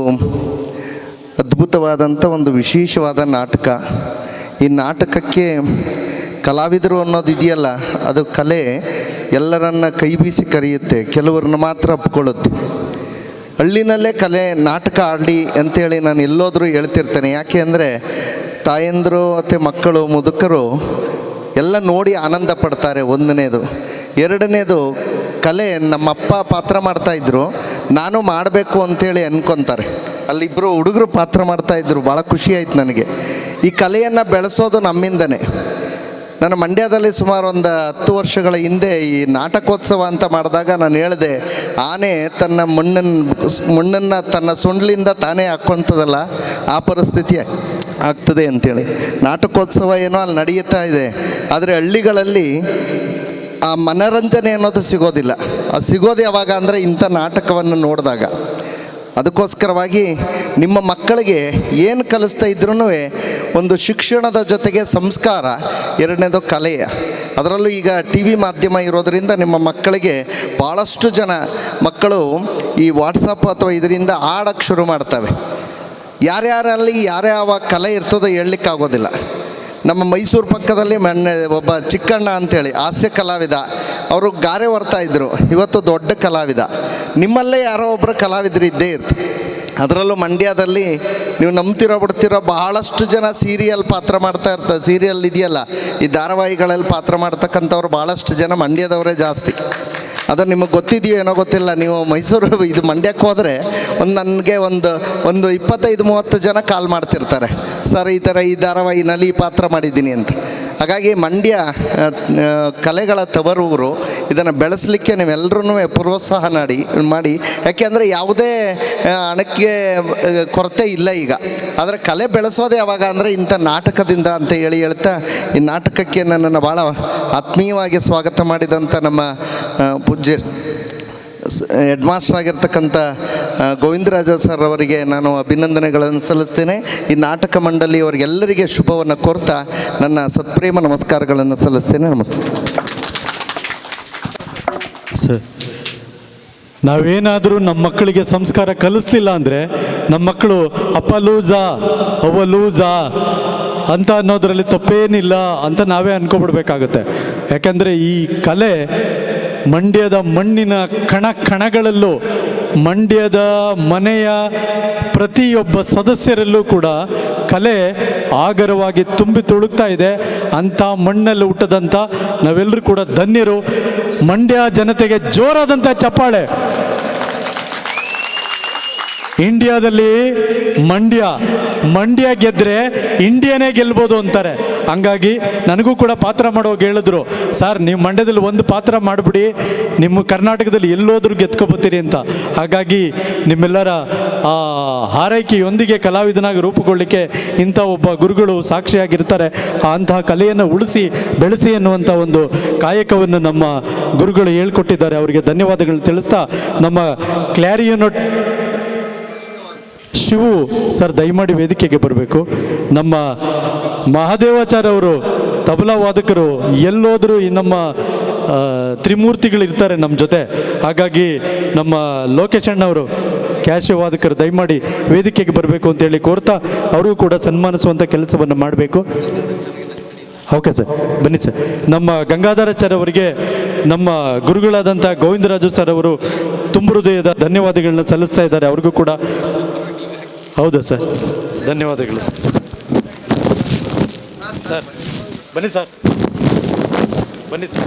ಅದ್ಭುತವಾದಂಥ ಒಂದು ವಿಶೇಷವಾದ ನಾಟಕ. ಈ ನಾಟಕಕ್ಕೆ ಕಲಾವಿದರು ಅನ್ನೋದು ಇದೆಯಲ್ಲ, ಅದು ಕಲೆ ಎಲ್ಲರನ್ನ ಕೈ ಬೀಸಿ ಕರೆಯುತ್ತೆ, ಕೆಲವ್ರನ್ನ ಮಾತ್ರ ಒಪ್ಕೊಳ್ಳುತ್ತೆ. ಹಳ್ಳಿನಲ್ಲೇ ಕಲೆ ನಾಟಕ ಆಡಿ ಅಂಥೇಳಿ ನಾನು ಎಲ್ಲೋದ್ರೂ ಹೇಳ್ತಿರ್ತೇನೆ. ಯಾಕೆ ಅಂದರೆ ತಾಯಂದರು ಮತ್ತು ಮಕ್ಕಳು ಮುದುಕರು ಎಲ್ಲ ನೋಡಿ ಆನಂದ ಪಡ್ತಾರೆ. ಒಂದನೇದು. ಎರಡನೇದು, ಕಲೆ ನಮ್ಮಪ್ಪ ಪಾತ್ರ ಮಾಡ್ತಾಯಿದ್ರು, ನಾನು ಮಾಡಬೇಕು ಅಂಥೇಳಿ ಅನ್ಕೊತಾರೆ. ಅಲ್ಲಿಬ್ಬರು ಹುಡುಗರು ಪಾತ್ರ ಮಾಡ್ತಾಯಿದ್ರು, ಭಾಳ ಖುಷಿ ಆಯ್ತು ನನಗೆ. ಈ ಕಲೆಯನ್ನು ಬೆಳೆಸೋದು ನಮ್ಮಿಂದನೇ. ನಾನು ಮಂಡ್ಯದಲ್ಲಿ ಸುಮಾರು ಒಂದು 10 ವರ್ಷಗಳ ಹಿಂದೆ ಈ ನಾಟಕೋತ್ಸವ ಅಂತ ಮಾಡಿದಾಗ ನಾನು ಹೇಳಿದೆ, ಆನೆ ತನ್ನ ಮಣ್ಣನ್ನು ತನ್ನ ಸೊಂಡ್ಲಿಂದ ತಾನೇ ಹಾಕ್ಕೊಂತದಲ್ಲ, ಆ ಪರಿಸ್ಥಿತಿ ಆಗ್ತದೆ ಅಂತೇಳಿ. ನಾಟಕೋತ್ಸವ ಏನೋ ಅಲ್ಲಿ ನಡೆಯುತ್ತಾ ಇದೆ, ಆದರೆ ಹಳ್ಳಿಗಳಲ್ಲಿ ಆ ಮನರಂಜನೆ ಅನ್ನೋದು ಸಿಗೋದಿಲ್ಲ. ಅದು ಸಿಗೋದು ಯಾವಾಗ ಅಂದರೆ ಇಂಥ ನಾಟಕವನ್ನು ನೋಡಿದಾಗ. ಅದಕ್ಕೋಸ್ಕರವಾಗಿ ನಿಮ್ಮ ಮಕ್ಕಳಿಗೆ ಏನು ಕಲಿಸ್ತಾ ಇದ್ರೂ ಒಂದು ಶಿಕ್ಷಣದ ಜೊತೆಗೆ ಸಂಸ್ಕಾರ, ಎರಡನೇದು ಕಲೆಯ. ಅದರಲ್ಲೂ ಈಗ ಟಿ ವಿ ಮಾಧ್ಯಮ ಇರೋದರಿಂದ ನಿಮ್ಮ ಮಕ್ಕಳಿಗೆ ಭಾಳಷ್ಟು ಜನ ಮಕ್ಕಳು ಈ ವಾಟ್ಸಪ್ ಅಥವಾ ಇದರಿಂದ ಆಡೋಕ್ಕೆ ಶುರು ಮಾಡ್ತವೆ. ಯಾರ್ಯಾರಲ್ಲಿ ಯಾರ್ಯಾವ ಕಲೆ ಇರ್ತದೋ ಹೇಳಲಿಕ್ಕಾಗೋದಿಲ್ಲ. ನಮ್ಮ ಮೈಸೂರು ಪಕ್ಕದಲ್ಲಿ ಮೊನ್ನೆ ಒಬ್ಬ ಚಿಕ್ಕಣ್ಣ ಅಂಥೇಳಿ ಹಾಸ್ಯ ಕಲಾವಿದ, ಅವರು ಗಾರೆ ಹೊರ್ತಾ ಇದ್ದರು, ಇವತ್ತು ದೊಡ್ಡ ಕಲಾವಿದ. ನಿಮ್ಮಲ್ಲೇ ಯಾರೋ ಒಬ್ಬರು ಕಲಾವಿದರು ಇದ್ದೇ ಇರ್ತಾರೆ. ಅದರಲ್ಲೂ ಮಂಡ್ಯದಲ್ಲಿ ನೀವು ನಂಬ್ತಿರೋ ಬಿಡ್ತಿರೋ ಭಾಳಷ್ಟು ಜನ ಸೀರಿಯಲ್ ಪಾತ್ರ ಮಾಡ್ತಾ ಇರ್ತಾರೆ. ಸೀರಿಯಲ್ ಇದೆಯಲ್ಲ, ಈ ಧಾರಾವಾಹಿಗಳಲ್ಲಿ ಪಾತ್ರ ಮಾಡ್ತಕ್ಕಂಥವ್ರು ಭಾಳಷ್ಟು ಜನ ಮಂಡ್ಯದವರೇ ಜಾಸ್ತಿ. ಅದು ನಿಮಗೆ ಗೊತ್ತಿದೆಯೋ ಏನೋ ಗೊತ್ತಿಲ್ಲ. ನೀವು ಮೈಸೂರು ಇದು ಮಂಡ್ಯಕ್ಕೆ ಹೋದರೆ ನನಗೆ ಒಂದು 25-30 ಜನ ಕಾಲ್ ಮಾಡ್ತಿರ್ತಾರೆ, ಸರ್ ಈ ಥರ ಈ ಧಾರಾವಾಹಿನಲ್ಲಿ ಈ ಪಾತ್ರ ಮಾಡಿದ್ದೀನಿ ಅಂತ. ಹಾಗಾಗಿ ಮಂಡ್ಯ ಕಲೆಗಳ ತವರೂರು. ಇದನ್ನು ಬೆಳೆಸಲಿಕ್ಕೆ ನೀವೆಲ್ಲರೂ ಪ್ರೋತ್ಸಾಹ ಮಾಡಿ. ಯಾಕೆಂದರೆ ಯಾವುದೇ ಹಣಕ್ಕೆ ಕೊರತೆ ಇಲ್ಲ ಈಗ. ಆದರೆ ಕಲೆ ಬೆಳೆಸೋದು ಯಾವಾಗ ಅಂದರೆ ಇಂಥ ನಾಟಕದಿಂದ ಅಂತ ಹೇಳ್ತಾ, ಈ ನಾಟಕಕ್ಕೆ ನನ್ನನ್ನು ಭಾಳ ಆತ್ಮೀಯವಾಗಿ ಸ್ವಾಗತ ಮಾಡಿದಂಥ ನಮ್ಮ ಪೂಜ್ಯ ಹೆಡ್ ಮಾಸ್ಟರ್ ಆಗಿರ್ತಕ್ಕಂಥ ಗೋವಿಂದರಾಜ ಸರ್ ಅವರಿಗೆ ನಾನು ಅಭಿನಂದನೆಗಳನ್ನು ಸಲ್ಲಿಸ್ತೇನೆ. ಈ ನಾಟಕ ಮಂಡಳಿಯವರಿಗೆಲ್ಲರಿಗೆ ಶುಭವನ್ನು ಕೋರ್ತಾ ನನ್ನ ಸತ್ಪ್ರೇಮ ನಮಸ್ಕಾರಗಳನ್ನು ಸಲ್ಲಿಸ್ತೇನೆ. ನಮಸ್ತೆ ಸರ್. ನಾವೇನಾದರೂ ನಮ್ಮ ಮಕ್ಕಳಿಗೆ ಸಂಸ್ಕಾರ ಕಲಿಸ್ತಿಲ್ಲ ಅಂದರೆ ನಮ್ಮ ಮಕ್ಕಳು ಅಪ್ಪ ಲೂಸಾ ಅವ್ವ ಲೂಸಾ ಅಂತ ಅನ್ನೋದರಲ್ಲಿ ತಪ್ಪೇನಿಲ್ಲ ಅಂತ ನಾವೇ ಅನ್ಕೊಬಿಡ್ಬೇಕಾಗತ್ತೆ. ಯಾಕಂದರೆ ಈ ಕಲೆ ಮಂಡ್ಯದ ಮಣ್ಣಿನ ಕಣಗಳಲ್ಲೂ, ಮಂಡ್ಯದ ಮನೆಯ ಪ್ರತಿಯೊಬ್ಬ ಸದಸ್ಯರಲ್ಲೂ ಕೂಡ ಕಲೆ ಆಗರವಾಗಿ ತುಂಬಿ ತುಳುಕ್ತಾ ಇದೆ. ಅಂಥ ಮಣ್ಣಲ್ಲಿ ಹುಟ್ಟದಂಥ ನಾವೆಲ್ಲರೂ ಕೂಡ ಧನ್ಯರು. ಮಂಡ್ಯ ಜನತೆಗೆ ಜೋರಾದಂಥ ಚಪ್ಪಾಳೆ. ಇಂಡಿಯಾದಲ್ಲಿ ಮಂಡ್ಯ ಗೆದ್ದರೆ ಇಂಡಿಯಾನೇ ಗೆಲ್ಬೋದು ಅಂತಾರೆ. ಹಂಗಾಗಿ ನನಗೂ ಕೂಡ ಪಾತ್ರ ಮಾಡೋವಾಗ ಹೇಳಿದ್ರು, ಸರ್ ನೀವು ಮಂಡ್ಯದಲ್ಲಿ ಒಂದು ಪಾತ್ರ ಮಾಡಿಬಿಡಿ, ನಿಮ್ಮ ಕರ್ನಾಟಕದಲ್ಲಿ ಎಲ್ಲೋದ್ರೂ ಗೆದ್ಕೊಬತ್ತೀರಿ ಅಂತ. ಹಾಗಾಗಿ ನಿಮ್ಮೆಲ್ಲರ ಹಾರೈಕೆಯೊಂದಿಗೆ ಕಲಾವಿದನಾಗಿ ರೂಪುಗೊಳ್ಳಲಿಕ್ಕೆ ಇಂಥ ಒಬ್ಬ ಗುರುಗಳು ಸಾಕ್ಷಿಯಾಗಿರ್ತಾರೆ. ಅಂತಹ ಕಲೆಯನ್ನು ಉಳಿಸಿ ಬೆಳೆಸಿ ಎನ್ನುವಂಥ ಒಂದು ಕಾಯಕವನ್ನು ನಮ್ಮ ಗುರುಗಳು ಹೇಳ್ಕೊಟ್ಟಿದ್ದಾರೆ. ಅವರಿಗೆ ಧನ್ಯವಾದಗಳು ತಿಳಿಸ್ತಾ, ನಮ್ಮ ಕ್ಲಾರಿಯೋನಟ್ ಶಿವು ಸರ್ ದಯಮಾಡಿ ವೇದಿಕೆಗೆ ಬರಬೇಕು. ನಮ್ಮ ಮಹಾದೇವಾಚಾರ್ಯ ಅವರು ತಬಲಾ ವಾದಕರು, ಎಲ್ಲೋದರೂ ಈ ನಮ್ಮ ತ್ರಿಮೂರ್ತಿಗಳಿರ್ತಾರೆ ನಮ್ಮ ಜೊತೆ. ಹಾಗಾಗಿ ನಮ್ಮ ಲೋಕೇಶ್ ಅಣ್ಣವರು ಕ್ಯಾಶೆ ವಾದಕರು ದಯಮಾಡಿ ವೇದಿಕೆಗೆ ಬರಬೇಕು ಅಂತೇಳಿ ಕೋರ್ತಾ, ಅವರಿಗೂ ಕೂಡ ಸನ್ಮಾನಿಸುವಂಥ ಕೆಲಸವನ್ನು ಮಾಡಬೇಕು. ಓಕೆ ಸರ್, ಬನ್ನಿ ಸರ್. ನಮ್ಮ ಗಂಗಾಧರಾಚಾರ್ಯ ಅವರಿಗೆ ನಮ್ಮ ಗುರುಗಳಾದಂಥ ಗೋವಿಂದರಾಜು ಸರ್ ಅವರು ತುಂಬ ಹೃದಯದ ಧನ್ಯವಾದಗಳನ್ನ ಸಲ್ಲಿಸ್ತಾ ಇದ್ದಾರೆ. ಅವ್ರಿಗೂ ಕೂಡ ಹೌದಾ ಸರ್, ಧನ್ಯವಾದಗಳು ಸರ್. ಸರ್ ಬನ್ನಿ ಸರ್, ಬನ್ನಿ ಸರ್.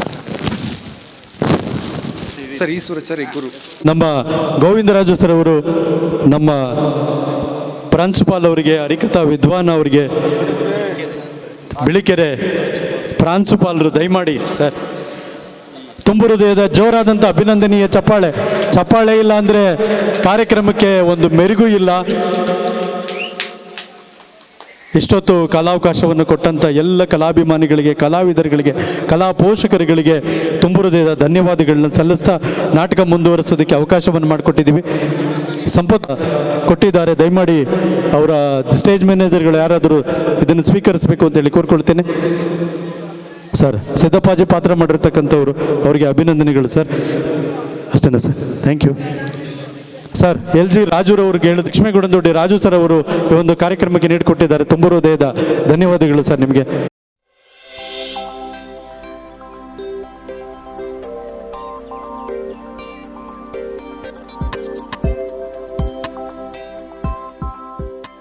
ಸರ್ ಈಶ್ವರಾಚಾರ್ಯ ಗುರು ನಮ್ಮ ಗೋವಿಂದರಾಜು ಸರ್ ಅವರು ನಮ್ಮ ಪ್ರಾಂಶುಪಾಲ್ ಅವರಿಗೆ, ಹರಿಕಥಾ ವಿದ್ವಾನ್ ಅವರಿಗೆ, ಬಿಳಿಕೆರೆ ಪ್ರಾಂಶುಪಾಲರು ದಯಮಾಡಿ ಸರ್ ತುಂಬ ಹೃದಯದ ಜೋರಾದಂಥ ಅಭಿನಂದನೀಯ ಚಪ್ಪಾಳೆ ಇಲ್ಲ ಅಂದರೆ ಕಾರ್ಯಕ್ರಮಕ್ಕೆ ಒಂದು ಮೆರುಗು ಇಲ್ಲ. ಇಷ್ಟೊತ್ತು ಕಾಲಾವಕಾಶವನ್ನು ಕೊಟ್ಟಂಥ ಎಲ್ಲ ಕಲಾಭಿಮಾನಿಗಳಿಗೆ, ಕಲಾವಿದರುಗಳಿಗೆ, ಕಲಾ ಪೋಷಕರುಗಳಿಗೆ ತುಂಬ ಹೃದಯದ ಧನ್ಯವಾದಗಳನ್ನ ಸಲ್ಲಿಸ್ತಾ ನಾಟಕ ಮುಂದುವರಿಸೋದಕ್ಕೆ ಅವಕಾಶವನ್ನು ಮಾಡಿಕೊಟ್ಟಿದ್ದೀವಿ. ಸಂಪತ್ ಕೊಟ್ಟಿದ್ದಾರೆ. ದಯಮಾಡಿ ಅವರ ಸ್ಟೇಜ್ ಮ್ಯಾನೇಜರ್ಗಳು ಯಾರಾದರೂ ಇದನ್ನು ಸ್ವೀಕರಿಸಬೇಕು ಅಂತೇಳಿ ಕೋರ್ಕೊಳ್ತೇನೆ. ಸರ್ ಸಿದ್ದಪ್ಪಾಜಿ ಪಾತ್ರ ಮಾಡಿರ್ತಕ್ಕಂಥವ್ರು, ಅವರಿಗೆ ಅಭಿನಂದನೆಗಳು ಸರ್. ಅಷ್ಟೇನಾ sir? Thank you sir. LG ರಾಜುರವ್ರಿಗೆ ಹೇಳಿದ ಲಕ್ಷ್ಮೇಗೌಡನದೊಡ್ಡಿ ರಾಜು ಸರ್ ಅವರು ಈ ಒಂದು ಕಾರ್ಯಕ್ರಮಕ್ಕೆ ನೀಡಿಕೊಟ್ಟಿದ್ದಾರೆ. ತುಂಬ ಹೃದಯದ ಧನ್ಯವಾದಗಳು ಸರ್ ನಿಮಗೆ.